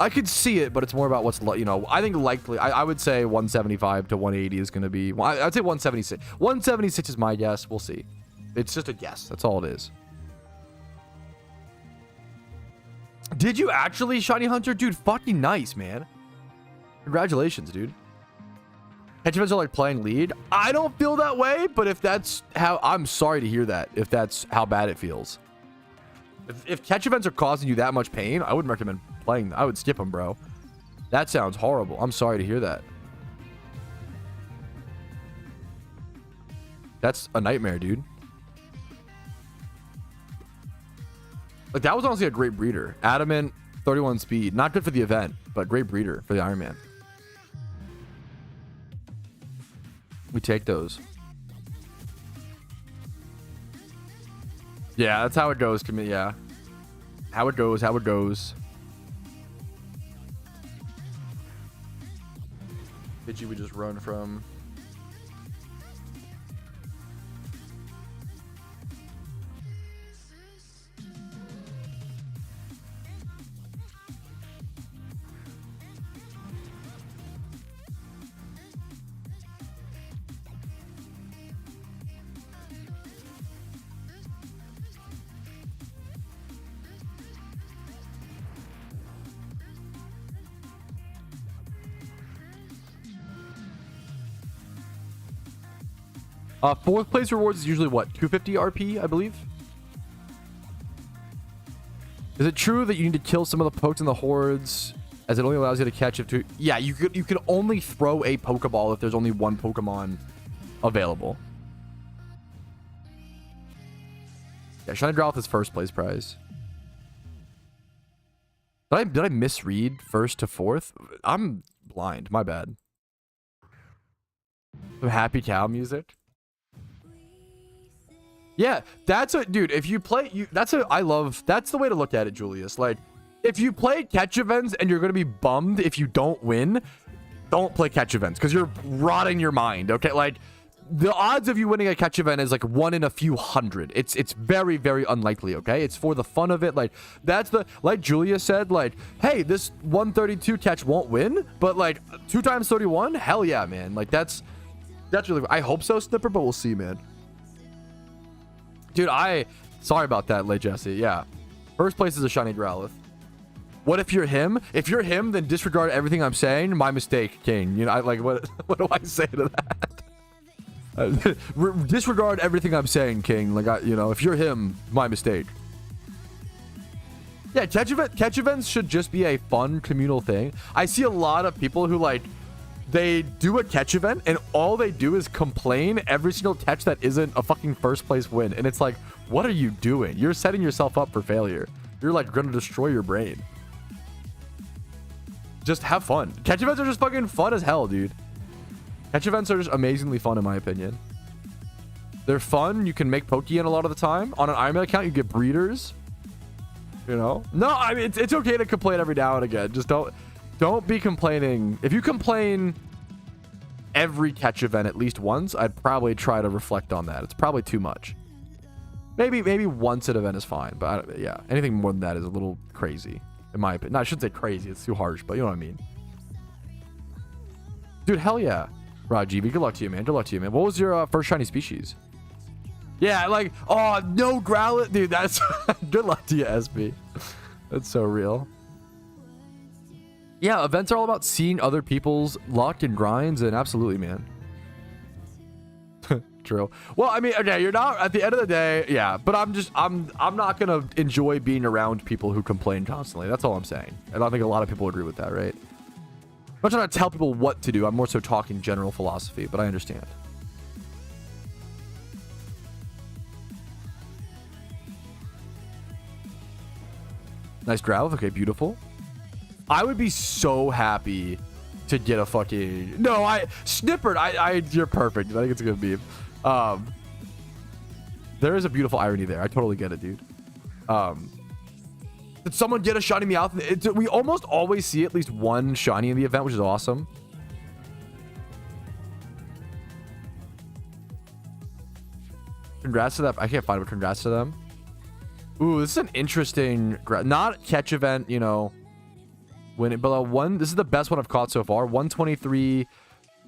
[SPEAKER 1] I could see it, but it's more about what's, you know, I think likely, I would say 175 to 180 is going to be, well, I'd say 176. 176 is my guess. We'll see. It's just a guess. That's all it is. Did you actually, Shiny Hunter? Dude, fucking nice, man. Congratulations, dude. Catch events are like playing League. I don't feel that way, but if that's how, I'm sorry to hear that, if that's how bad it feels. If catch events are causing you that much pain, I wouldn't recommend playing. I would skip them, bro. That sounds horrible. I'm sorry to hear that. That's a nightmare, dude. Like, that was honestly a great breeder. Adamant, 31 speed. Not good for the event, but great breeder for the Iron Man. We take those. Yeah, that's how it goes. Yeah. How it goes, how it goes. Pidgey would just run from. Fourth place rewards is usually what, 250 RP, I believe. Is it true that you need to kill some of the pokes in the hordes, as it only allows you to catch up to? Yeah, you can only throw a Pokeball if there's only one Pokemon available. Yeah, Shiny Growlithe is first place prize. Did I misread first to fourth? I'm blind. My bad. Some happy cow music. Yeah, that's a dude. If you play, that's the way to look at it, Julius. Like, if you play catch events and you're gonna be bummed if you don't win, don't play catch events because you're rotting your mind. Okay, like the odds of you winning a catch event is like 1 in a few hundred. It's very, very unlikely. Okay, it's for the fun of it. Like that's like Julius said. Like, hey, this 132 catch won't win, but like 2 times 31, hell yeah, man. Like that's really. I hope so, Snipper, but we'll see, man. Dude, sorry about that, late Jesse. Yeah. First place is a Shiny Growlithe. What if you're him? If you're him, then disregard everything I'm saying. My mistake, King. You know, what do I say to that? Disregard everything I'm saying, King. Like, if you're him, my mistake. Yeah, catch events should just be a fun communal thing. I see a lot of people who like, they do a catch event and all they do is complain every single catch that isn't a fucking first place win. And it's like, what are you doing? You're setting yourself up for failure. You're like going to destroy your brain. Just have fun. Catch events are just fucking fun as hell, dude. Catch events are just amazingly fun in my opinion. They're fun. You can make Pokeyen a lot of the time. On an Iron Man account, you get breeders. You know? No, I mean, it's okay to complain every now and again. Just don't be complaining. If you complain every catch event at least once, I'd probably try to reflect on that. It's probably too much. Maybe once an event is fine, but yeah, anything more than that is a little crazy in my opinion. No, I shouldn't say crazy. It's too harsh, but you know what I mean. Dude, hell yeah. Rajiv, good luck to you, man. Good luck to you, man. What was your first shiny species? Yeah, like, oh, no Growlithe. Dude, that's good luck to you, SB. That's so real. Yeah, events are all about seeing other people's luck and grinds, and absolutely, man. True. Well, I mean, okay, you're not at the end of the day, yeah, but I'm not gonna enjoy being around people who complain constantly. That's all I'm saying. And I think a lot of people agree with that, right? I'm not trying to tell people what to do. I'm more so talking general philosophy, but I understand. Nice Growlithe. Okay, beautiful. I would be so happy to get a fucking... No, Snippered, you're perfect. I think it's a good meme. There is a beautiful irony there. I totally get it, dude. Did someone get a shiny Meowth? We almost always see at least one shiny in the event, which is awesome. Congrats to that. I can't find it, but congrats to them. Ooh, this is an interesting... Not catch event, you know... Win it below one. This is the best one I've caught so far. 123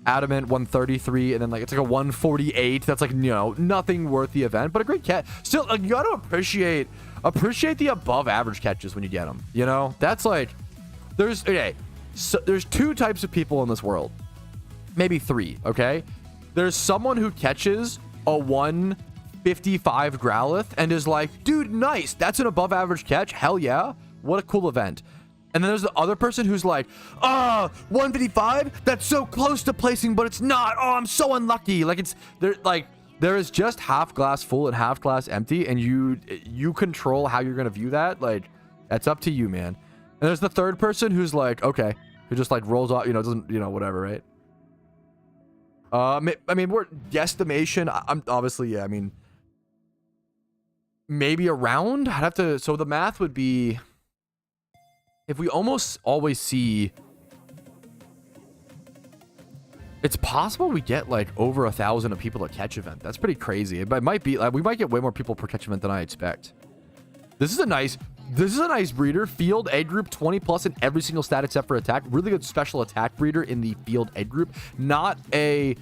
[SPEAKER 1] adamant, 133, and then like it's like a 148. That's like, you know, nothing worth the event, but a great catch. Still, like, you gotta appreciate the above average catches when you get them. You know, that's like there's 2 types of people in this world, maybe 3. Okay, there's someone who catches a 155 Growlithe and is like, dude, nice, that's an above average catch. Hell yeah, what a cool event. And then there's the other person who's like, 155? That's so close to placing, but it's not. Oh, I'm so unlucky. Like, it's there is just half glass full and half glass empty, and you control how you're gonna view that. Like, that's up to you, man. And there's the third person who's like, okay, who just like rolls off, you know, doesn't, you know, whatever, right? I mean, we're guesstimation. I'm obviously, yeah, I mean, maybe around. I'd have to, so the math would be, if we almost always see, it's possible we get like over 1,000 of people at catch event. That's pretty crazy. It might be like we might get way more people per catch event than I expect. This is a nice breeder. Field egg group 20+ in every single stat except for attack. Really good special attack breeder in the field egg group. Not a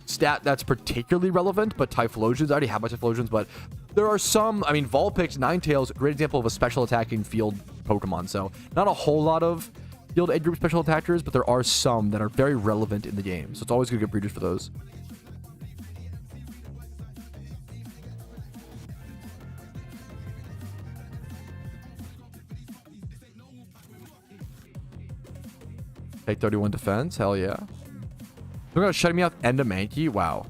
[SPEAKER 1] stat that's particularly relevant, but Typhlosions, I already have my Typhlosions, but there are some, I mean, Vulpix, Ninetales, great example of a special attacking field Pokemon. So not a whole lot of field egg group special attackers, but there are some that are very relevant in the game. So it's always good to get breeders for those. Take 31 defense. Hell yeah. They're gonna shut me out. End of Mankey. Wow.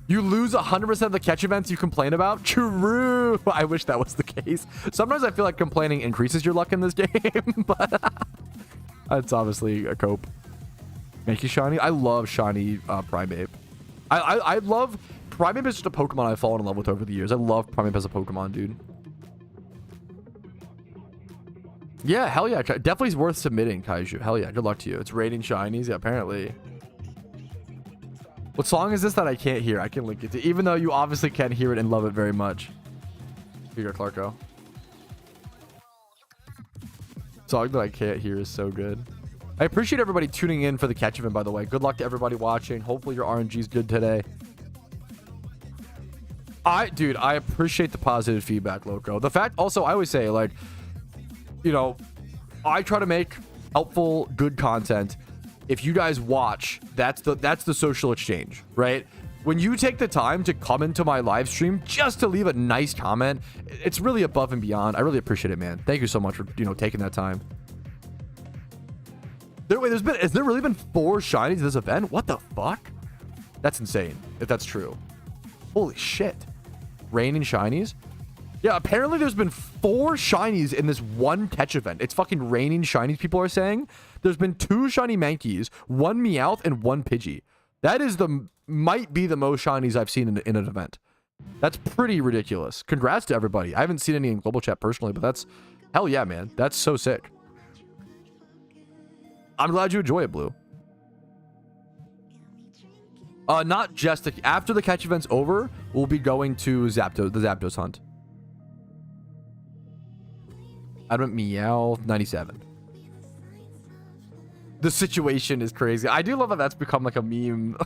[SPEAKER 1] You lose 100% of the catch events you complain about. True. I wish that was the case. Sometimes I feel like complaining increases your luck in this game, but that's obviously a cope. Mankey shiny. I love shiny Primeape. I love Primeape. Is just a Pokemon I've fallen in love with over the years. I love Primeape as a Pokemon, dude. Yeah, hell yeah. Definitely worth submitting, Kaiju. Hell yeah. Good luck to you. It's raining shinies. Yeah, apparently. What song is this that I can't hear? I can link it to, even though you obviously can hear it and love it very much. Here you go, Clarko. Song that I can't hear is so good. I appreciate everybody tuning in for the catch event, by the way. Good luck to everybody watching. Hopefully your RNG is good today. Dude, I appreciate the positive feedback, Loco. The fact, also, I always say, like, you know, I try to make helpful, good content. If you guys watch, that's the social exchange, right? When you take the time to come into my live stream just to leave a nice comment, it's really above and beyond. I really appreciate it, man. Thank you so much for, you know, taking that time. Has there really been 4 shinies in this event? What the fuck? That's insane, if that's true. Holy shit. Raining shinies? Yeah, apparently there's been 4 shinies in this one catch event. It's fucking raining shinies, people are saying. There's been 2 shiny Mankeys, 1 Meowth, and 1 Pidgey. That is might be the most shinies I've seen in an event. That's pretty ridiculous. Congrats to everybody. I haven't seen any in global chat personally, but that's, hell yeah, man. That's so sick. I'm glad you enjoy it, Blue. Not just after the catch event's over, we'll be going to the Zapdos hunt. I don't meow 97. The situation is crazy. I do love that that's become like a meme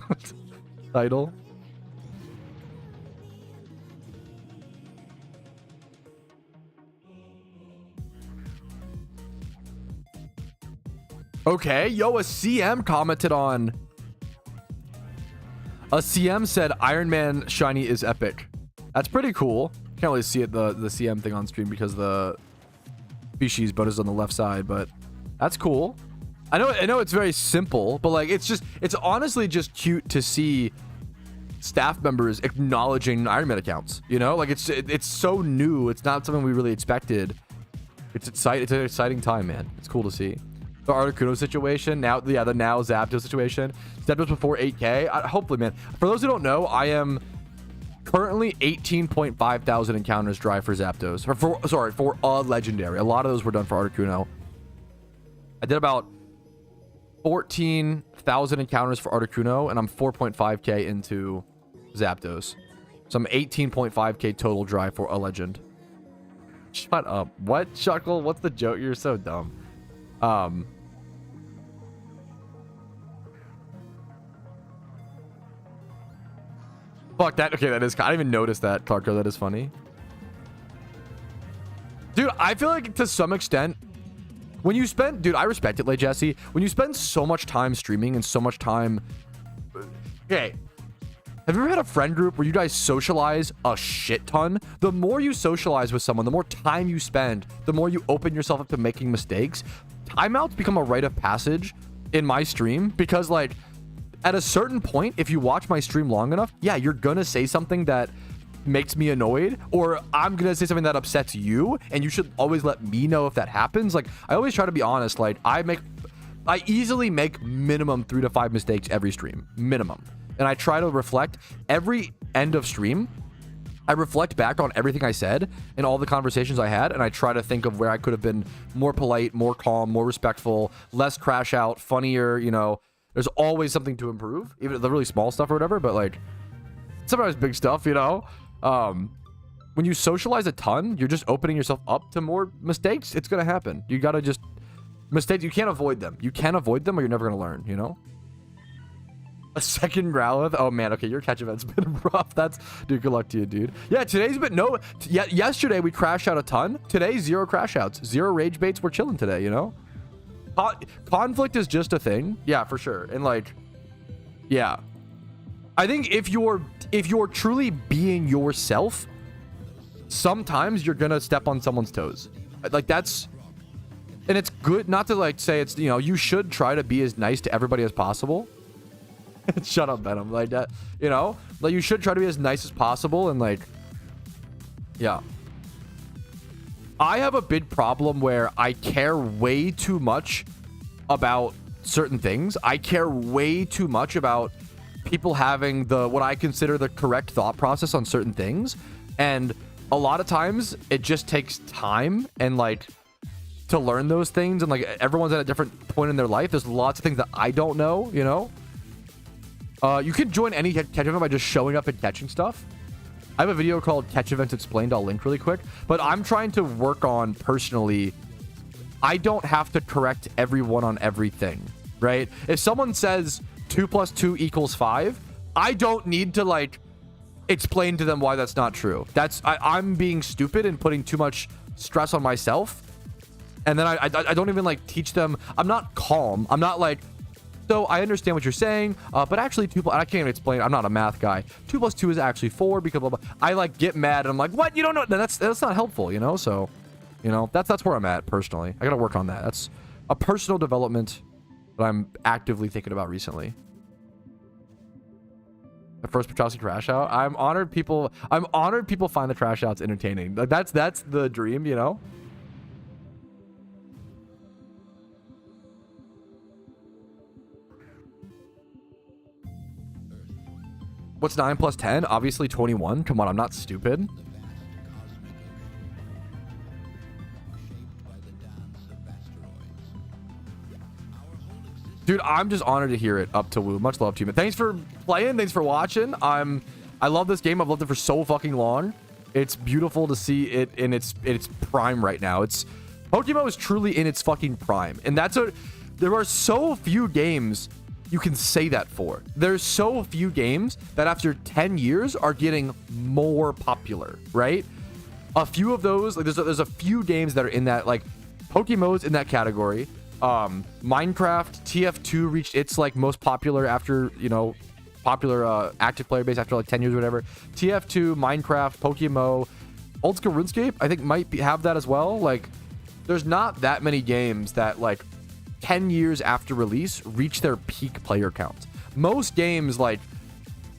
[SPEAKER 1] title. Okay, yo, a CM commented on. A CM said Iron Man shiny is epic. That's pretty cool. Can't really see it, the CM thing on stream because the species bonus on the left side, but that's cool. I know it's very simple, but like it's honestly just cute to see staff members acknowledging Iron Man accounts, you know? Like it's so new. It's not something we really expected. It's an exciting time, man. It's cool to see. The Articuno situation, now the now Zapdos situation. Zapdos before 8K. Hopefully, man. For those who don't know, I am currently 18.5 thousand encounters dry for Zapdos. For a legendary. A lot of those were done for Articuno. I did about 14,000 encounters for Articuno, and I'm 4.5k into Zapdos. So I'm 18.5k total dry for a legend. Shut up. What, Chuckle? What's the joke? You're so dumb. Fuck that. Okay, that is... I didn't even notice that, Clarko. That is funny. Dude, I feel like to some extent, when you spend... Dude, I respect it, like Jesse. When you spend so much time streaming and so much time... Okay. Have you ever had a friend group where you guys socialize a shit ton? The more you socialize with someone, the more time you spend, the more you open yourself up to making mistakes. Timeouts become a rite of passage in my stream because, like, at a certain point, if you watch my stream long enough, yeah, you're gonna say something that makes me annoyed, or I'm gonna say something that upsets you, and you should always let me know if that happens. Like, I always try to be honest. Like, I easily make minimum 3 to 5 mistakes every stream, minimum. And I try to reflect every end of stream. I reflect back on everything I said and all the conversations I had, and I try to think of where I could have been more polite, more calm, more respectful, less crash out, funnier, you know. There's always something to improve, even the really small stuff or whatever, but like sometimes big stuff, you know. When you socialize a ton, you're just opening yourself up to more mistakes. It's gonna happen. You gotta just... Mistakes, you can't avoid them. You can't avoid them or you're never gonna learn, you know? A second Growlithe? Oh man, okay, your catch event's been rough. That's... Dude, good luck to you, dude. Yeah, today's been... No... yesterday we crashed out a ton. Today, 0 crash outs. 0 rage baits. We're chilling today, you know? Conflict is just a thing. Yeah, for sure. And like... Yeah. I think if you're truly being yourself, sometimes you're gonna step on someone's toes. Like, that's... And it's good not to like say it's, you know, you should try to be as nice to everybody as possible. Shut up, Venom. Like that, you know, like you should try to be as nice as possible. And like, yeah, I have a big problem where I care way too much about certain things. I care way too much about people having the, what I consider the correct thought process on certain things. And a lot of times it just takes time and like to learn those things. And like everyone's at a different point in their life. There's lots of things that I don't know, you know. You can join any catch event by just showing up and catching stuff. I have a video called Catch Events Explained. I'll link really quick. But I'm trying to work on personally, I don't have to correct everyone on everything, right? If someone says 2 + 2 = 5, I don't need to like explain to them why that's not true. I'm being stupid and putting too much stress on myself. And then I don't even like teach them. I'm not calm. I'm not like, so I understand what you're saying, but actually I can't even explain. I'm not a math guy. 2 + 2 is actually 4 because blah, blah. I like get mad and I'm like, what? You don't know? That's not helpful, you know? So, you know, that's where I'm at personally. I got to work on that. That's a personal development that I'm actively thinking about recently. The first Patrouski trash out. I'm honored people find the trash outs entertaining. Like that's the dream, you know? What's 9 + 10? Obviously 21. Come on, I'm not stupid. Dude, I'm just honored to hear it. Up to Woo. Much love to you, man. Thanks for playing. Thanks for watching. I love this game. I've loved it for so fucking long. It's beautiful to see it in its prime right now. PokeMMO is truly in its fucking prime. And there are so few games you can say that for. There's so few games that after 10 years are getting more popular, right? A few of those, like there's a few games that are in that, like PokeMMO's in that category. Minecraft TF2 reached its like most popular after, you know, popular active player base after like 10 years or whatever. TF2, Minecraft, PokeMMO, Old School RuneScape I think might have that as well. Like there's not that many games that like 10 years after release reach their peak player count. Most games like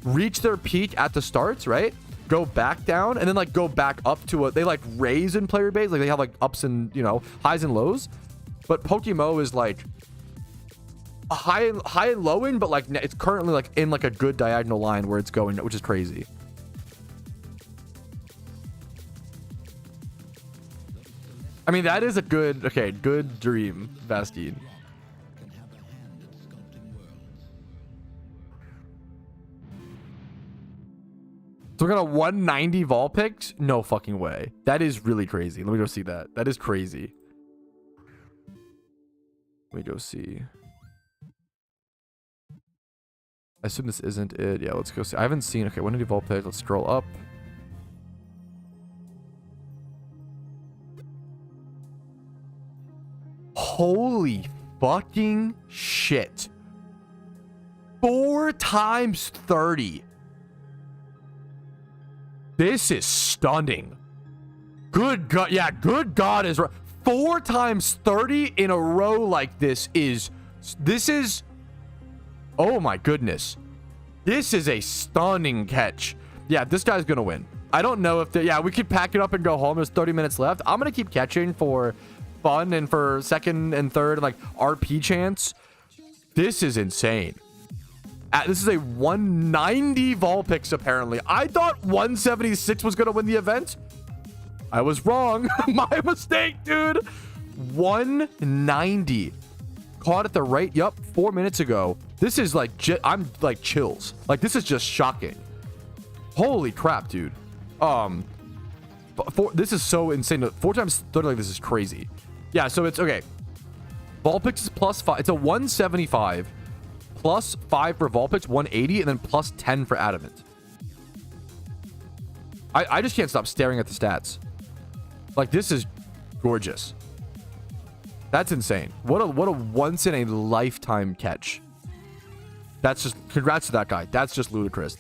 [SPEAKER 1] reach their peak at the starts, right? Go back down and then like go back up to they like raise in player base, like they have like ups and, you know, highs and lows. But PokeMMO is like a high and low in, but like it's currently like in like a good diagonal line where it's going, which is crazy. I mean, that is a good dream, Bastine. So we're gonna 190 Vol picks? No fucking way. That is really crazy. Let me go see that. That is crazy. Let me go see. I assume this isn't it. Yeah, let's go see. I haven't seen. Okay, 190 Vol picks. Let's scroll up. Holy fucking shit. 4 times 30. This is stunning. Good God. Yeah, good God is right. 4 times 30 in a row like this is, oh my goodness. This is a stunning catch. Yeah, this guy's gonna win. I don't know if, yeah, we could pack it up and go home. There's 30 minutes left. I'm gonna keep catching for fun and for second and third, like RP chance. This is insane. This is a 190 Vulpix apparently. I thought 176 was gonna win the event. I was wrong. My mistake, dude. 190 caught at the right. Yup, 4 minutes ago. This is like, I'm like chills. Like this is just shocking. Holy crap, dude. This is so insane. 4 times 30 like this is crazy. Yeah, so it's okay. Vulpix is +5. It's a 175 +5 for Vulpix, 180, and then +10 for Adamant. I just can't stop staring at the stats. Like this is gorgeous. That's insane. What a once in a lifetime catch. That's just, congrats to that guy. That's just ludicrous.